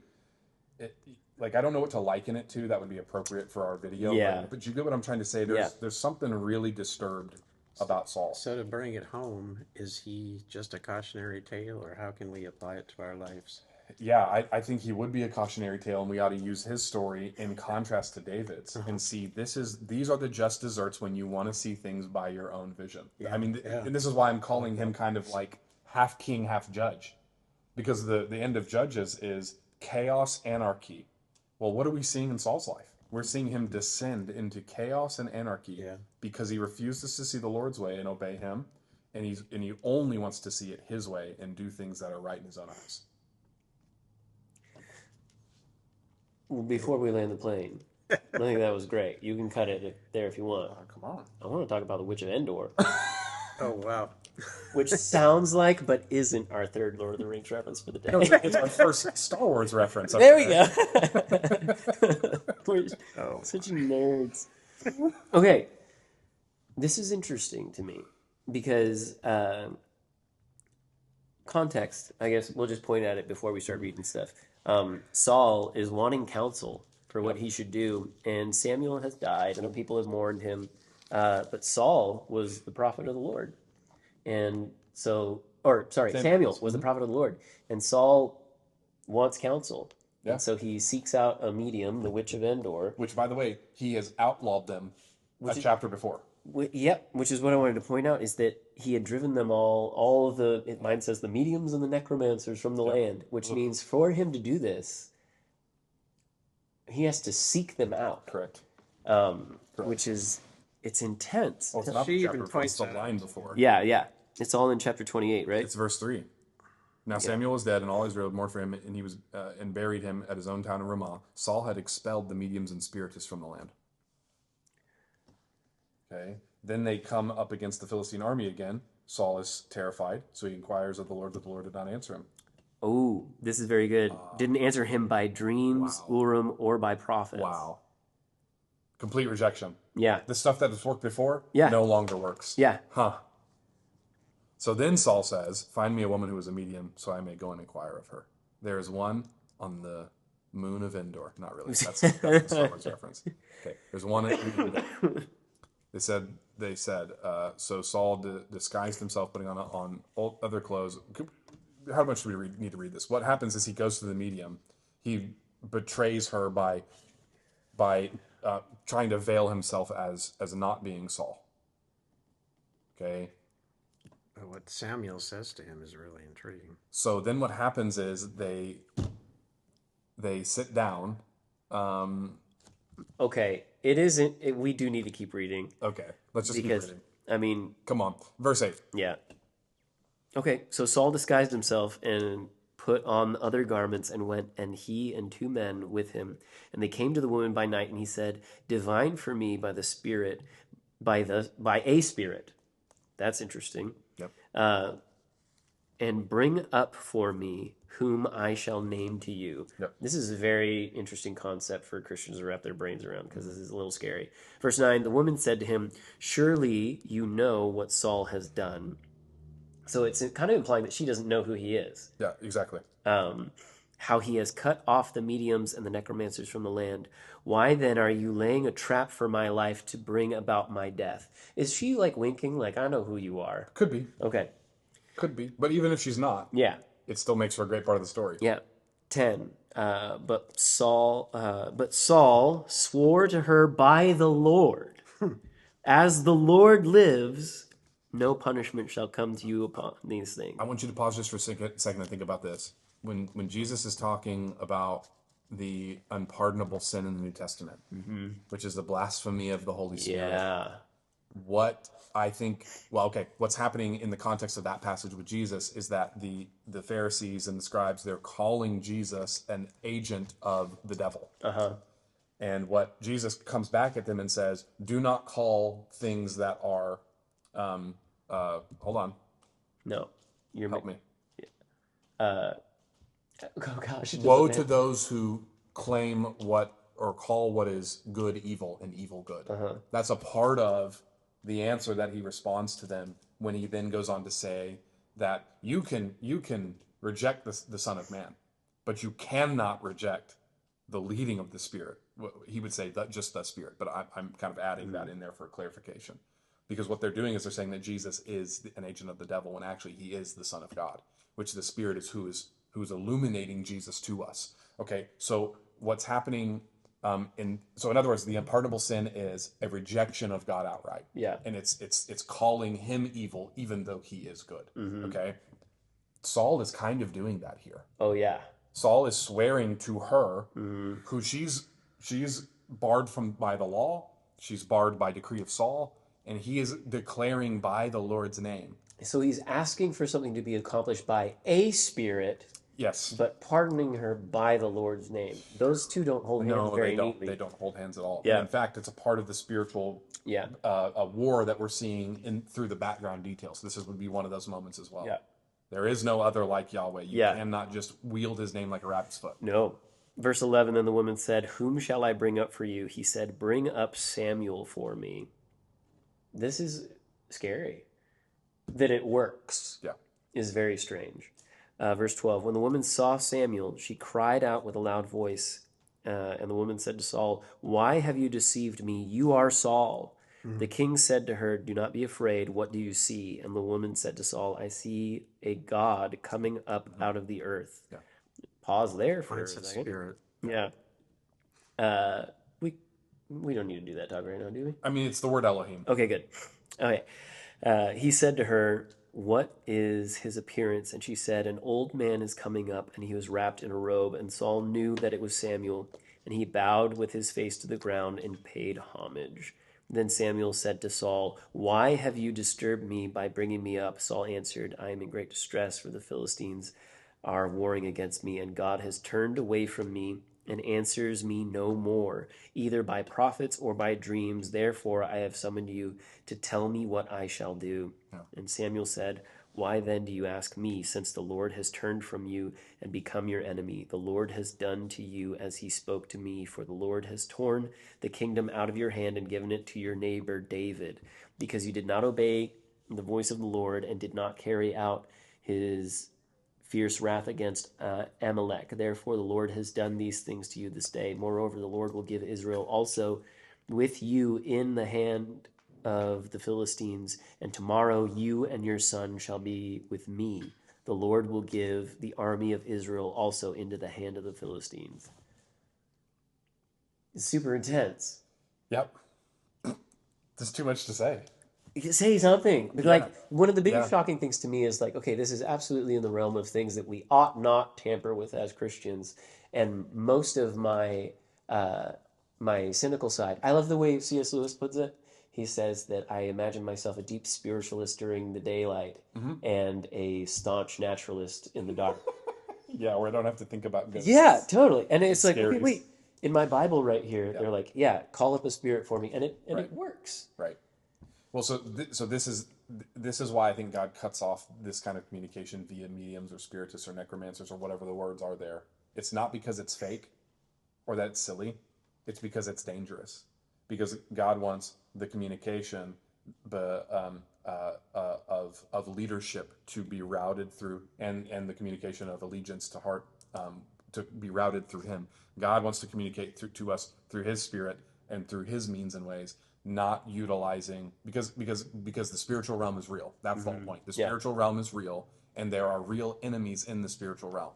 Speaker 3: like I don't know what to liken it to that would be appropriate for our video.
Speaker 4: Yeah.
Speaker 3: But you get what I'm trying to say. There's something really disturbed about Saul.
Speaker 2: So to bring it home, is he just a cautionary tale, or how can we apply it to our lives?
Speaker 3: Yeah, I think he would be a cautionary tale, and we ought to use his story in contrast to David's and see these are the just desserts when you want to see things by your own vision. I mean, and this is why I'm calling him kind of like half king, half judge, because the end of Judges is chaos, anarchy. Well, what are we seeing in Saul's life? We're seeing him descend into chaos and anarchy because he refuses to see the Lord's way and obey him, and he only wants to see it his way and do things that are right in his own eyes.
Speaker 4: Before we land the plane, I think that was great. You can cut it there if you want.
Speaker 3: Come on.
Speaker 4: I want to talk about the Witch of Endor.
Speaker 2: Oh, wow.
Speaker 4: Which sounds like, but isn't our third Lord of the Rings reference for the day.
Speaker 3: No, it's our first Star Wars reference.
Speaker 4: There we go. We're such nerds. Okay. This is interesting to me because context, I guess we'll just point at it before we start reading stuff. Saul is wanting counsel for what he should do, and Samuel has died, and people have mourned him. But Saul was the prophet of the Lord. And so, Samuel was the prophet of the Lord. And Saul wants counsel. Yeah. And so he seeks out a medium, the Witch of Endor.
Speaker 3: Which, by the way, he has outlawed them chapter before.
Speaker 4: Yep, which is what I wanted to point out, is that he had driven them all of mine says the mediums and the necromancers from the land, which means for him to do this, he has to seek them out.
Speaker 3: Correct.
Speaker 4: Which is, it's intense.
Speaker 3: Well, it's not
Speaker 2: She
Speaker 3: the
Speaker 2: even
Speaker 3: chapter,
Speaker 2: points
Speaker 3: it's the
Speaker 2: that
Speaker 3: line
Speaker 2: out.
Speaker 3: before.
Speaker 4: Yeah. It's all in chapter 28, right?
Speaker 3: It's verse 3. Now Samuel was dead, and all Israel mourned for him, and he was and buried him at his own town in Ramah. Saul had expelled the mediums and spiritists from the land. Okay. Then they come up against the Philistine army again. Saul is terrified, so he inquires of the Lord, but the Lord did not answer him.
Speaker 4: Oh, this is very good. Didn't answer him by dreams, Urim, or by prophets.
Speaker 3: Wow. Complete rejection.
Speaker 4: Yeah.
Speaker 3: The stuff that has worked before
Speaker 4: Yeah.
Speaker 3: no longer works.
Speaker 4: Yeah.
Speaker 3: Huh. So then Saul says, find me a woman who is a medium, so I may go and inquire of her. There is one on the moon of Endor. Not really. That's a Star Wars reference. Okay. There's one at Endor. They said, so Saul disguised himself, putting on other clothes. How much do we need to read this? What happens is he goes to the medium. He betrays her by trying to veil himself as not being Saul. Okay.
Speaker 2: But what Samuel says to him is really intriguing.
Speaker 3: So then what happens is they sit down.
Speaker 4: Okay. It isn't. We do need to keep reading.
Speaker 3: Okay. Let's just keep
Speaker 4: Because,
Speaker 3: reading.
Speaker 4: I mean,
Speaker 3: Come on. Verse 8.
Speaker 4: yeah. Okay, so Saul disguised himself and put on other garments and went, and he and 2 men with him. And they came to the woman by night, and he said, divine for me by the Spirit, by a Spirit. That's interesting.
Speaker 3: Yep.
Speaker 4: And bring up for me whom I shall name to you.
Speaker 3: Yep.
Speaker 4: This is a very interesting concept for Christians to wrap their brains around, because this is a little scary. Verse 9, the woman said to him, surely you know what Saul has done. So it's kind of implying that she doesn't know who he is.
Speaker 3: Yeah, exactly.
Speaker 4: How he has cut off the mediums and the necromancers from the land. Why then are you laying a trap for my life to bring about my death? Is she like winking, like, I know who you are?
Speaker 3: Could be.
Speaker 4: Okay.
Speaker 3: Could be. But even if she's not,
Speaker 4: Yeah.
Speaker 3: it still makes for a great part of the story.
Speaker 4: Yeah. 10. But Saul swore to her by the Lord, as the Lord lives, no punishment shall come to you upon these things.
Speaker 3: I want you to pause just for a second and think about this. When Jesus is talking about the unpardonable sin in the New Testament, which is the blasphemy of the Holy Spirit,
Speaker 4: Yeah.
Speaker 3: what I think, what's happening in the context of that passage with Jesus is that the Pharisees and the scribes, they're calling Jesus an agent of the devil. And what Jesus comes back at them and says, do not call things that are, hold on,
Speaker 4: No.
Speaker 3: help me.
Speaker 4: Oh gosh.
Speaker 3: Woe to those who claim what or call what is good evil and evil good. That's a part of the answer that he responds to them when he then goes on to say that you can reject the Son of Man, but you cannot reject the leading of the Spirit. He would say that just the Spirit, but I'm kind of adding that in there for clarification, because what they're doing is they're saying that Jesus is an agent of the devil when actually he is the Son of God, which the Spirit is who is illuminating Jesus to us. Okay, so what's happening? In other words, the unpardonable sin is a rejection of God outright.
Speaker 4: Yeah.
Speaker 3: And it's calling him evil even though he is good. Okay. Saul is kind of doing that here.
Speaker 4: Oh yeah.
Speaker 3: Saul is swearing to her, who she's barred by the law. She's barred by decree of Saul, and he is declaring by the Lord's name.
Speaker 4: So he's asking for something to be accomplished by a Spirit.
Speaker 3: Yes.
Speaker 4: But pardoning her by the Lord's name. Those two don't hold hands very neatly.
Speaker 3: They don't hold hands at all.
Speaker 4: Yeah.
Speaker 3: And in fact, it's a part of the spiritual a war that we're seeing through the background details. This would be one of those moments as well.
Speaker 4: Yeah.
Speaker 3: There is no other like Yahweh. You cannot just wield his name like a rabbit's foot.
Speaker 4: No. Verse 11, then the woman said, whom shall I bring up for you? He said, bring up Samuel for me. This is scary. That it works is very strange. Verse 12, when the woman saw Samuel, she cried out with a loud voice. And the woman said to Saul, why have you deceived me? You are Saul. The king said to her, do not be afraid. What do you see? And the woman said to Saul, I see a God coming up out of the earth. Pause there for a second.
Speaker 2: Spirit.
Speaker 4: Yeah. We don't need to do that talk right now, do we?
Speaker 3: I mean, it's the word Elohim.
Speaker 4: Okay, good. Okay. He said to her, "What is his appearance?" And she said, "An old man is coming up, and he was wrapped in a robe." And Saul knew that it was Samuel, and he bowed with his face to the ground and paid homage. Then Samuel said to Saul, "Why have you disturbed me by bringing me up?" Saul answered, "I am in great distress, for the Philistines are warring against me, and God has turned away from me and answers me no more, either by prophets or by dreams. Therefore I have summoned you to tell me what I shall do."
Speaker 3: Yeah.
Speaker 4: And Samuel said, "Why then do you ask me, since the Lord has turned from you and become your enemy? The Lord has done to you as he spoke to me, for the Lord has torn the kingdom out of your hand and given it to your neighbor David, because you did not obey the voice of the Lord and did not carry out his fierce wrath against Amalek. Therefore the Lord has done these things to you this day. Moreover, the Lord will give Israel also with you in the hand of the Philistines, and tomorrow you and your son shall be with me. The Lord will give the army of Israel also into the hand of the Philistines." It's super intense.
Speaker 3: Yep. There's too much to say.
Speaker 4: Say something. But like, one of the biggest
Speaker 3: Yeah.
Speaker 4: shocking things to me is like, okay, this is absolutely in the realm of things that we ought not tamper with as Christians. And most of my my cynical side, I love the way C.S. Lewis puts it. He says that I imagine myself a deep spiritualist during the daylight and a staunch naturalist in the dark.
Speaker 3: Yeah, where I don't have to think about ghosts.
Speaker 4: Yeah, totally. And it's like, okay,
Speaker 3: scary.
Speaker 4: wait. In my Bible right here, they're like, yeah, call up a spirit for me, and it
Speaker 3: Right.
Speaker 4: it works.
Speaker 3: Right. Well, so this is why I think God cuts off this kind of communication via mediums or spiritists or necromancers or whatever the words are there. It's not because it's fake or that it's silly. It's because it's dangerous. Because God wants the communication of leadership to be routed through, and the communication of allegiance to heart to be routed through Him. God wants to communicate to us through His Spirit and through His means and ways, not utilizing because the spiritual realm is real. That's the whole point. The spiritual realm is real, and there are real enemies in the spiritual realm.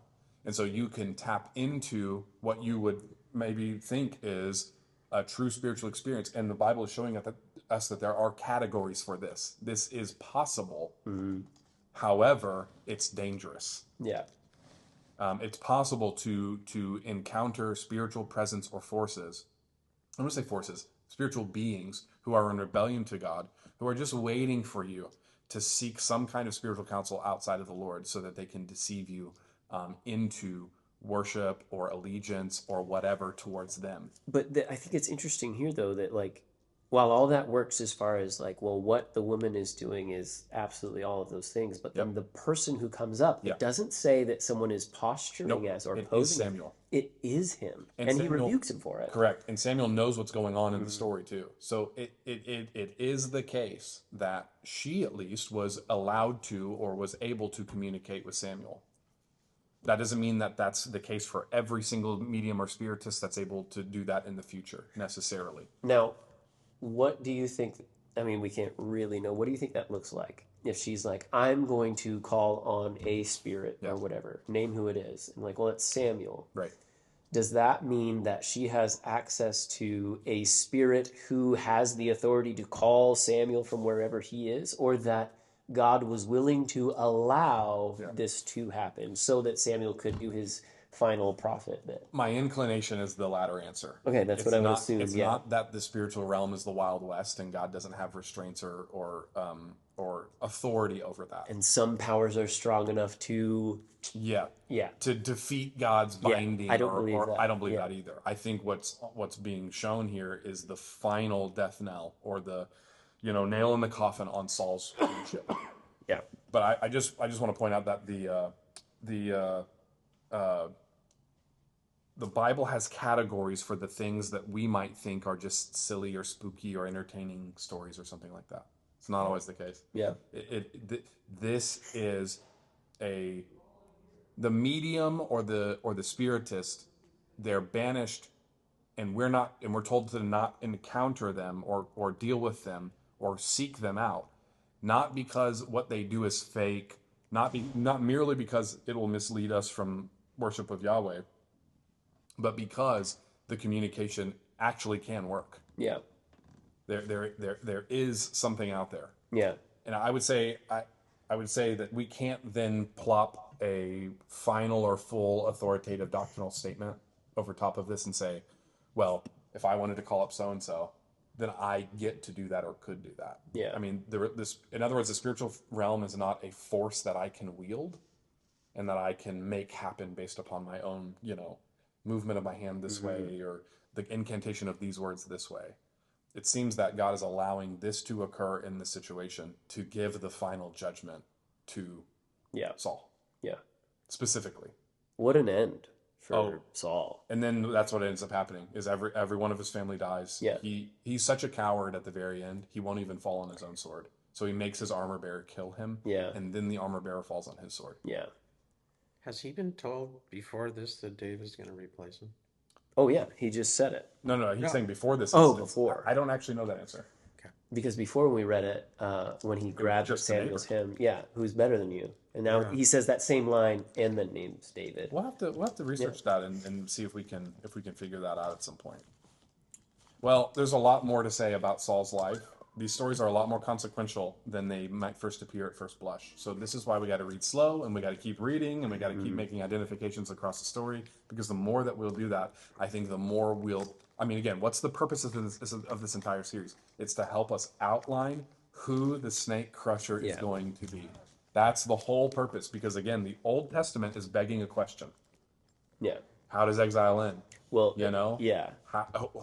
Speaker 3: And so you can tap into what you would maybe think is a true spiritual experience. And the Bible is showing us that there are categories for this. This is possible. However, it's dangerous.
Speaker 4: Yeah.
Speaker 3: It's possible to encounter spiritual presence or forces. I'm going to say forces, spiritual beings who are in rebellion to God, who are just waiting for you to seek some kind of spiritual counsel outside of the Lord so that they can deceive you into worship or allegiance or whatever towards them.
Speaker 4: But I think it's interesting here, though, that like, while all that works as far as like, well, what the woman is doing is absolutely all of those things, but then the person who comes up, it doesn't say that someone is posturing as or
Speaker 3: It is
Speaker 4: posing.
Speaker 3: Samuel.
Speaker 4: It is him, and
Speaker 3: Samuel,
Speaker 4: he rebukes him for it.
Speaker 3: Correct. And Samuel knows what's going on in the story too. So it is the case that she at least was allowed to or was able to communicate with Samuel. That doesn't mean that that's the case for every single medium or spiritist that's able to do that in the future necessarily.
Speaker 4: Now, what do you think? I mean, we can't really know. What do you think that looks like? If she's like, I'm going to call on a spirit or whatever, name who it is. And like, well, it's Samuel.
Speaker 3: Right.
Speaker 4: Does that mean that she has access to a spirit who has the authority to call Samuel from wherever he is? Or that God was willing to allow this to happen so that Samuel could do his final prophet bit?
Speaker 3: My inclination is the latter answer.
Speaker 4: Okay, that's what I would assume.
Speaker 3: It's not that the spiritual realm is the Wild West and God doesn't have restraints or authority over that.
Speaker 4: And some powers are strong enough to
Speaker 3: to defeat God's binding.
Speaker 4: I don't believe that.
Speaker 3: I don't believe that either. I think what's being shown here is the final death knell or the nail in the coffin on Saul's kingship.
Speaker 4: Yeah.
Speaker 3: But I just want to point out that the Bible has categories for the things that we might think are just silly or spooky or entertaining stories or something like that. It's not always the case.
Speaker 4: Yeah.
Speaker 3: This is the medium or the spiritist. They're banished, and we're told to not encounter them or deal with them or seek them out, not because what they do is fake, not merely because it will mislead us from worship of Yahweh, but because the communication actually can work.
Speaker 4: Yeah.
Speaker 3: There is something out there.
Speaker 4: Yeah.
Speaker 3: And I would say that we can't then plop a final or full authoritative doctrinal statement over top of this and say, well, if I wanted to call up so and so, then I get to do that or could do that.
Speaker 4: Yeah.
Speaker 3: I mean, in other words, the spiritual realm is not a force that I can wield and that I can make happen based upon my own, movement of my hand this way or the incantation of these words this way. It seems that God is allowing this to occur in this situation to give the final judgment to Saul.
Speaker 4: Yeah.
Speaker 3: Specifically.
Speaker 4: What an end for Saul.
Speaker 3: And then that's what ends up happening is every one of his family dies.
Speaker 4: Yeah.
Speaker 3: He's such a coward at the very end. He won't even fall on his own sword. So he makes his armor bearer kill him.
Speaker 4: Yeah.
Speaker 3: And then the armor bearer falls on his sword.
Speaker 4: Yeah.
Speaker 2: Has he been told before this that David's going to replace him?
Speaker 4: Oh, yeah. He just said it.
Speaker 3: No. He's saying before this.
Speaker 4: Oh,
Speaker 3: instance.
Speaker 4: before.
Speaker 3: I don't actually know that answer.
Speaker 4: Because before when we read it, when he grabbed Samuel's hymn, who's better than you? And now he says that same line and then names David.
Speaker 3: We'll have to research that and see if we can figure that out at some point. Well, there's a lot more to say about Saul's life. These stories are a lot more consequential than they might first appear at first blush. So this is why we got to read slow and we got to keep reading and we got to keep making identifications across the story, because the more that we'll do that, I think the more again, what's the purpose of this entire series? It's to help us outline who the snake crusher is going to be. That's the whole purpose, because again, the Old Testament is begging a question.
Speaker 4: Yeah.
Speaker 3: How does exile end?
Speaker 4: Well,
Speaker 3: Yeah.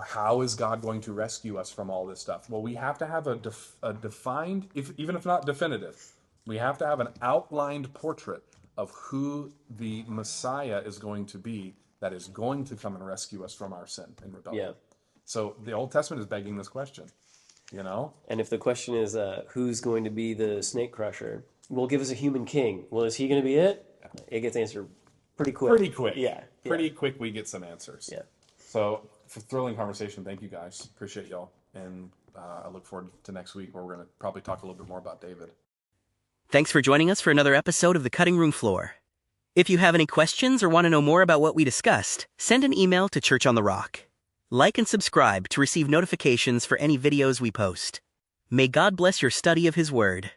Speaker 3: How is God going to rescue us from all this stuff? Well, we have to have a defined, even if not definitive, we have to have an outlined portrait of who the Messiah is going to be that is going to come and rescue us from our sin and rebellion.
Speaker 4: Yeah.
Speaker 3: So the Old Testament is begging this question,
Speaker 4: And if the question is who's going to be the snake crusher, well, give us a human king. Well, is he going to be it? It gets answered pretty quick.
Speaker 3: Pretty quick.
Speaker 4: Yeah.
Speaker 3: Pretty quick we get some answers.
Speaker 4: Yeah.
Speaker 3: So for thrilling conversation, thank you guys. Appreciate y'all. And I look forward to next week where we're going to probably talk a little bit more about David.
Speaker 1: Thanks for joining us for another episode of The Cutting Room Floor. If you have any questions or want to know more about what we discussed, send an email to Church on the Rock. Like and subscribe to receive notifications for any videos we post. May God bless your study of His Word.